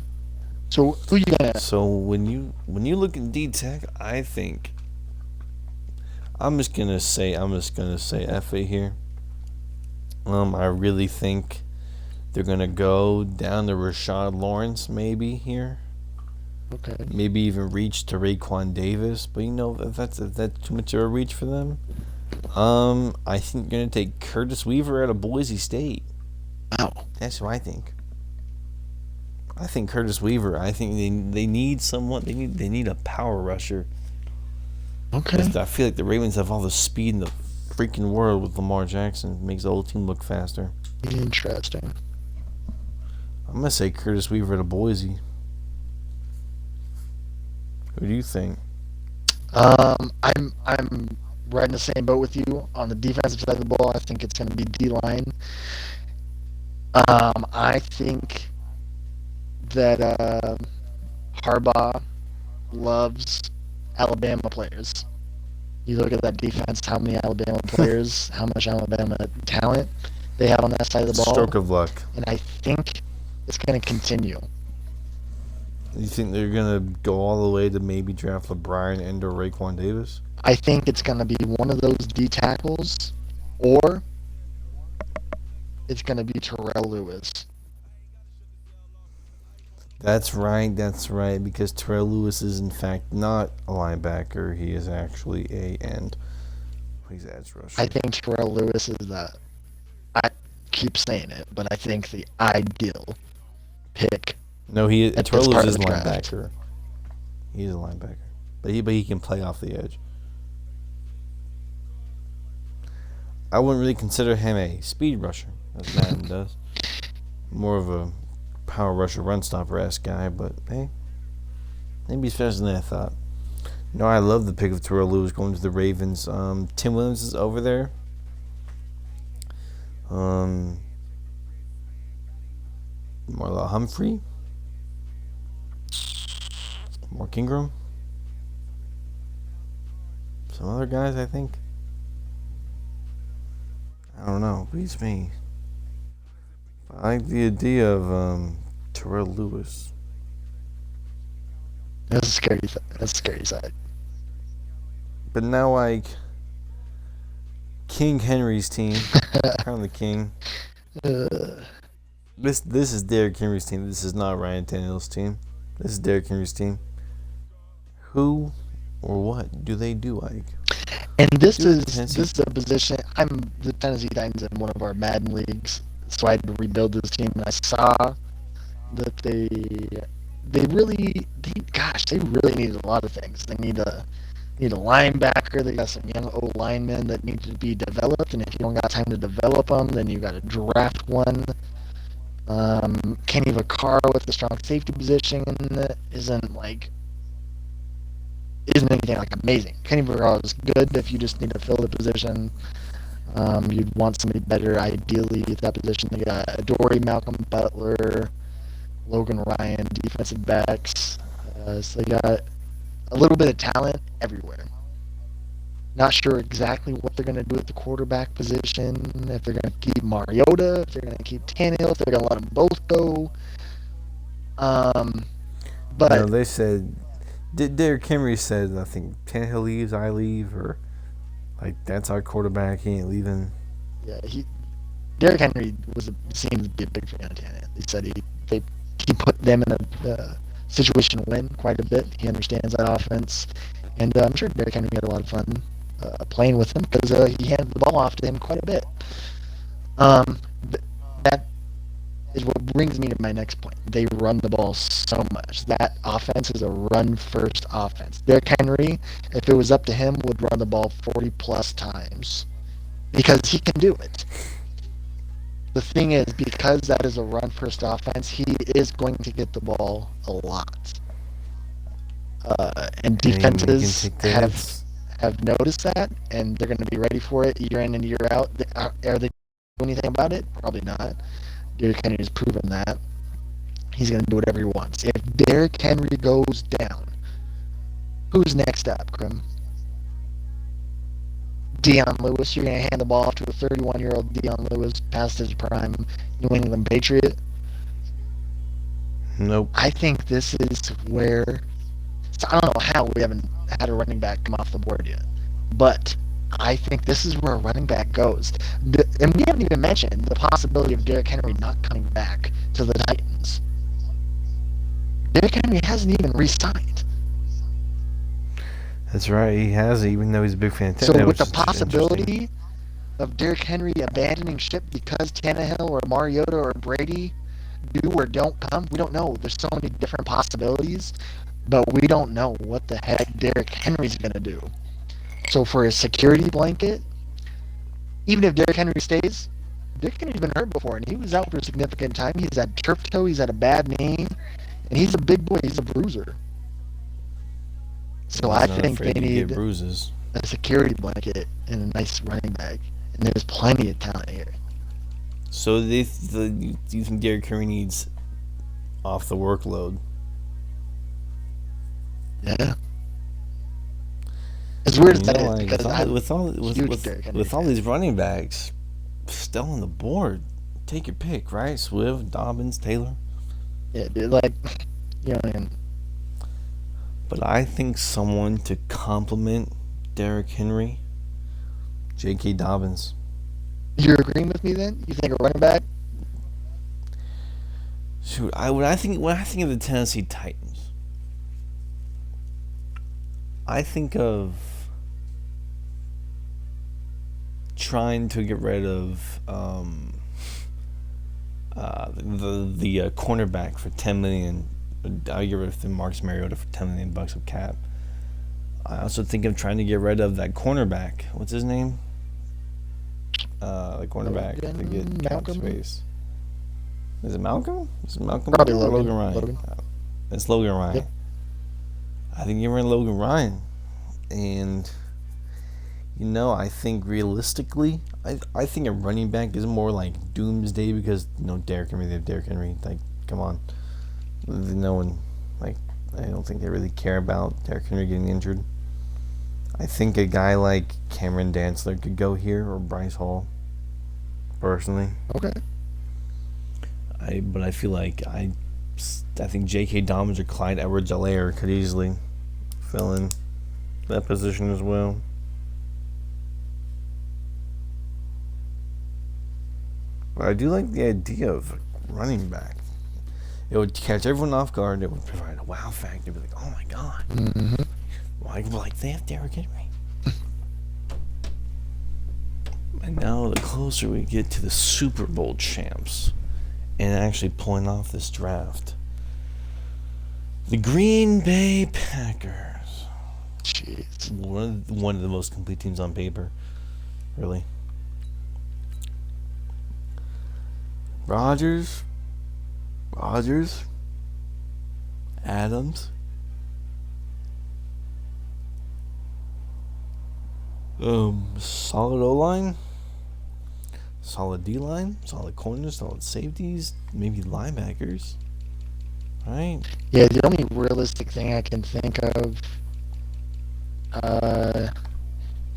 So who you gonna? So when you look at D Tech, I think I'm just gonna say FA here. I really think they're gonna go down to Rashad Lawrence maybe here. Okay. Maybe even reach to Raekwon Davis, but if that's too much of a reach for them. I think they're gonna take Curtis Weaver out of Boise State. Wow. That's what I think. I think Curtis Weaver. I think they need someone. They need a power rusher. Okay. I feel like the Ravens have all the speed in the freaking world with Lamar Jackson. It makes the whole team look faster. Interesting. I'm gonna say Curtis Weaver to Boise. Who do you think? I'm right in the same boat with you on the defensive side of the ball. I think it's going to be D line. I think that Harbaugh loves Alabama players. You look at that defense, how many Alabama players, how much Alabama talent they have on that side of the ball. Stroke of luck. And I think it's going to continue. You think they're gonna go all the way to maybe draft LeBron and or Raekwon Davis? I think it's going to be one of those D tackles, or it's going to be Terrell Lewis. That's right. Because Terrell Lewis is in fact not a linebacker. He is actually a end. He's edge rusher. I think Terrell Lewis is I keep saying it, but I think the ideal pick. No, Terrell this Lewis part is a of the draft. linebacker. He's a linebacker, but he can play off the edge. I wouldn't really consider him a speed rusher, as Madden does. More of a power rusher, run stopper-esque guy, but hey, maybe he's faster than I thought. No, I love the pick of Terrell Lewis going to the Ravens. Tim Williams is over there. Marla Humphrey. Mark Ingram. Some other guys, I think. I don't know. Beats me. I like the idea of Terrell Lewis. That's a scary. That's a scary side. But now, like King Henry's team, Crown the King. This is Derrick Henry's team. This is not Ryan Tannehill's team. This is Derrick Henry's team. Who or what do they do, Ike? And this is a position. I'm the Tennessee Titans in one of our Madden leagues, so I had to rebuild this team. And I saw that they really needed a lot of things. They need a linebacker. They got some young O linemen that need to be developed. And if you don't got time to develop them, then you got to draft one. Kenny Vaccaro with the strong safety position isn't anything like amazing. Kenny Vaccaro is good if you just need to fill the position. You'd want somebody better, ideally, at that position. They got Adoree, Malcolm Butler, Logan Ryan, defensive backs. So they got a little bit of talent everywhere. Not sure exactly what they're going to do at the quarterback position, if they're going to keep Mariota, if they're going to keep Tannehill, if they're going to let them both go. But they said Derrick Henry said, I think Tannehill leaves, I leave, or like that's our quarterback. He ain't leaving. Yeah, Derrick Henry seemed to be a big fan of Tannehill. He said he put them in a situation to win quite a bit. He understands that offense, and I'm sure Derrick Henry had a lot of fun playing with him because he handed the ball off to him quite a bit. Um, that is what brings me to my next point. They run the ball so much. That offense is a run-first offense. Derrick Henry, if it was up to him, would run the ball 40-plus times because he can do it. The thing is, because that is a run-first offense, he is going to get the ball a lot. And And he can defenses take the hits. have noticed that, and they're going to be ready for it year in and year out. Are they doing anything about it? Probably not. Derrick Henry has proven that. He's going to do whatever he wants. If Derrick Henry goes down, who's next up, Grim? Deion Lewis. You're going to hand the ball off to a 31-year-old Deion Lewis past his prime New England Patriot? Nope. I think this is where... So I don't know how we haven't had a running back come off the board yet. But I think this is where a running back goes. And we haven't even mentioned the possibility of Derrick Henry not coming back to the Titans. Derrick Henry hasn't even re-signed. That's right. He has, even though he's a big fan of Tannehill. So with the possibility of Derrick Henry abandoning ship because Tannehill or Mariota or Brady do or don't come, we don't know. There's so many different possibilities, but we don't know what the heck Derrick Henry's going to do. So for a security blanket, even if Derrick Henry stays, Derrick Henry's been hurt before, and he was out for a significant time. He's had turf toe, he's had a bad knee, and he's a big boy. He's a bruiser. So I think they need bruises. A security blanket and a nice running back, and there's plenty of talent here. So do you think Derrick Henry needs off the workload? Yeah. It's weird as that is, like, because with all these running backs still on the board, take your pick, right? Swift, Dobbins, Taylor. Yeah, dude, like, you know, and but I think someone to complement Derrick Henry, J.K. Dobbins. You're agreeing with me then? You think a running back? Shoot, when I think of the Tennessee Titans, I think of trying to get rid of the cornerback for $10 million. I'll get rid of Marcus Mariota for $10 million of cap. I also think of trying to get rid of that cornerback. What's his name? The cornerback to get cap space. Is it Malcolm? Is it Malcolm? Probably Logan Ryan. Logan. It's Logan Ryan. Yep. I think you're in Logan Ryan, and I think realistically, I think a running back is more like doomsday because Derrick Henry. They have Derrick Henry. Like, come on, no one I don't think they really care about Derrick Henry getting injured. I think a guy like Cameron Dantzler could go here, or Bryce Hall. Personally, Okay. But I feel like I think J.K. Dobbins or Clyde Edwards-Helaire could easily fill in that position as well. But I do like the idea of running back. It would catch everyone off guard. It would provide a wow factor. Be like, oh my god, Mm-hmm. they have Derrick Henry. And now the closer we get to the Super Bowl champs and actually pulling off this draft, the Green Bay Packers. Jeez. One of the most complete teams on paper, really. Rodgers, Adams, solid O-line, solid D-line, solid corners, solid safeties, maybe linebackers, right? Yeah, the only realistic thing I can think of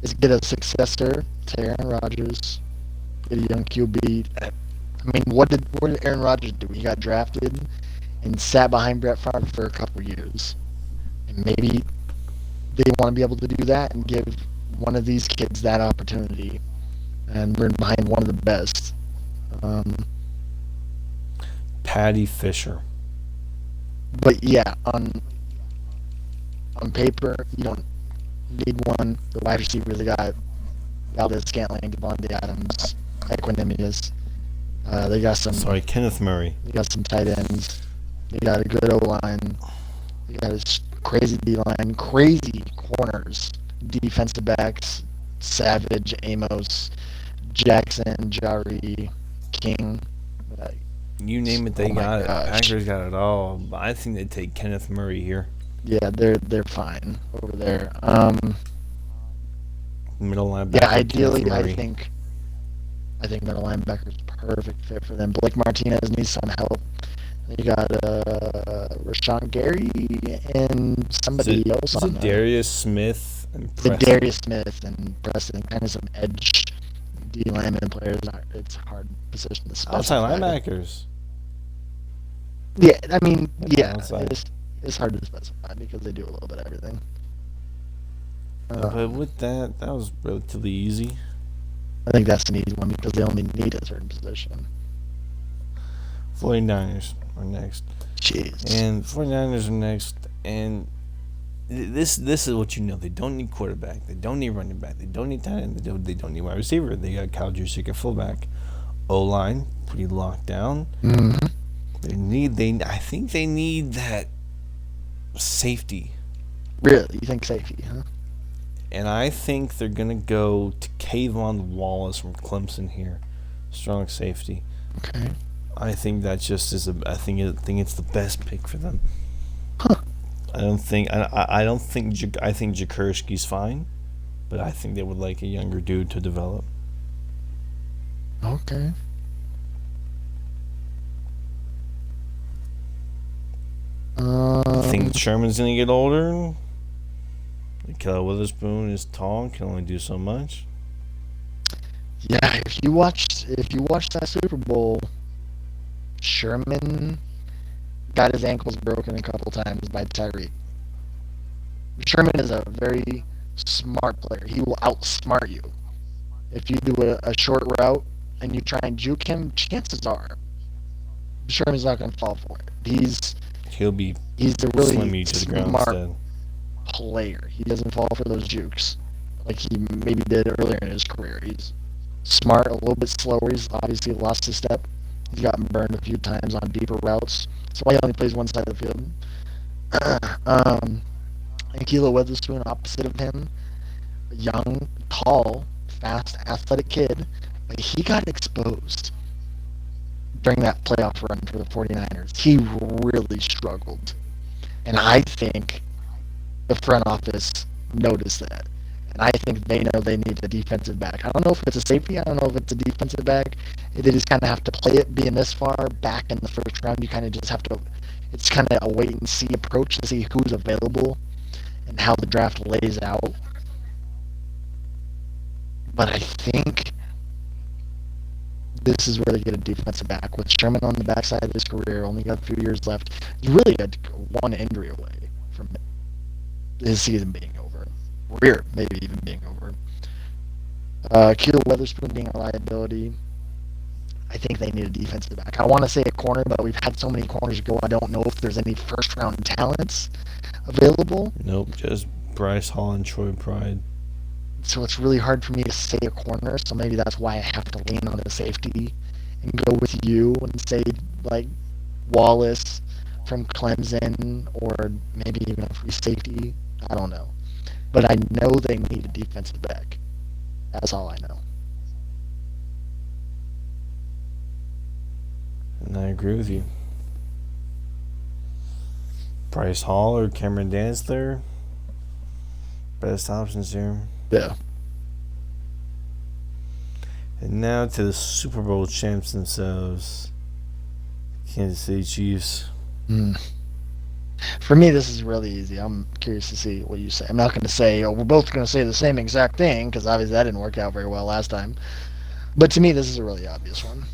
is get a successor to Aaron Rodgers, get a young QB. I mean, what did Aaron Rodgers do? He got drafted and sat behind Brett Favre for a couple years. And maybe they want to be able to do that and give one of these kids that opportunity. And we're behind one of the best. Um, Patty Fisher. but yeah, on paper, you don't need one. The wide receivers, they got Valdez Scantling, Devontae Adams, Equanimous. They got some. Sorry, Kenneth Murray. They got some tight ends. They got a good O line. They got a crazy D line, crazy corners, defensive backs, Savage, Amos, Jackson, Jari, King. Like, You name it, they oh my got it. gosh. Packers got it all. But I think they take Kenneth Murray here. Yeah, they're fine over there. Middle linebacker. Yeah, Kenneth ideally, Murray. I think middle linebacker's perfect fit for them. Blake Martinez needs some help. You got Rashawn Gary and somebody else Is on it there. Darius Smith and The Preston? Darius Smith and Preston, kind of some edge D lineman players. It's a hard position to specify. Outside linebackers. Yeah, I mean, That's yeah, outside. it's hard to specify because they do a little bit of everything. But with that was relatively easy. I think that's an easy one because they only need a certain position. 49ers are next. Jeez. And 49ers are next. And this is what you know. They don't need quarterback. They don't need running back. They don't need tight end. They don't need wide receiver. They got Kyle Juszczyk at fullback. O-line, pretty locked down. Mm-hmm. I think they need that safety. Really? You think safety, huh? And I think they're going to go to Kayvon Wallace from Clemson here. Strong safety. Okay. I think that just is I think it's the best pick for them. Huh. I think Jakurski's fine, but I think they would like a younger dude to develop. Okay. I think Sherman's gonna get older. Kelly Witherspoon is tall and can only do so much. Yeah, if you watched that Super Bowl, Sherman got his ankles broken a couple times by Tyreek. Sherman is a very smart player. He will outsmart you. If you do a short route and you try and juke him, chances are Sherman's not going to fall for it. He's He'll be a really slim you to the ground smart instead. player. He doesn't fall for those jukes like he maybe did earlier in his career. He's smart, a little bit slower. He's obviously lost his step. He's gotten burned a few times on deeper routes. That's why he only plays one side of the field. And Kilo Witherspoon, opposite of him, a young, tall, fast, athletic kid, but he got exposed during that playoff run for the 49ers. He really struggled. And I think the front office noticed that. And I think they know they need a defensive back. I don't know if it's a safety. I don't know if it's a defensive back. They just kind of have to play it being this far back in the first round. You kind of just have to, it's kind of a wait and see approach to see who's available and how the draft lays out. But I think this is where they get a defensive back. With Sherman on the backside of his career, only got a few years left. He's really one injury away from his season being over. Career maybe even being over. Keel Weatherspoon being a liability. I think they need a defensive back. I want to say a corner, but we've had so many corners go. I don't know if there's any first-round talents available. Nope, just Bryce Hall and Troy Pride. So it's really hard for me to say a corner, so maybe that's why I have to lean on a safety and go with you and say, like, Wallace from Clemson or maybe even a free safety. I don't know. But I know they need a defensive back. That's all I know. And I agree with you. Bryce Hall or Cameron Dantzler. Best options here. Yeah. And now to the Super Bowl champs themselves. Kansas City Chiefs. For me, this is really easy. I'm curious to see what you say. I'm not going to say, we're both going to say the same exact thing, because obviously that didn't work out very well last time. But to me, this is a really obvious one.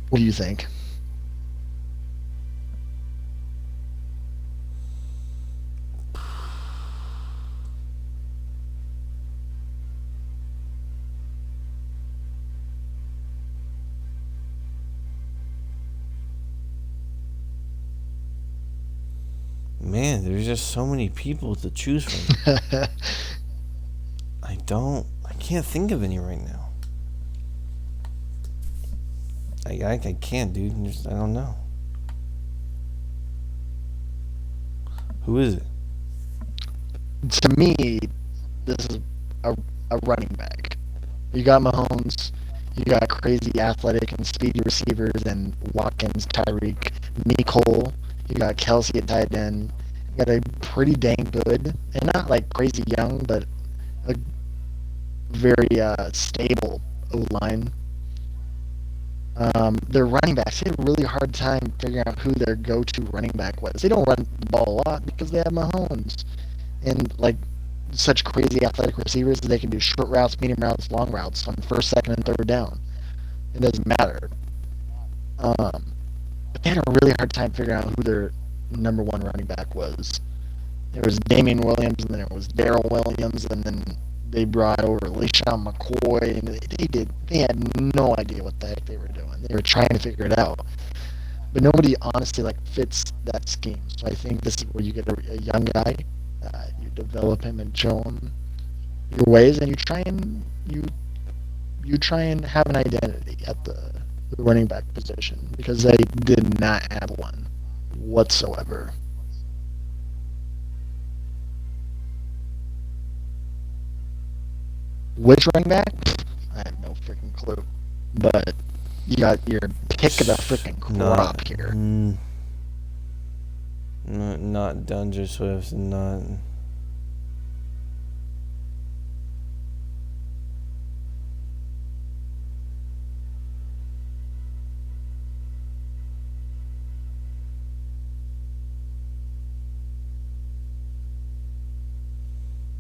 What do you think? Man, there's just so many people to choose from. I can't think of any right now. I can't, dude. I don't know. Who is it? To me, this is a, a running back. You got Mahomes, you got crazy athletic and speedy receivers and Watkins, Tyreek, Nicole. You got Kelsey at tight end. You got a pretty dang good, and not like crazy young, but a very stable O line. Their running backs, they had a really hard time figuring out who their go-to running back was. They don't run the ball a lot because they have Mahomes and like such crazy athletic receivers that they can do short routes, medium routes, long routes on first, second, and third down. It doesn't matter. But they had a really hard time figuring out who their number one running back was. It was Damian Williams, and then it was Darrell Williams, and then they brought over LeSean McCoy, and they had no idea what the heck they were doing. They were trying to figure it out, but nobody honestly like fits that scheme. So I think this is where you get a young guy, you develop him and show him your ways, and you try and have an identity at the running back position because they did not have one whatsoever. Which running back? I have no freaking clue. But you got your pick of the freaking crop here. Not Dunger Swift, not.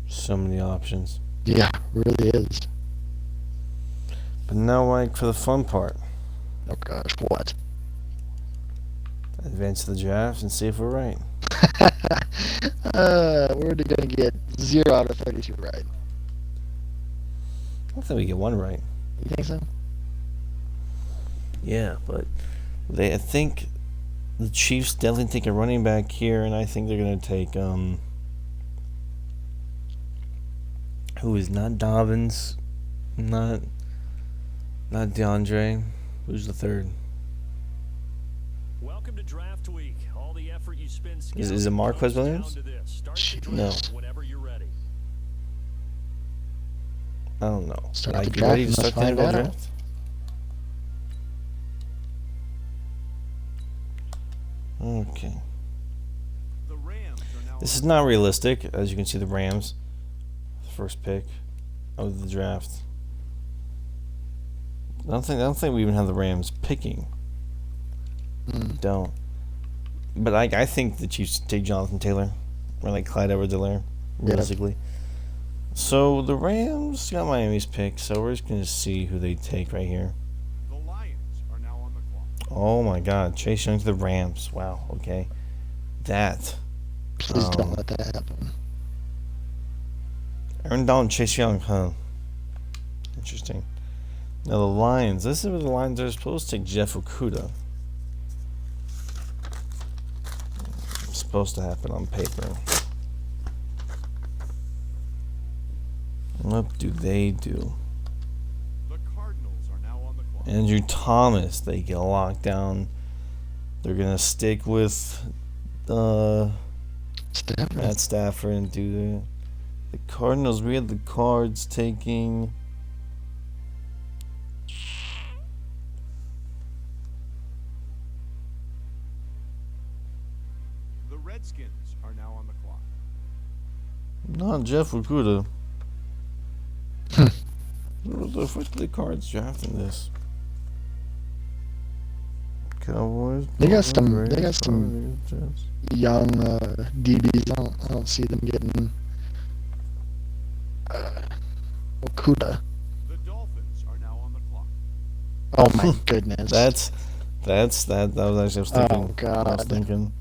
So many options. Yeah, really is. But now, like, for the fun part. Oh gosh, what? Advance to the draft and see if we're right. We're gonna get 0 out of 32 right. I think we get one right. You think so? Yeah, but I think the Chiefs definitely take a running back here, and I think they're gonna take who is not Dobbins, not DeAndre. Who's the third? Welcome to Draft Week. All the effort you spend Is it Marquez Williams? No. Whenever you're ready. I don't know. Start Like, the you draft ready to and let's start the find NFL out. draft? Okay. The Rams are now This is not realistic, as you can see. The Rams, first pick of the draft. I don't think we even have the Rams picking. Don't. But I think the Chiefs take Jonathan Taylor or like Clyde Edwards-Helaire, realistically. So the Rams got Miami's pick, so we're just gonna see who they take right here. the Lions are now on the clock. Oh my God, Chase Young to the Rams. Wow. Okay, that. Please don't let that happen. Aaron Donald, Chase Young, huh? Interesting. Now the Lions. This is where the Lions are supposed to take Jeff Okudah. It's supposed to happen on paper. What do they do? The Cardinals are now on the clock. Andrew Thomas. They get locked down. They're gonna stick with Stafford. Matt Stafford and do the Cardinals. We had the Cards taking. The Redskins are now on the clock. Not Jeff Okudah. What the fuck are the Cards drafting this? Cowboys. They got some Jets. young DBs. I don't see them getting Okuda. The Dolphins are now on the clock. Oh my goodness. That was actually Oh I was God. thinking.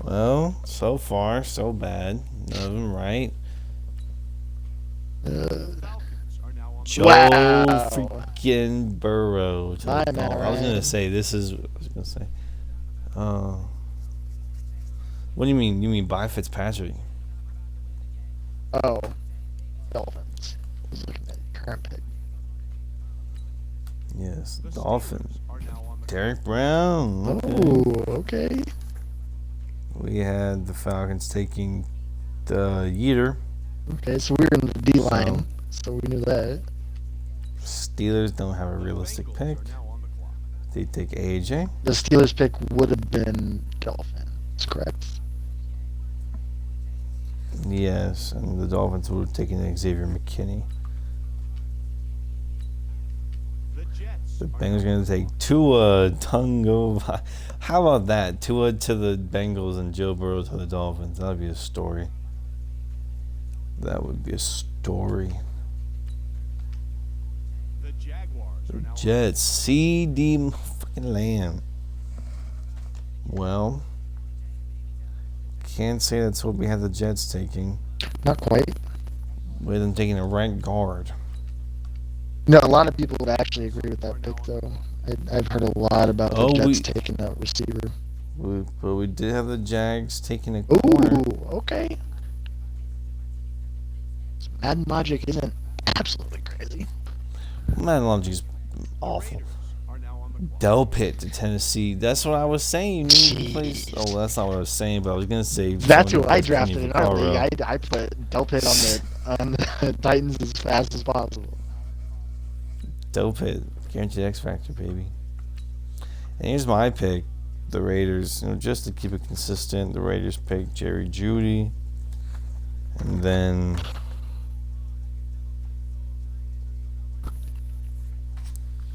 Well, so far so bad. None of them right. The Falcons are now on the Joe clock. Wow. freaking Burrow to My the man, Dolphins. I was gonna Ryan. say this is. I was gonna say. Uh, what do you mean? You mean by Fitzpatrick? Oh, Dolphins. I was looking at current pick. Yes, The Dolphins. Steelers are now on the Derek Brown. Okay. Oh, okay. We had the Falcons taking the Yeater. Okay, so we were in the D So line, so we knew that. Steelers don't have a clock. The realistic Bengals pick. are now on the clock. They take AJ. The Steelers pick would have been Dolphins, correct? Yes, and the Dolphins would have taken Xavier McKinney. The Jets The are Bengals are now going to take Tua Tungo. How about that? Tua to the Bengals and Joe Burrow to the Dolphins. That would be a story. That would be a story. the Jaguars are now on Jets, CD fucking Lamb. Well, can't say that's what we had the Jets taking. Not quite. With them taking a right guard. No, a lot of people would actually agree with that pick, though. I've heard a lot about the Oh, Jets taking that receiver. But we did have the Jags taking a corner. Ooh, okay. So Madden logic isn't absolutely crazy. Man, Long's awful. Raiders are now on the clock. Del Pitt to Tennessee. That's what I was saying. You need to place. Jeez. Oh, that's not what I was saying, but I was gonna say. That's who someone I that's drafted in our Vaccaro. league. I put Delpit on the Titans as fast as possible. Del Pitt, guaranteed X Factor, baby. And here's my pick, the Raiders. You know, just to keep it consistent, the Raiders pick Jerry Jeudy, and then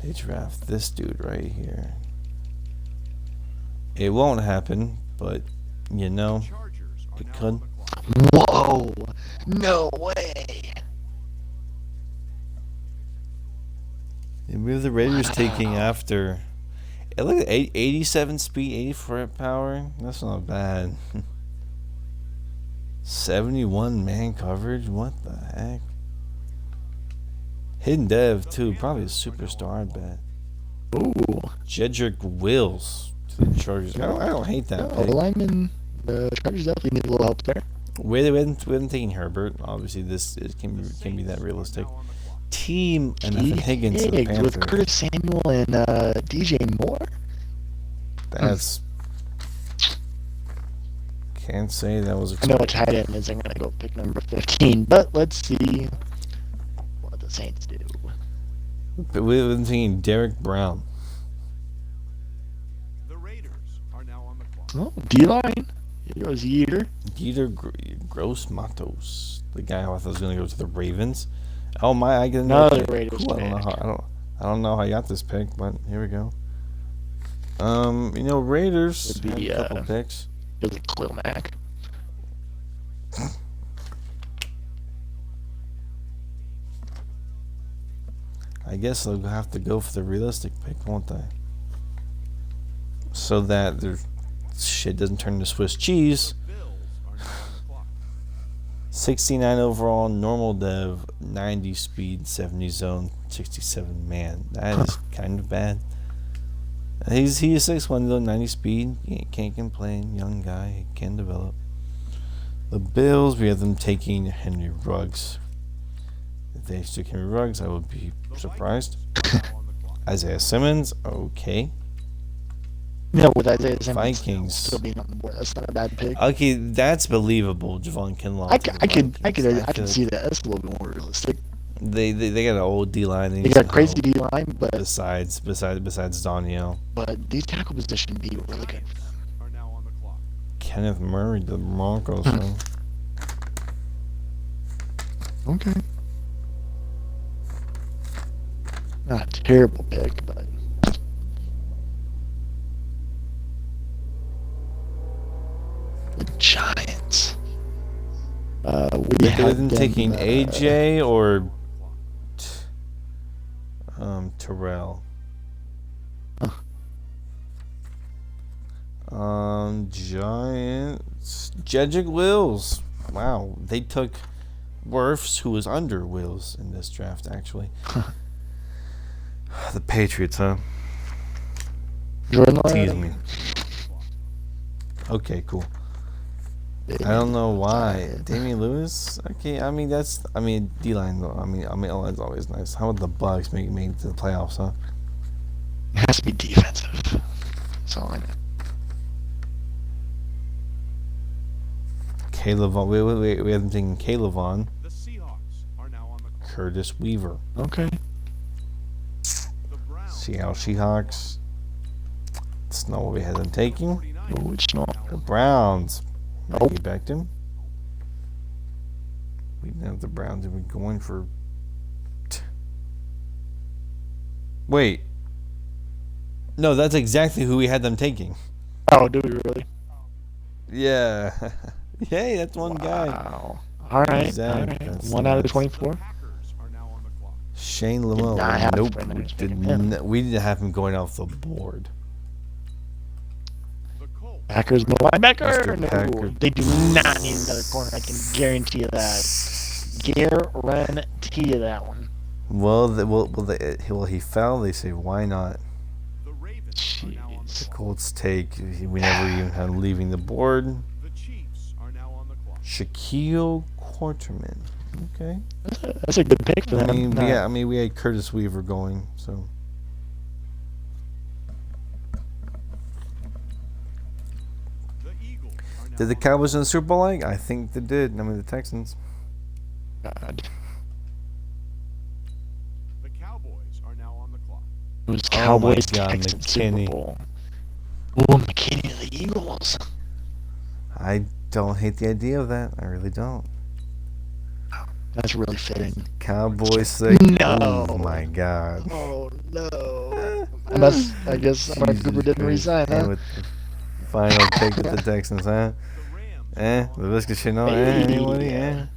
they draft this dude right here. It won't happen, but you know, Chargers are it now could. on the clock. Whoa! No way! And we have the Raiders taking after. It look at 87 speed, 84 power. That's not bad. 71 man coverage. What the heck? Hidden dev too. Probably a superstar. I bet. Ooh. Jedrick Wills to the Chargers. I don't hate that No, pick. the linemen, the Chargers definitely need a little help there. We haven't taken Herbert. Obviously, can be that realistic. Now on the clock. Team and Nathan Higgins to the Higgs with Panthers. Curtis Samuel and DJ Moore. That's. Can't say that was I know a expected. tight end isn't going to go pick number 15, but let's see what the Saints do. But we've been thinking Derek Brown. The Raiders are now on the clock. Oh, D-line. Here goes Yeater. Dieter Gross Matos, the guy who I thought was going to go to the Ravens. Oh my! I get Another Raiders Cool. pick. I don't know how I got this pick, but here we go. Raiders Would be, had a couple picks. It was Khalil Mack. I guess they'll have to go for the realistic pick, won't they? So that their shit doesn't turn into Swiss cheese. The Bills are now on the clock. 69 overall, normal dev, 90 speed, 70 zone, 67 man. That is kind of bad. He's 6'1", though, 90 speed. He can't complain. Young guy, he can develop. The Bills, we have them taking Henry Ruggs. If they took Henry Ruggs, I would be surprised. Now on the clock. Isaiah Simmons, okay. No, with Isaiah Simmons Vikings. still being on the board. That's not a bad pick. Okay, that's believable. Javon Kinlaw. I to the could Vikings. see that. That's a little bit more realistic. They got an old D line. They got crazy D line, but Besides Daniel, these tackle position be really good for them. Are now on the clock. Kenneth Murray, the Broncos. So. Okay. Not a terrible pick, but the Giants. We They had been them, taking AJ or Terrell. Giants. Jedrick Wills. Wow, they took Wirfs, who was under Wills in this draft, actually. The Patriots, huh? Jordan Tease Love. me. Okay, cool. Damian I don't know Lewis, why. alright. Damian Lewis? Okay, I mean, D-line, though. O-line's always nice. How about the Bucks make it to the playoffs, huh? It has to be defensive. That's all I know. Caleb Vaughn. Wait. We have them thinking Caleb Vaughn. The Seahawks are now on the clock. Curtis Weaver. Okay. The Browns Seattle Seahawks. That's not what we had them taking. 49ers Oh, it's not. The Browns. Nope. Maggie Beckham. We didn't have the Browns even going for. Wait. No, that's exactly who we had them taking. Oh, do we really? Yeah. Yay, that's one guy. Wow. All right. Zach, All right. that's 1 out of nuts. 24. Packers are now on the clock. Shane Did Lamone. not have Nope. Brandon We, picking him. we didn't have him going off the board. The Colts Packers, no linebacker. Mr. No, Packer. they do not need another corner. I can guarantee you that. Guarantee you that one. Well, he fell. They say, why not? The Ravens are now on the Jeez. clock. Colts take. We never even had him leaving the board. The Chiefs are now on the clock. Shaquille Quarterman. Okay. That's a good pick for them. We had Curtis Weaver going, so. The Eagles are now Did the on Cowboys in the Super Bowl? I think they did. The Texans. God. The Cowboys are now on the clock. It was Oh my Cowboys, God, Texans, McKinney. Super Bowl. Ooh, McKinney of the Eagles. I don't hate the idea of that. I really don't. That's really fitting. Cowboys say, No. oh my God. Oh no. I guess Amari Jesus Cooper didn't Christ. resign, And huh? with the final pick with the Texans, huh? The Rams The Visca Chanel, Hey. anybody? Who's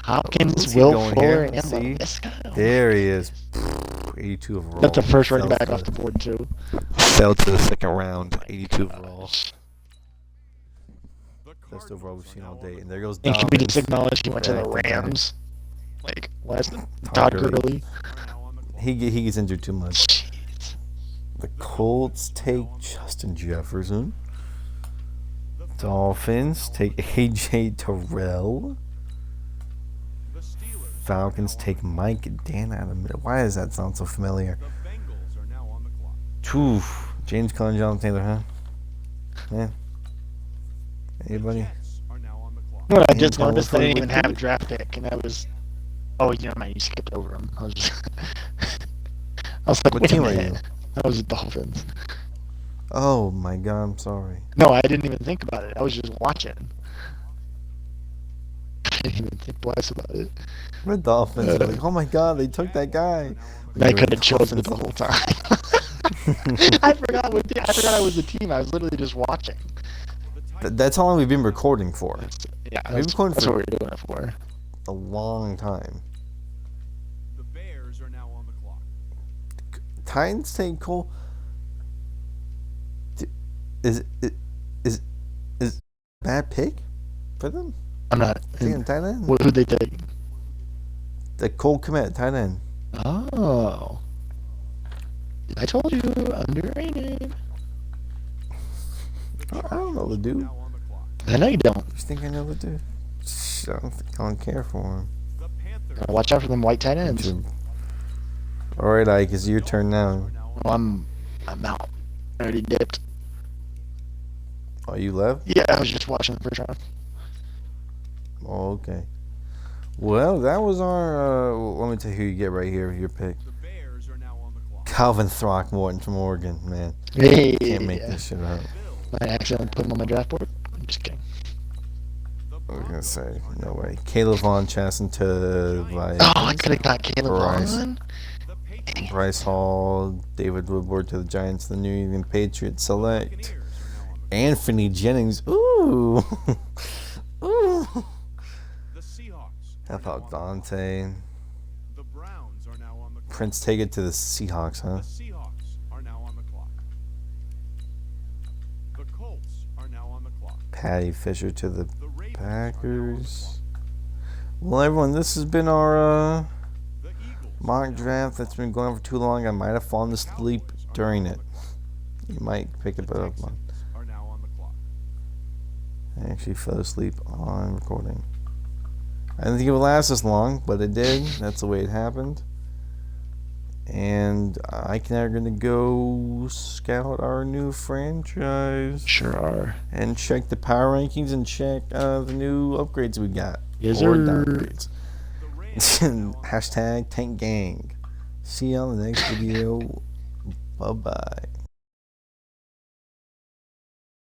Hopkins, he Will going Fuller, here? and See? LaVisca. Oh There my he is. goodness. 82 overall. That's the first running Fell back to off the board too. Fell to the second round. 82 overall. The Best overall we've Cardinals seen are all now day. on the And there goes And can we just Dobbins. acknowledge he went to the Back to back. Rams? Like, last Todd Todd Gurley. Gurley. clock. Are now on the clock. He gets injured too much. Jeez. The Colts take Justin Jefferson. The Dolphins take A.J. Terrell. The Steelers. Falcons take Mike Dan out of middle. Why does that sound so familiar? The Bengals are now on the clock. Oof. James Conner, Jonathan Taylor, huh? Yeah. Anybody? The Jets are now on the clock. No, I And just Cole noticed they didn't Woodley. even have a draft pick, and I was. Oh, you know, man, you skipped over him. I was just. I was like, What wait team a are you? minute. That was the Dolphins. Oh my God, I'm sorry. No, I didn't even think about it. I was just watching. I didn't even think twice about it. The Dolphins are like, oh my God, they took that guy. I could have chosen it the whole time. I forgot I was the team. I was literally just watching. That's how long we've been recording for. Yeah, We've been recording that's for what we're doing it for. a long time. The Bears are now on the clock. Titans take Cole. Is bad pick for them? I'm not. Taking tight end. Who'd they take? The Cole Kmet, tight end. Oh. I told you, underrated. The I don't know the Chargers are dude. now on the clock. I know you don't. You think I know the dude? I don't care for him. The Panthers Gotta watch out for them white tight ends. All right, Ike, it's your turn now. are now on Well, I'm out. I already dipped. Oh, you left? Yeah, I was just watching the first round. Oh, okay. Well, that was our. Let me tell you who you get right here. Your pick. The Bears are now on the clock. Calvin Throckmorton from Oregon, man. Hey, Can't make this shit up. Bills. I accidentally put him on my draft board. I'm just kidding. The I was gonna Broncos say, are no now way. Caleb Vaughn Chasson to Vikings. Oh, I could have got Caleb Bryce. Vaughn. The Patriots. Bryce Hall, David Woodward to the Giants, the New England Patriots select. Buccaneers are now on the Anthony Jennings. Ooh. Ooh. The Seahawks. How are now on about the clock. Dante? The Browns are now on the clock. Prince take it to the Seahawks, huh? The Seahawks are now on the clock. The Colts Patty Fisher to the The Ravens Packers. Well, everyone, this has been our The Eagles mock draft that's been going on for too long. I might have fallen asleep during it. You might pick it up on. are now on the clock. I actually fell asleep on recording. I didn't think it would last this long, but it did. That's the way it happened. And Ike and I are going to go scout our new franchise. Sure are. And check the power rankings and check the new upgrades we got. Yes, or sir. downgrades. The Rams are now on the clock. Hashtag Tank Gang. See you on the next video. Bye-bye.